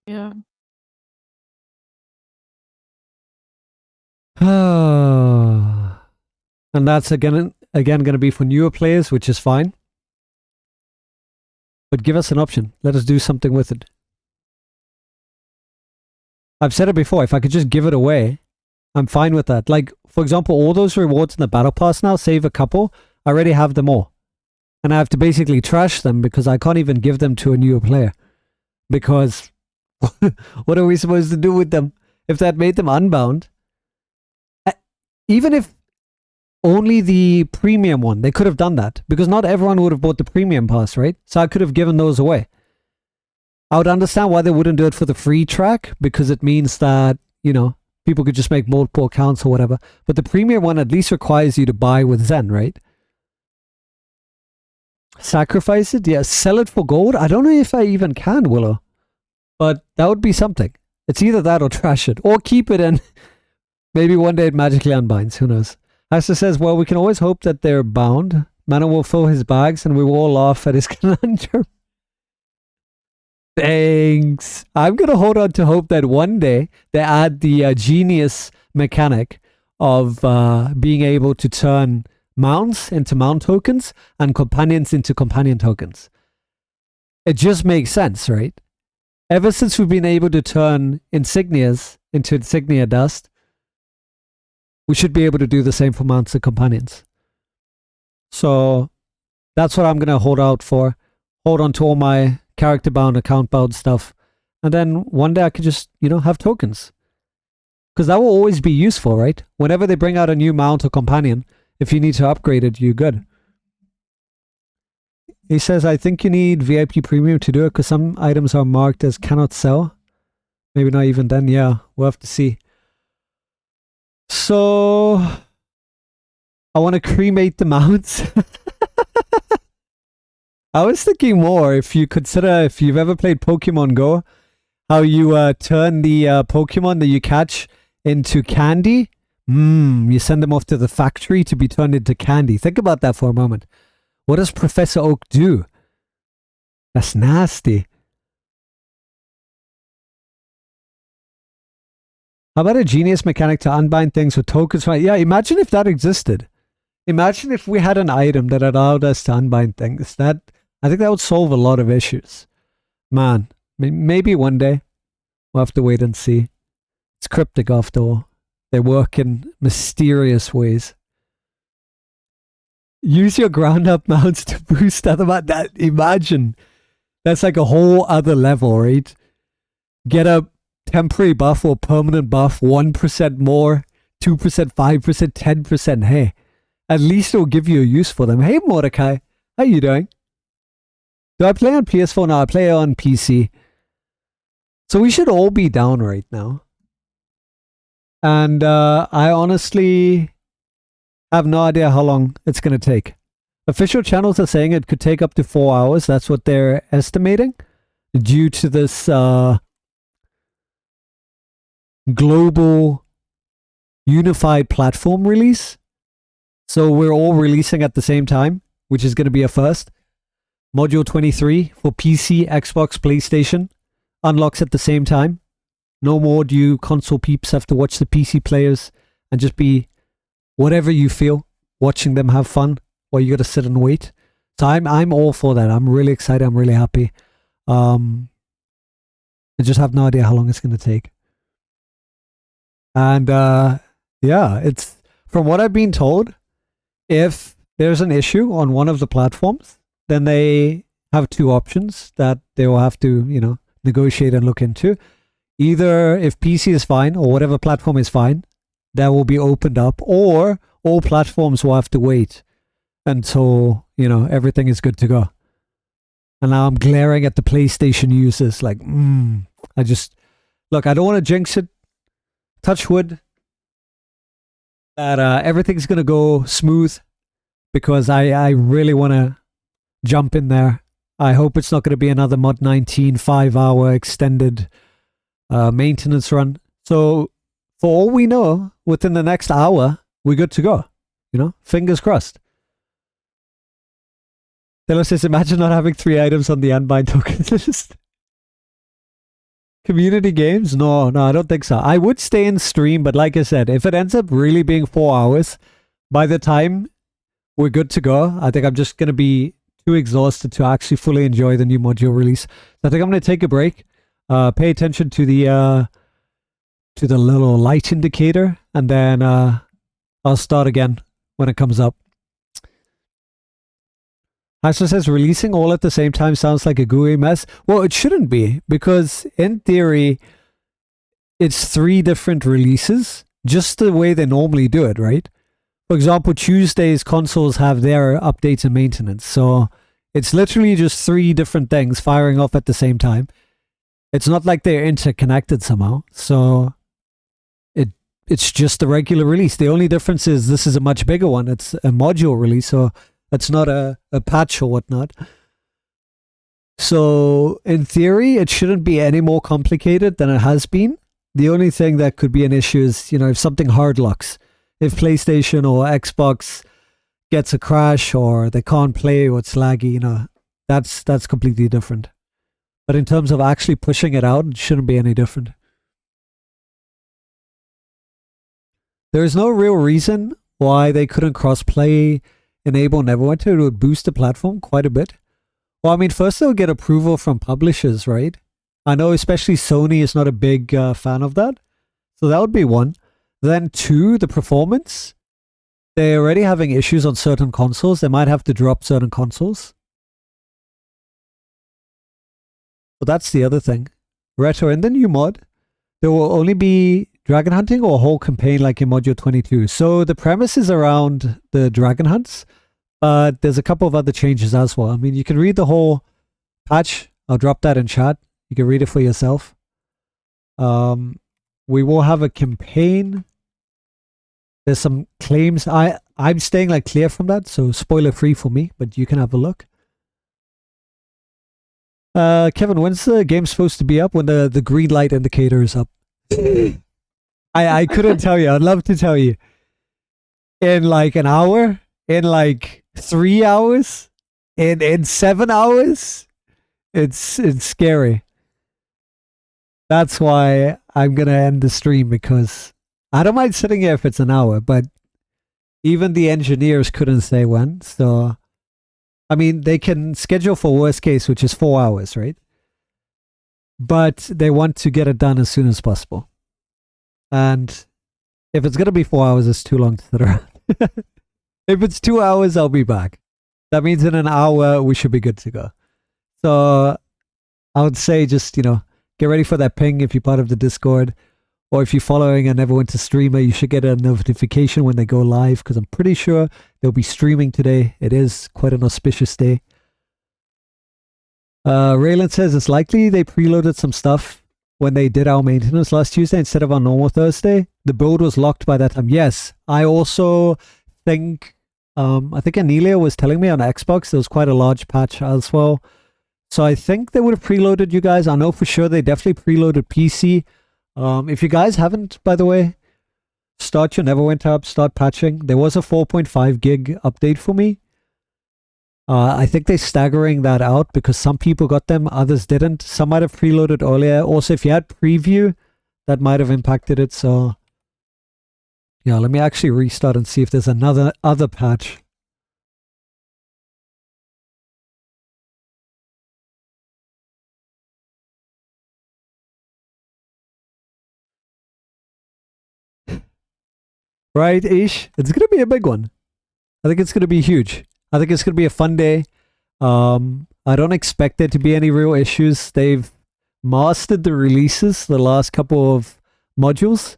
Speaker 2: Yeah.
Speaker 1: And that's again going to be for newer players, which is fine. But give us an option. Let us do something with it. I've said it before, if I could just give it away, I'm fine with that. Like, for example, all those rewards in the battle pass now, save a couple, I already have them all. And I have to basically trash them because I can't even give them to a newer player. Because what are we supposed to do with them if that made them unbound? Even if only the premium one, they could have done that. Because not everyone would have bought the premium pass, right? So I could have given those away. I would understand why they wouldn't do it for the free track, because it means that, you know, people could just make multiple accounts or whatever. But the premium one at least requires you to buy with Zen, right? Sacrifice it? Yeah, sell it for gold? I don't know if I even can, Willow. But that would be something. It's either that or trash it. Or keep it and maybe one day it magically unbinds. Who knows? Asta says, well, we can always hope that they're bound. Mana will fill his bags and we will all laugh at his conundrum. Thanks. I'm going to hold on to hope that one day they add the genius mechanic of being able to turn mounts into mount tokens and companions into companion tokens. It just makes sense, right? Ever since we've been able to turn insignias into insignia dust, we should be able to do the same for mounts and companions. So that's what I'm going to hold out for. Hold on to all my character bound, account bound stuff. And then one day I could just, have tokens. Because that will always be useful, right? Whenever they bring out a new mount or companion, if you need to upgrade it, you're good. He says, I think you need VIP premium to do it because some items are marked as cannot sell. Maybe not even then. Yeah, we'll have to see. So, I want to cremate the mounts. I was thinking more if you consider, if you've ever played Pokemon Go, how you turn the Pokemon that you catch into candy. You send them off to the factory to be turned into candy. Think about that for a moment. What does Professor Oak do? That's nasty. How about a genius mechanic to unbind things with tokens? Yeah, imagine if that existed. Imagine if we had an item that allowed us to unbind things. I think that would solve a lot of issues. Man, maybe one day. We'll have to wait and see. It's cryptic after all. They work in mysterious ways. Use your ground up mounts to boost other imagine. That's like a whole other level, right? Get a temporary buff or permanent buff, 1% more, 2%, 5%, 10%. Hey, at least it'll give you a use for them. Hey, Mordecai, how you doing? Do I play on PS4? No, I play on PC. So we should all be down right now. And I honestly have no idea how long it's going to take. Official channels are saying it could take up to 4 hours. That's what they're estimating due to this global unified platform release. So we're all releasing at the same time, which is going to be a first. Module 23 for PC, Xbox, PlayStation unlocks at the same time. No more do you console peeps have to watch the PC players and just be whatever you feel, watching them have fun while you got to sit and wait. So I'm all for that. I'm really excited. I'm really happy. I just have no idea how long it's going to take. And yeah, it's from what I've been told, if there's an issue on one of the platforms, then they have two options that they will have to, negotiate and look into. Either if PC is fine or whatever platform is fine, that will be opened up, or all platforms will have to wait until, everything is good to go. And now I'm glaring at the PlayStation users like, look, I don't want to jinx it. Touch wood. That everything's going to go smooth because I really want to jump in there. I hope it's not going to be another Mod 19 5-hour extended maintenance run. So for all we know, within the next hour, we're good to go. Fingers crossed. Taylor says, imagine not having 3 items on the unbind token list. Community games? No, I don't think so. I would stay in stream, but like I said, if it ends up really being 4 hours, by the time we're good to go, I think I'm just going to be too exhausted to actually fully enjoy the new module release. So I think I'm going to take a break, pay attention to the little light indicator, and then I'll start again when it comes up. Ashley says, releasing all at the same time sounds like a gooey mess. Well, it shouldn't be, because in theory, it's 3 different releases, just the way they normally do it, right? For example, Tuesdays consoles have their updates and maintenance. So it's literally just 3 different things firing off at the same time. It's not like they're interconnected somehow. So it's just the regular release. The only difference is this is a much bigger one. It's a module release. So It's not a patch or whatnot. So in theory, it shouldn't be any more complicated than it has been. The only thing that could be an issue is, if something hard locks. If PlayStation or Xbox gets a crash or they can't play or it's laggy, that's completely different. But in terms of actually pushing it out, it shouldn't be any different. There is no real reason why they couldn't cross-play enable Neverwinter. It would boost the platform quite a bit. Well, I mean, first they'll get approval from publishers, right? I know especially Sony is not a big fan of that. So that would be one. Then two, the performance. They're already having issues on certain consoles. They might have to drop certain consoles. But that's the other thing. Retro, in the new mod, there will only be dragon hunting or a whole campaign like in Module 22. So the premise is around the dragon hunts. But there's a couple of other changes as well. I mean, you can read the whole patch. I'll drop that in chat. You can read it for yourself. We will have a campaign. There's some claims. I'm staying clear from that, so spoiler free for me, but you can have a look. Kevin, when's the game supposed to be up? When the green light indicator is up? I couldn't tell you. I'd love to tell you. In an hour? In 3 hours? In 7 hours? It's scary. That's why I'm gonna end the stream, because I don't mind sitting here if it's an hour, but even the engineers couldn't say when. So I mean, they can schedule for worst case, which is 4 hours, right? But they want to get it done as soon as possible. And if it's gonna be 4 hours, it's too long to sit around. If it's 2 hours, I'll be back. That means in an hour, we should be good to go. So I would say just, get ready for that ping if you're part of the Discord. Or if you're following a Neverwinter streamer, you should get a notification when they go live, because I'm pretty sure they'll be streaming today. It is quite an auspicious day. Raylan says it's likely they preloaded some stuff when they did our maintenance last Tuesday instead of on normal Thursday. The build was locked by that time. Yes, I also think Anelia was telling me on Xbox there was quite a large patch as well. So I think they would have preloaded you guys. I know for sure they definitely preloaded PC. If you guys haven't, by the way, start your Neverwinter up, start patching. There was a 4.5 gig update for me. I think they're staggering that out because some people got them, others didn't. Some might have preloaded earlier. Also, if you had preview, that might have impacted it. So yeah, let me actually restart and see if there's other patch. Right, Ish? It's going to be a big one. I think it's going to be huge. I think it's going to be a fun day. I don't expect there to be any real issues. They've mastered the releases, the last couple of modules.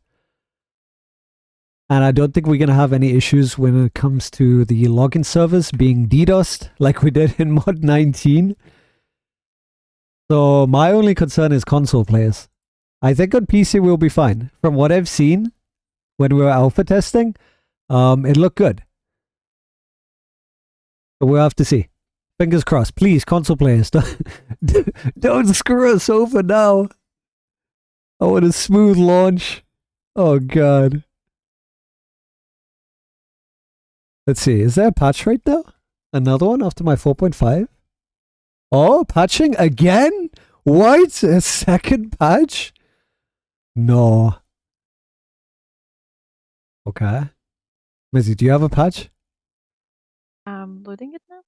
Speaker 1: And I don't think we're going to have any issues when it comes to the login servers being DDoSed like we did in Mod 19. So my only concern is console players. I think on PC we'll be fine. From what I've seen when we were alpha testing, it looked good. But we'll have to see. Fingers crossed. Please, console players, don't screw us over now. I want a smooth launch. Oh, God. Let's see. Is there a patch right now? Another one after my 4.5? Oh, patching again? What? A second patch? No. Okay. Mizzy, do you have a patch?
Speaker 2: I'm loading it now.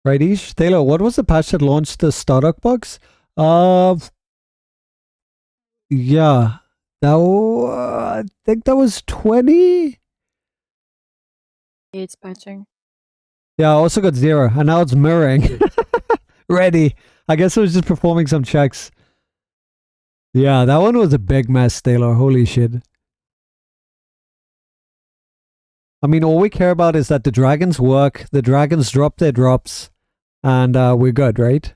Speaker 1: Right, Ish? Taylor, what was the patch that launched the Stardock box? Yeah. I think that was 20?
Speaker 2: It's patching.
Speaker 1: Yeah, I also got 0, and now it's mirroring. Ready. I guess it was just performing some checks. Yeah, that one was a big mess, Taylor. Holy shit. I mean, all we care about is that the dragons work, the dragons drop their drops, and we're good, right?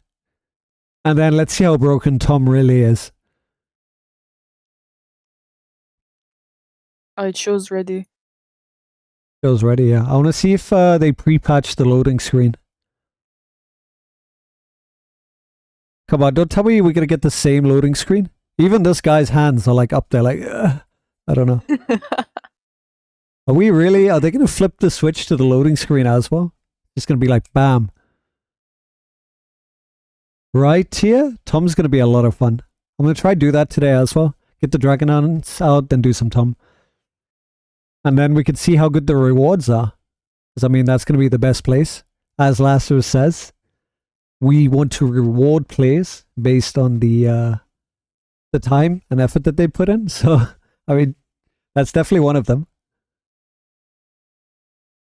Speaker 1: And then let's see how broken Tom really is.
Speaker 2: Oh, it shows ready.
Speaker 1: Feels ready, yeah. I want to see if they pre-patched the loading screen. Come on, don't tell me we're gonna get the same loading screen. Even this guy's hands are like up there, like, I don't know. Are we really? Are they gonna flip the switch to the loading screen as well? It's gonna be like, bam. Right here? Tom's gonna be a lot of fun. I'm gonna try do that today as well. Get the Dragon Hunts out, then do some Tom. And then we can see how good the rewards are. Because, I mean, that's gonna be the best place. As Lazarus says, we want to reward players based on the time and effort that they put in. So, I mean, that's definitely one of them.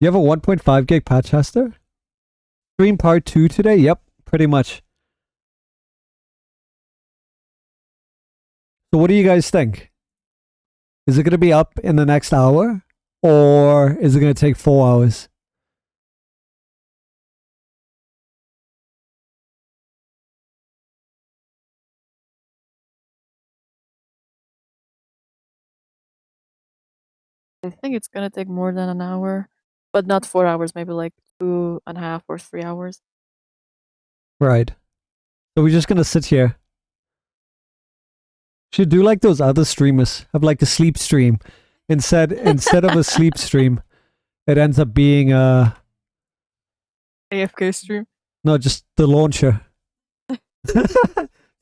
Speaker 1: You have a 1.5 gig patch, Hester? Stream part 2 today? Yep, pretty much. So what do you guys think? Is it going to be up in the next hour? Or is it going to take 4 hours?
Speaker 2: I think it's gonna take more than an hour, but not 4 hours. Maybe like 2.5 or 3 hours.
Speaker 1: Right. So we're just going to sit here. Should do like those other streamers. Have like a sleep stream. Instead of a sleep stream, it ends up being
Speaker 2: AFK stream.
Speaker 1: no, just the launcher.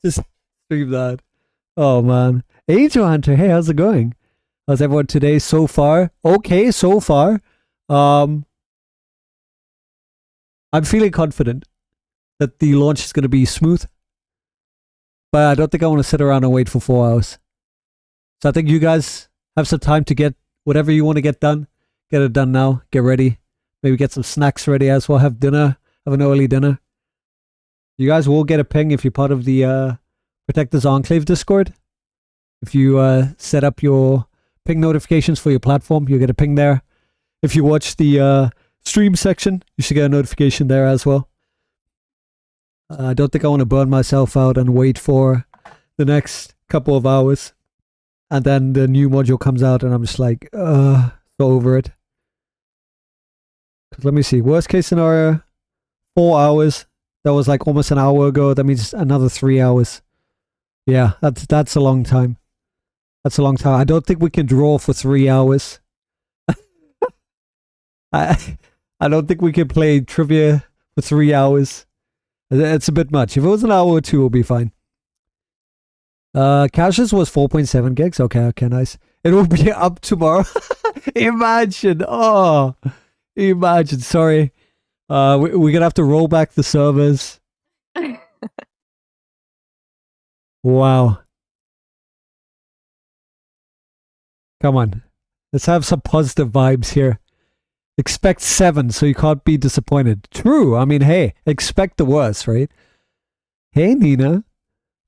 Speaker 1: Just stream that. Oh man. Angel Hunter, hey, how's it going? How's everyone today so far? Okay, so far. I'm feeling confident that the launch is going to be smooth. But I don't think I want to sit around and wait for 4 hours. So I think you guys have some time to get whatever you want to get done. Get it done now. Get ready. Maybe get some snacks ready as well. Have dinner. Have an early dinner. You guys will get a ping if you're part of the Protectors Enclave Discord. If you set up your ping notifications for your platform, you'll get a ping there. If you watch the stream section, you should get a notification there as well. I don't think I want to burn myself out and wait for the next couple of hours. And then the new module comes out and I'm just like, so over it. 'Cause let me see. Worst case scenario, 4 hours. That was like almost an hour ago. That means another 3 hours. Yeah, that's a long time. That's a long time. I don't think we can draw for 3 hours. I don't think we can play trivia for 3 hours. It's a bit much. If it was an hour or two, it'll be fine. Cash's was 4.7 gigs. Okay, nice. It will be up tomorrow. Imagine. Oh, imagine. Sorry. We're gonna have to roll back the servers. Wow. Come on. Let's have some positive vibes here. Expect 7, so you can't be disappointed. True. I mean, hey, expect the worst, right? Hey, Nina.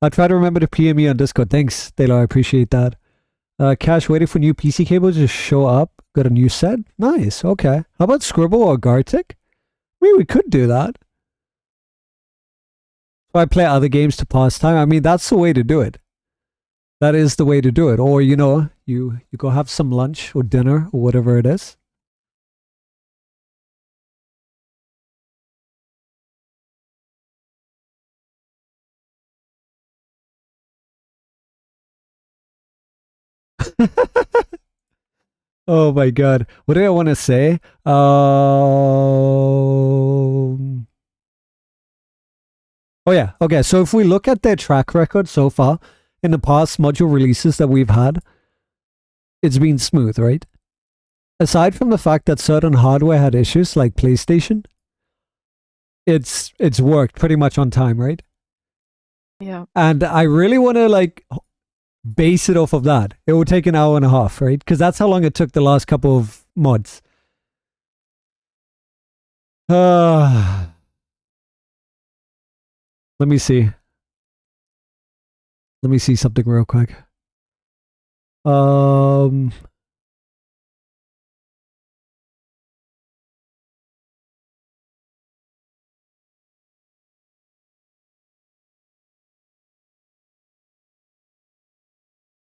Speaker 1: I'll try to remember to PM me on Discord. Thanks, Taylor. I appreciate that. Cash, waiting for new PC cables to show up. Got a new set? Nice. Okay. How about Scribble or Gartic? We could do that. So I play other games to pass time. I mean, that's the way to do it. That is the way to do it. Or, you know, you go have some lunch or dinner or whatever it is. Oh my god. What do I want to say? Oh yeah. Okay, so if we look at their track record so far in the past module releases that we've had, it's been smooth, right? Aside from the fact that certain hardware had issues like PlayStation, it's worked pretty much on time, right?
Speaker 2: Yeah.
Speaker 1: And I really want to like base it off of that. It will take an hour and a half, right? Because that's how long it took the last couple of mods. Let me see. Let me see something real quick.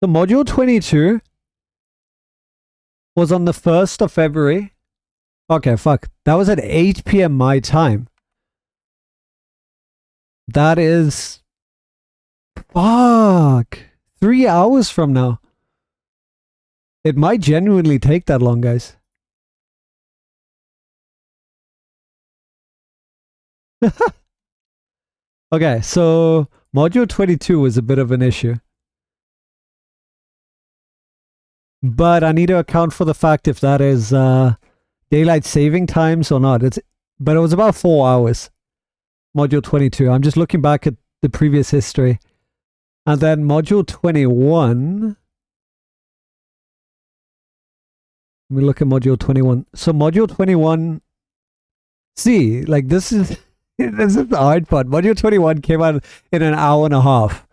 Speaker 1: The module 22 was on the 1st of February. Okay, fuck. That was at 8 p.m. my time. That is... Fuck. 3 hours from now. It might genuinely take that long, guys. Okay, so module 22 is a bit of an issue. But I need to account for the fact if that is daylight saving times or not. But it was about 4 hours. Module 22. I'm just looking back at the previous history. And then module 21. Let me look at module 21. So module 21. See, like this is this is the hard part. Module 21 came out in an hour and a half.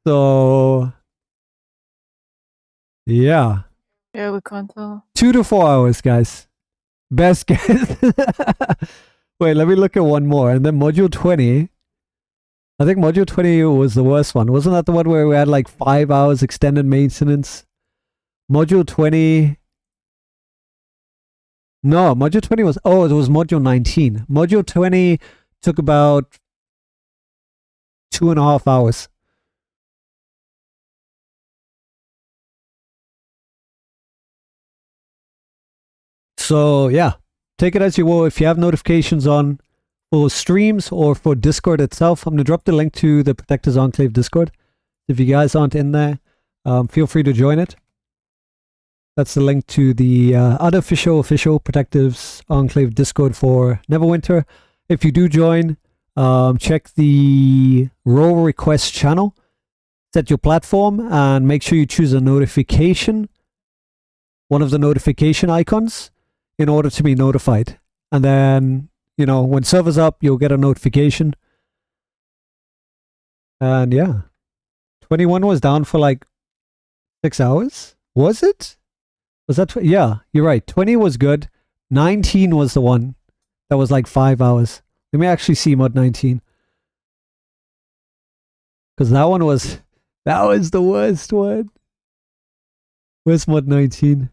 Speaker 1: So yeah.
Speaker 2: Yeah, we can't tell.
Speaker 1: 2 to 4 hours, guys. Best guess. Wait, let me look at one more. And then module 20. I think module 20 was the worst one. Wasn't that the one where we had like 5 hours extended maintenance? Module 20. No, module 20 was... Oh, it was module 19. Module 20 took about 2.5 hours. So, yeah. Take it as you will. If you have notifications on for streams or for Discord itself, I'm going to drop the link to the Protectors Enclave Discord. If you guys aren't in there, feel free to join it. That's the link to the unofficial Protectives Enclave Discord for Neverwinter. If you do join, check the role request channel, set your platform, and make sure you choose a notification, one of the notification icons, in order to be notified. And then, you know, when server's up, you'll get a notification. And yeah, 21 was down for like 6 hours. Was it? Was that... yeah, you're right. 20 was good. 19 was the one that was like 5 hours. Let me actually see mod 19. Because that one was... that was the worst one. Where's mod 19?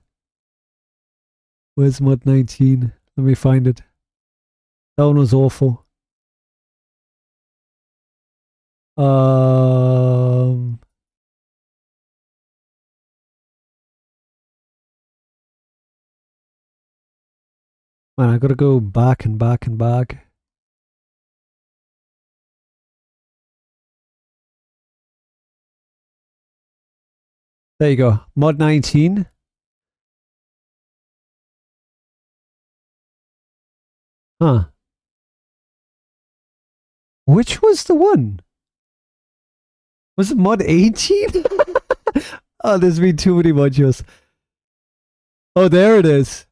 Speaker 1: Where's mod 19? Let me find it. That one was awful. Man, I gotta go back and back and back. There you go. Mod 19. Huh. Which was the one? Was it mod 18? Oh, there's been too many modules. Oh, there it is.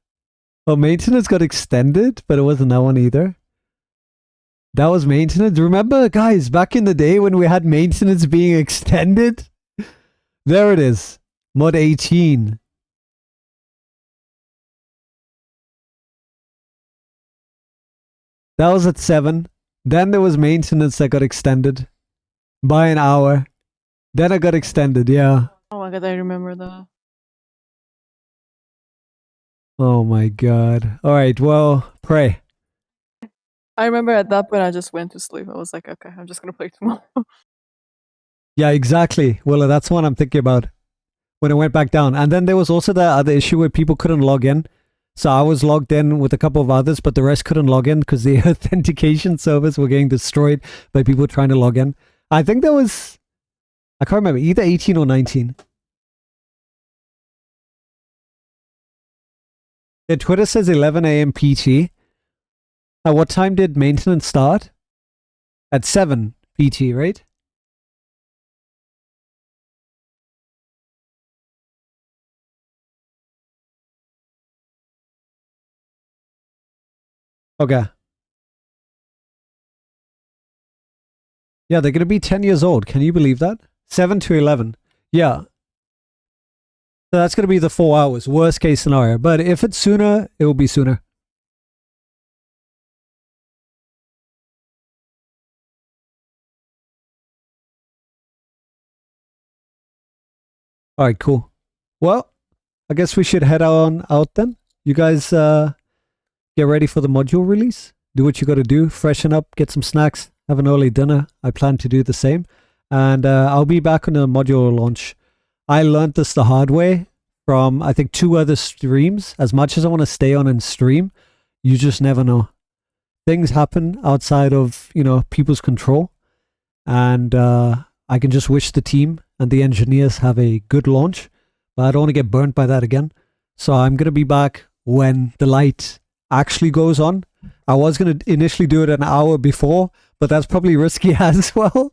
Speaker 1: Oh, maintenance got extended, but it wasn't that one either. That was maintenance. Remember, guys, back in the day when we had maintenance being extended? There it is. Mod 18. That was at 7. Then there was maintenance that got extended by an hour. Then it got extended, yeah.
Speaker 2: Oh my god, I remember that.
Speaker 1: Oh my god. Alright, well, pray.
Speaker 2: I remember at that point I just went to sleep. I was like, okay, I'm just gonna play tomorrow.
Speaker 1: Yeah, exactly. Well, that's what I'm thinking about when it went back down. And then there was also the other issue where people couldn't log in. So I was logged in with a couple of others, but the rest couldn't log in because the authentication servers were getting destroyed by people trying to log in. I think that was... I can't remember, either 18 or 19. Yeah, Twitter says 11 a.m. PT. At what time did maintenance start? At 7 PT, right? Okay. Yeah, they're going to be 10 years old. Can you believe that? 7 to 11. Yeah. So that's going to be the 4 hours. Worst case scenario. But if it's sooner, it will be sooner. Alright, cool. Well, I guess we should head on out then. You guys get ready for the module release. Do what you got to do. Freshen up, get some snacks, have an early dinner. I plan to do the same. And I'll be back on the module launch. I learned this the hard way from, I think, 2 other streams. As much as I want to stay on and stream, you just never know. Things happen outside of, people's control. And I can just wish the team and the engineers have a good launch. But I don't want to get burnt by that again. So I'm going to be back when the light actually goes on. I was going to initially do it an hour before, but that's probably risky as well.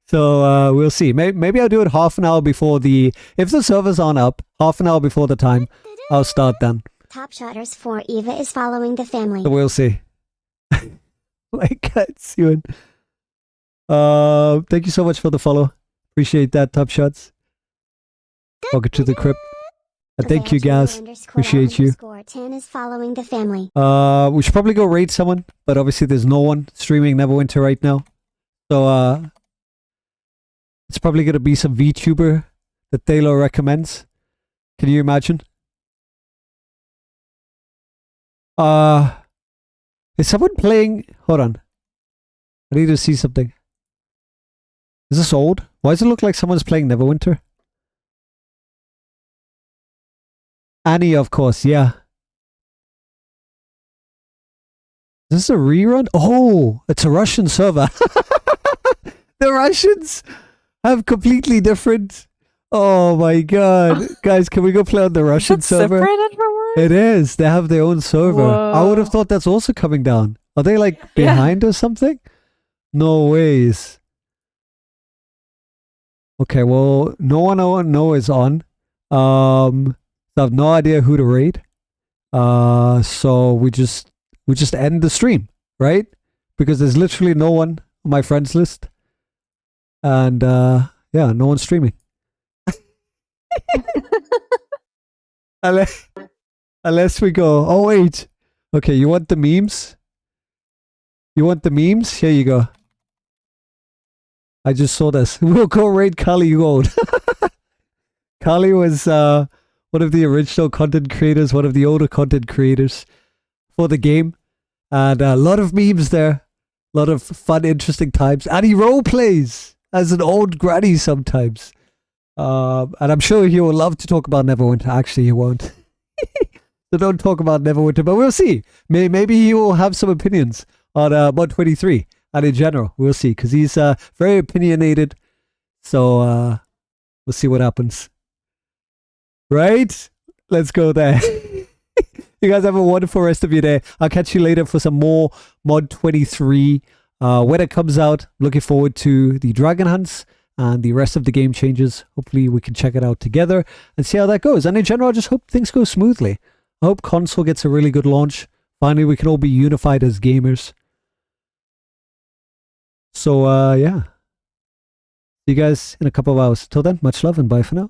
Speaker 1: So we'll see. Maybe I'll do it half an hour before if the servers aren't up, half an hour before the time, I'll start then.
Speaker 4: Top Shotters for Eva is following the family.
Speaker 1: So we'll see. Like that's you. Thank you so much for the follow. Appreciate that, Top Shots. Welcome to the crypt. Thank you, guys. Appreciate you.
Speaker 4: 10 is following the family.
Speaker 1: We should probably go raid someone, but obviously there's no one streaming Neverwinter right now. So it's probably gonna be some VTuber that Taylor recommends. Can you imagine? Is someone playing? Hold on. I need to see something. Is this old? Why does it look like someone's playing Neverwinter? Annie, of course, yeah. Is this a rerun? Oh, it's a Russian server. The Russians have completely different... Oh my god. Guys, can we go play on the Russian server?
Speaker 2: Separated from us?
Speaker 1: It is. They have their own server.
Speaker 2: Whoa.
Speaker 1: I would have thought that's also coming down. Are they like behind or something? No ways. Okay, well, no one I know is on. So I have no idea who to raid. So we just end the stream, right? Because there's literally no one on my friends list. And yeah, no one's streaming. Unless we go, oh wait. Okay, you want the memes? You want the memes? Here you go. I just saw this. We'll go raid Kali Gold. Kali was one of the original content creators, one of the older content creators for the game. And a lot of memes there. A lot of fun, interesting times. And he role plays as an old granny sometimes. And I'm sure he will love to talk about Neverwinter. Actually, he won't. So don't talk about Neverwinter, but we'll see. Maybe he will have some opinions on Mod 23. And in general, we'll see. Because he's very opinionated. So we'll see what happens. Right? Let's go there. You guys have a wonderful rest of your day. I'll catch you later for some more Mod 23. When it comes out, looking forward to the Dragon Hunts and the rest of the game changes. Hopefully we can check it out together and see how that goes. And in general, I just hope things go smoothly. I hope console gets a really good launch. Finally, we can all be unified as gamers. So, yeah. See you guys in a couple of hours. Till then, much love and bye for now.